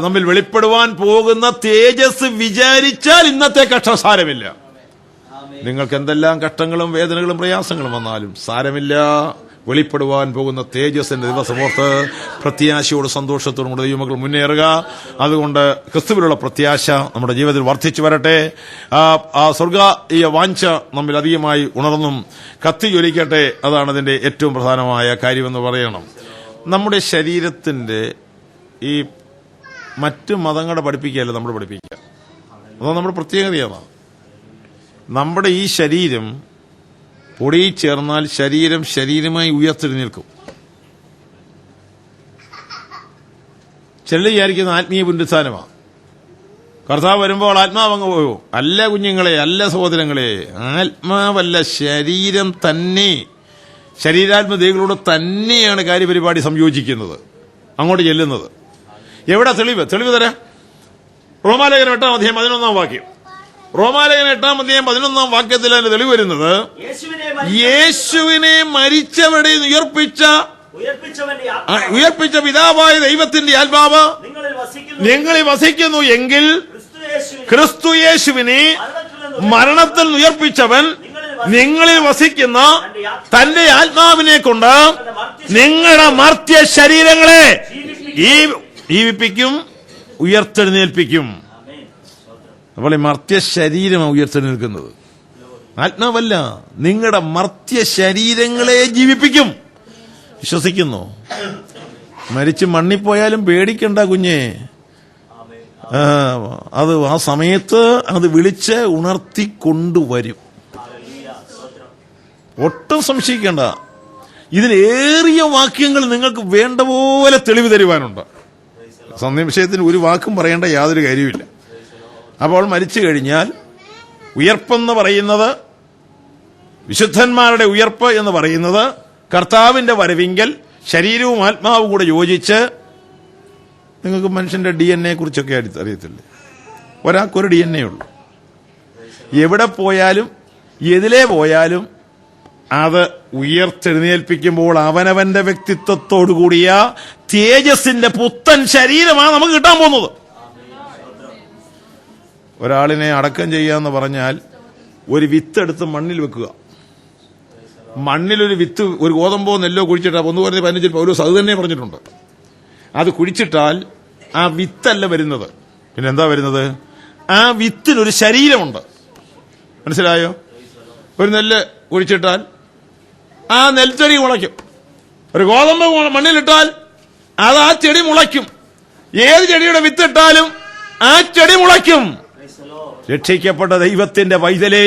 നമ്മിൽ വെളിപ്പെടുവാൻ പോകുന്ന തേജസ് വിചാരിച്ചാൽ ഇന്നത്തെ കഷ്ടം സാരമില്ല. നിങ്ങൾക്ക് എന്തെല്ലാം കഷ്ടങ്ങളും വേദനകളും പ്രയാസങ്ങളും വന്നാലും സാരമില്ല. വെളിപ്പെടുവാൻ പോകുന്ന തേജസ്സിന്റെ ദിവസമോർത്ത് പ്രത്യാശയോട് സന്തോഷത്തോടും കൂടെ ദൈവമക്കൾ മുന്നേറുക. അതുകൊണ്ട് ക്രിസ്തുവിലുള്ള പ്രത്യാശ നമ്മുടെ ജീവിതത്തിൽ വർദ്ധിച്ചു വരട്ടെ. ആ സ്വർഗീയ വാഞ്ച നമ്മിൽ അധികമായി ഉണർന്നും കത്തിജ്വലിക്കട്ടെ. അതാണ് അതിന്റെ ഏറ്റവും പ്രധാനമായ കാര്യമെന്ന് പറയണം. നമ്മുടെ ശരീരത്തിന്റെ ഈ മറ്റു മതങ്ങളുടെ പഠിപ്പിക്കുകയല്ല നമ്മൾ പഠിപ്പിക്കുക. അതാണ് നമ്മുടെ പ്രത്യേകതയാണ്. നമ്മുടെ ഈ ശരീരം പൊടിയിൽ ചേർന്നാൽ ശരീരമായി ഉയർത്തെഴുന്നേൽക്കും. ചിലർ വിചാരിക്കുന്ന ആത്മീയ പുനരുത്ഥാനമാണ്. കർത്താവ് വരുമ്പോൾ ആത്മാവങ്ങ് പോയോ? അല്ല കുഞ്ഞുങ്ങളെ, അല്ല സഹോദരങ്ങളെ, ആത്മാവല്ല, ശരീരം തന്നെ, ശരീരാത്മദേഹികളോട് തന്നെയാണ് കാര്യപരിപാടി സംയോജിക്കുന്നത്, അങ്ങോട്ട് ചെല്ലുന്നത്. എവിടെ തെളിവ് തരാം? റോമാലേഖനം 8-11 വാക്യം. റോമാലേഖനം 8-11 വാക്യത്തിൽ അതിന് തെളിവ് വരുന്നത്, യേശുവിനെ മരിച്ചവരെ ഉയർപ്പിച്ച പിതാവായ ദൈവത്തിന്റെ ആത്മാവ് നിങ്ങളിൽ വസിക്കുന്നു എങ്കിൽ ക്രിസ്തു യേശുവിനെ മരണത്തിൽ ഉയർപ്പിച്ചവൻ നിങ്ങളിൽ വസിക്കുന്ന തന്റെ ആത്മാവിനെ കൊണ്ട് നിങ്ങളുടെ മർത്യ ശരീരങ്ങളെ ജീവിപ്പിക്കും, ഉയർത്തെഴുന്നേൽപ്പിക്കും. അപ്പോൾ ഈ മർത്യ ശരീരമാണ് ഉയർത്തെഴുന്നേൽക്കുന്നത്, ആത്മാവല്ല. നിങ്ങളുടെ മർത്യ ശരീരങ്ങളെ ജീവിപ്പിക്കും. വിശ്വസിക്കുന്നു? മരിച്ച് മണ്ണിപ്പോയാലും പേടിക്കണ്ട കുഞ്ഞെ. അത് ആ സമയത്ത് അത് വിളിച്ച് ഉണർത്തിക്കൊണ്ടുവരും. ഒട്ടും സംശയിക്കേണ്ട. ഇതിലേറിയ വാക്യങ്ങൾ നിങ്ങൾക്ക് വേണ്ട പോലെ തെളിവ് തരുവാനുണ്ട്. സംശയത്തിന് ഒരു വാക്കും പറയേണ്ട യാതൊരു കാര്യമില്ല. അപ്പോൾ മരിച്ചു കഴിഞ്ഞാൽ ഉയർപ്പെന്ന് പറയുന്നത്, വിശുദ്ധന്മാരുടെ ഉയർപ്പ് എന്ന് പറയുന്നത്, കർത്താവിന്റെ വരവിങ്കൽ ശരീരവും ആത്മാവും കൂടെ യോജിച്ച്, നിങ്ങൾക്ക് മനുഷ്യന്റെ DNA കുറിച്ചൊക്കെ അറിയത്തില്ലേ? ഒരാൾക്കൊരു DNA ഉള്ളൂ. എവിടെ പോയാലും എതിലേ പോയാലും അത് ഉയർത്തെഴുന്നേൽപ്പിക്കുമ്പോൾ അവനവന്റെ വ്യക്തിത്വത്തോടുകൂടിയ തേജസ്സിന്റെ പുത്തൻ ശരീരമാണ് നമുക്ക് കിട്ടാൻ പോകുന്നത്. ഒരാളിനെ അടക്കം ചെയ്യാന്ന് പറഞ്ഞാൽ ഒരു വിത്തെടുത്ത് മണ്ണിൽ വെക്കുക. മണ്ണിലൊരു വിത്ത്, ഒരു ഗോതമ്പോ നെല്ലോ കുഴിച്ചിട്ടാൽ 1:15 പൗലോസ് അത് തന്നെ പറഞ്ഞിട്ടുണ്ട്. അത് കുഴിച്ചിട്ടാൽ ആ വിത്തല്ല വരുന്നത്, പിന്നെ എന്താ വരുന്നത്? ആ വിത്തിനൊരു ശരീരമുണ്ട്. മനസ്സിലായോ? ഒരു നെല്ല് കുഴിച്ചിട്ടാൽ ആ നെൽച്ചെടി മുളയ്ക്കും. ഒരു ഗോതമ്പ് മണ്ണിലിട്ടാൽ അത് ആ ചെടി മുളയ്ക്കും. ഏത് ചെടിയുടെ വിത്തിട്ടാലും ആ ചെടി മുളയ്ക്കും. രക്ഷിക്കപ്പെട്ട ദൈവത്തിന്റെ പൈതലേ,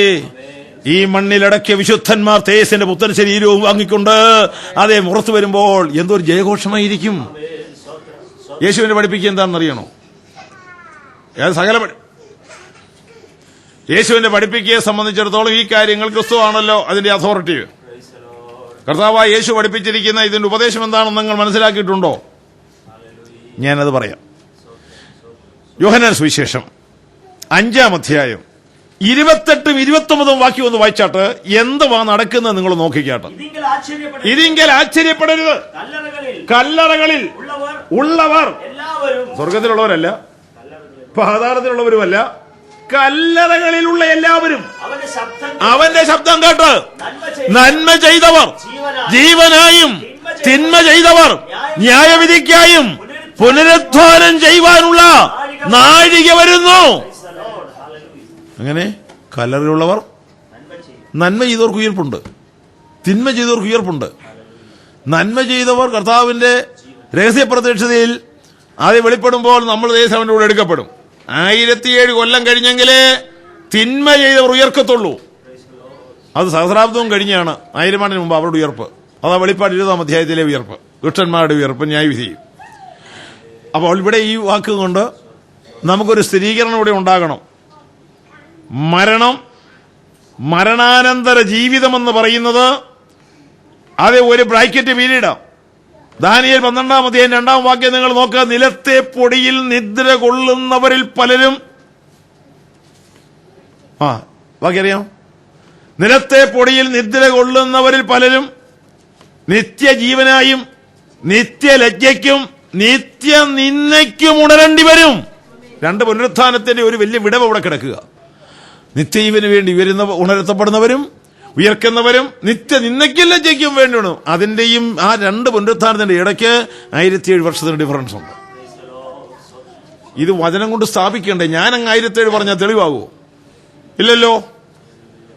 ഈ മണ്ണിലടക്കിയ വിശുദ്ധന്മാർ തേജസ്സിന്റെ പുത്തൻ ശരീരവും വാങ്ങിക്കൊണ്ട് അതേ മുറത്ത് വരുമ്പോൾ എന്തൊരു ജയഘോഷമായിരിക്കും. യേശുവിനെ പഠിപ്പിക്കുക എന്താണെന്നറിയണോ? യേശുവിന്റെ പഠിപ്പിക്കയെ സംബന്ധിച്ചിടത്തോളം ഈ കാര്യങ്ങൾ ക്രിസ്തുവാണല്ലോ അതിന്റെ അതോറിറ്റി. കർത്താവായ യേശു പഠിപ്പിച്ചിരിക്കുന്ന ഇതിന്റെ ഉപദേശം എന്താണെന്ന് നിങ്ങൾ മനസ്സിലാക്കിയിട്ടുണ്ടോ? ഞാനത് പറയാം. യോഹന്നാൻ സുവിശേഷം 5-ാം അധ്യായം 28-29 വാക്യം ഒന്ന് വായിച്ചാട്ട് എന്തുവാ നടക്കുന്നത് നിങ്ങൾ നോക്കിക്കാട്ട്. ഇതിങ്കൽ ആശ്ചര്യപ്പെടരുത്. കല്ലറകളിൽ ഉള്ളവർ സ്വർഗത്തിലുള്ളവരല്ല, പാതാളത്തിലുള്ളവരുമല്ല, കല്ലറകളിലുള്ള എല്ലാവരും അവന്റെ ശബ്ദം കേട്ട് നന്മ ചെയ്തവർ ജീവനായും തിന്മ ചെയ്തവർ ന്യായവിധിക്കായും പുനരുദ്ധാനം ചെയ്യുവാനുള്ള നാഴിക വരുന്നു. അങ്ങനെ കല്ലറയിലുള്ളവർ, നന്മ ചെയ്തവർക്ക് ഉയർപ്പുണ്ട്, തിന്മ ചെയ്തവർക്ക് ഉയർപ്പുണ്ട്. നന്മ ചെയ്തവർ കർത്താവിന്റെ രഹസ്യപ്രത്യക്ഷതയിൽ ആദ്യം വെളിപ്പെടുമ്പോൾ നമ്മൾ ദേശവന്റെ കൂടെ എടുക്കപ്പെടും. 1007 കൊല്ലം കഴിഞ്ഞെങ്കിലേ തിന്മ ചെയ്തവർ ഉയർക്കത്തുള്ളൂ. അത് സഹസ്രാബ്ദവും കഴിഞ്ഞാണ് 1000 ആണ്ടിന് മുമ്പ് അവരുടെ ഉയർപ്പ്. അതാ വെളിപ്പാട് 20-ാം അധ്യായത്തിലെ ഉയർപ്പ്, ദുഷ്ടന്മാരുടെ ഉയർപ്പ്, ന്യായവിധിയും. അപ്പോൾ ഇവിടെ ഈ വാക്കുകൊണ്ട് നമുക്കൊരു സ്ഥിരീകരണം ഇവിടെ ഉണ്ടാകണം. മരണാനന്തര ജീവിതമെന്ന് പറയുന്നത് അത് ഒരു ബ്രാക്കറ്റ് പീരീഡാണ്. ദാനിയേൽ 12-ാം അധ്യായം 2-ാം വാക്യം നിങ്ങൾ നോക്കുക. നിലത്തെ പൊടിയിൽ നിദ്ര കൊള്ളുന്നവരിൽ പലരും, വാക്യറിയാം, നിലത്തെ പൊടിയിൽ നിദ്ര കൊള്ളുന്നവരിൽ പലരും നിത്യജീവനായും നിത്യലജ്ജയ്ക്കും നിത്യനിന്ദയ്ക്കും ഉണരേണ്ടി വരും. 2 പുനരുത്ഥാനത്തിന്റെ ഒരു വലിയ വിടവ് അവിടെ കിടക്കുക. നിത്യജീവന് വേണ്ടി ഉണർത്തപ്പെടുന്നവരും ഉയർക്കുന്നവരും നിത്യനിന്ദയ്ക്കും ലജ്ജയ്ക്കും വേണ്ടിയാണ്. അതിന്റെയും ആ രണ്ട് പുനരുത്ഥാനത്തിന്റെ ഇടയ്ക്ക് 1007 വർഷത്തിന് ഡിഫറൻസ് ഉണ്ട്. ഇത് വചനം കൊണ്ട് സ്ഥാപിക്കണ്ടേ? ഞാനങ്ങ് 1007 പറഞ്ഞാൽ തെളിവാകുമോ? ഇല്ലല്ലോ.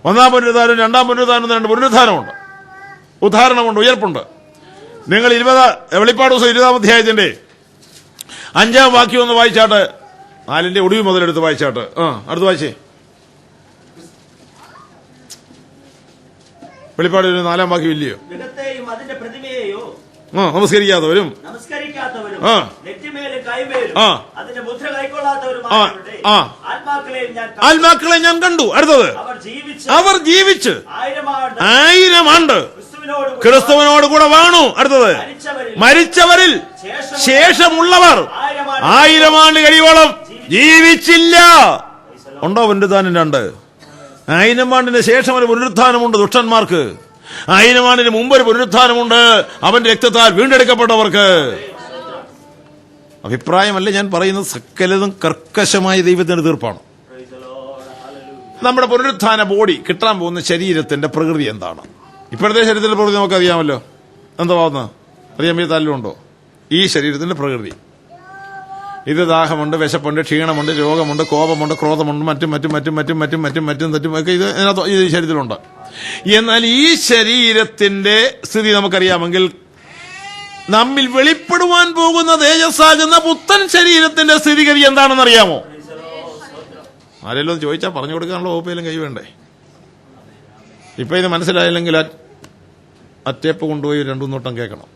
ഒന്നാം പുനരുദ്ധാനം, രണ്ടാം പുനരുദ്ധാനം, രണ്ട് പുനരുദ്ധാനമുണ്ട്, ഉദ്ധാരണമുണ്ട്, ഉയർപ്പുണ്ട്. നിങ്ങൾ വെളിപ്പാട് ദിവസം 20-ാം അധ്യായത്തിന്റെ 5-ാം വാക്യം ഒന്ന് വായിച്ചാട്ട്, 4-ന്റെ ഒടുവിൽ മുതലെടുത്ത് വായിച്ചാട്ട്. അടുത്ത് വായിച്ചേ. വെളിപ്പാട് 4-ാം വാക്യം ഇല്ലയോ? മൃഗത്തെയും അതിന്റെ പ്രതിമയെയോ നമസ്കരിക്കാത്തവരും നെറ്റിമേലും കൈമേലും അതിന്റെ മുദ്ര കൈക്കൊള്ളാത്തവരും ആത്മാക്കളെ ഞാൻ കണ്ടു. അടുത്തത്, അവർ ജീവിച്ച് 1000 ആണ്ട് ക്രിസ്തുവിനോട് കൂടെ വാണു. അടുത്തത്, മരിച്ചവരിൽ ശേഷമുള്ളവർ 1000 ആണ്ട് കഴിയോളം ജീവിച്ചില്ല. ഉണ്ടോ പുനരുത്ഥാനം? 2. 1000 ആണ്ടിന് ശേഷം ഒരു പുനരുത്ഥാനമുണ്ട് ദുഷ്ടന്മാർക്ക്. 1000 ആണ്ടിന് മുമ്പ് ഒരു പുനരുത്ഥാനമുണ്ട് അവന്റെ രക്തത്താൽ വീണ്ടെടുക്കപ്പെട്ടവർക്ക്. അഭിപ്രായമല്ല ഞാൻ പറയുന്നത്, സകലതും കർക്കശമായ ദൈവത്തിന്റെ തീർപ്പാണ്. നമ്മുടെ പുനരുത്ഥാന ബോഡി കിട്ടാൻ പോകുന്ന ശരീരത്തിന്റെ പ്രകൃതി എന്താണ്? ഇപ്പോഴത്തെ ശരീരത്തിന്റെ പ്രകൃതി നമുക്കറിയാമല്ലോ. എന്താ അറിയാൻ വലിയ താല്പര്യമുണ്ടോ? ഈ ശരീരത്തിന്റെ പ്രകൃതി ഇത് ദാഹമുണ്ട്, വിശപ്പുണ്ട്, ക്ഷീണമുണ്ട്, രോഗമുണ്ട്, കോപമുണ്ട്, ക്രോധമുണ്ട്, മറ്റും ഒക്കെ ഇത് ഈ ശരീരത്തിലുണ്ട്. എന്നാൽ ഈ ശരീരത്തിന്റെ സ്ഥിതി നമുക്കറിയാമെങ്കിൽ നമ്മിൽ വെളിപ്പെടുവാൻ പോകുന്ന തേജസ്സാകുന്ന പുത്തൻ ശരീരത്തിന്റെ സ്ഥിതിഗതി എന്താണെന്ന് അറിയാമോ? ആരെങ്കിലും ചോദിച്ചാൽ പറഞ്ഞു കൊടുക്കാനുള്ള വകുപ്പേലും കൈ വേണ്ടേ? ഇപ്പൊ ഇത് മനസ്സിലായില്ലെങ്കിൽ ആ ടേപ്പ് കൊണ്ടുപോയി 2-3 വട്ടം കേൾക്കണം.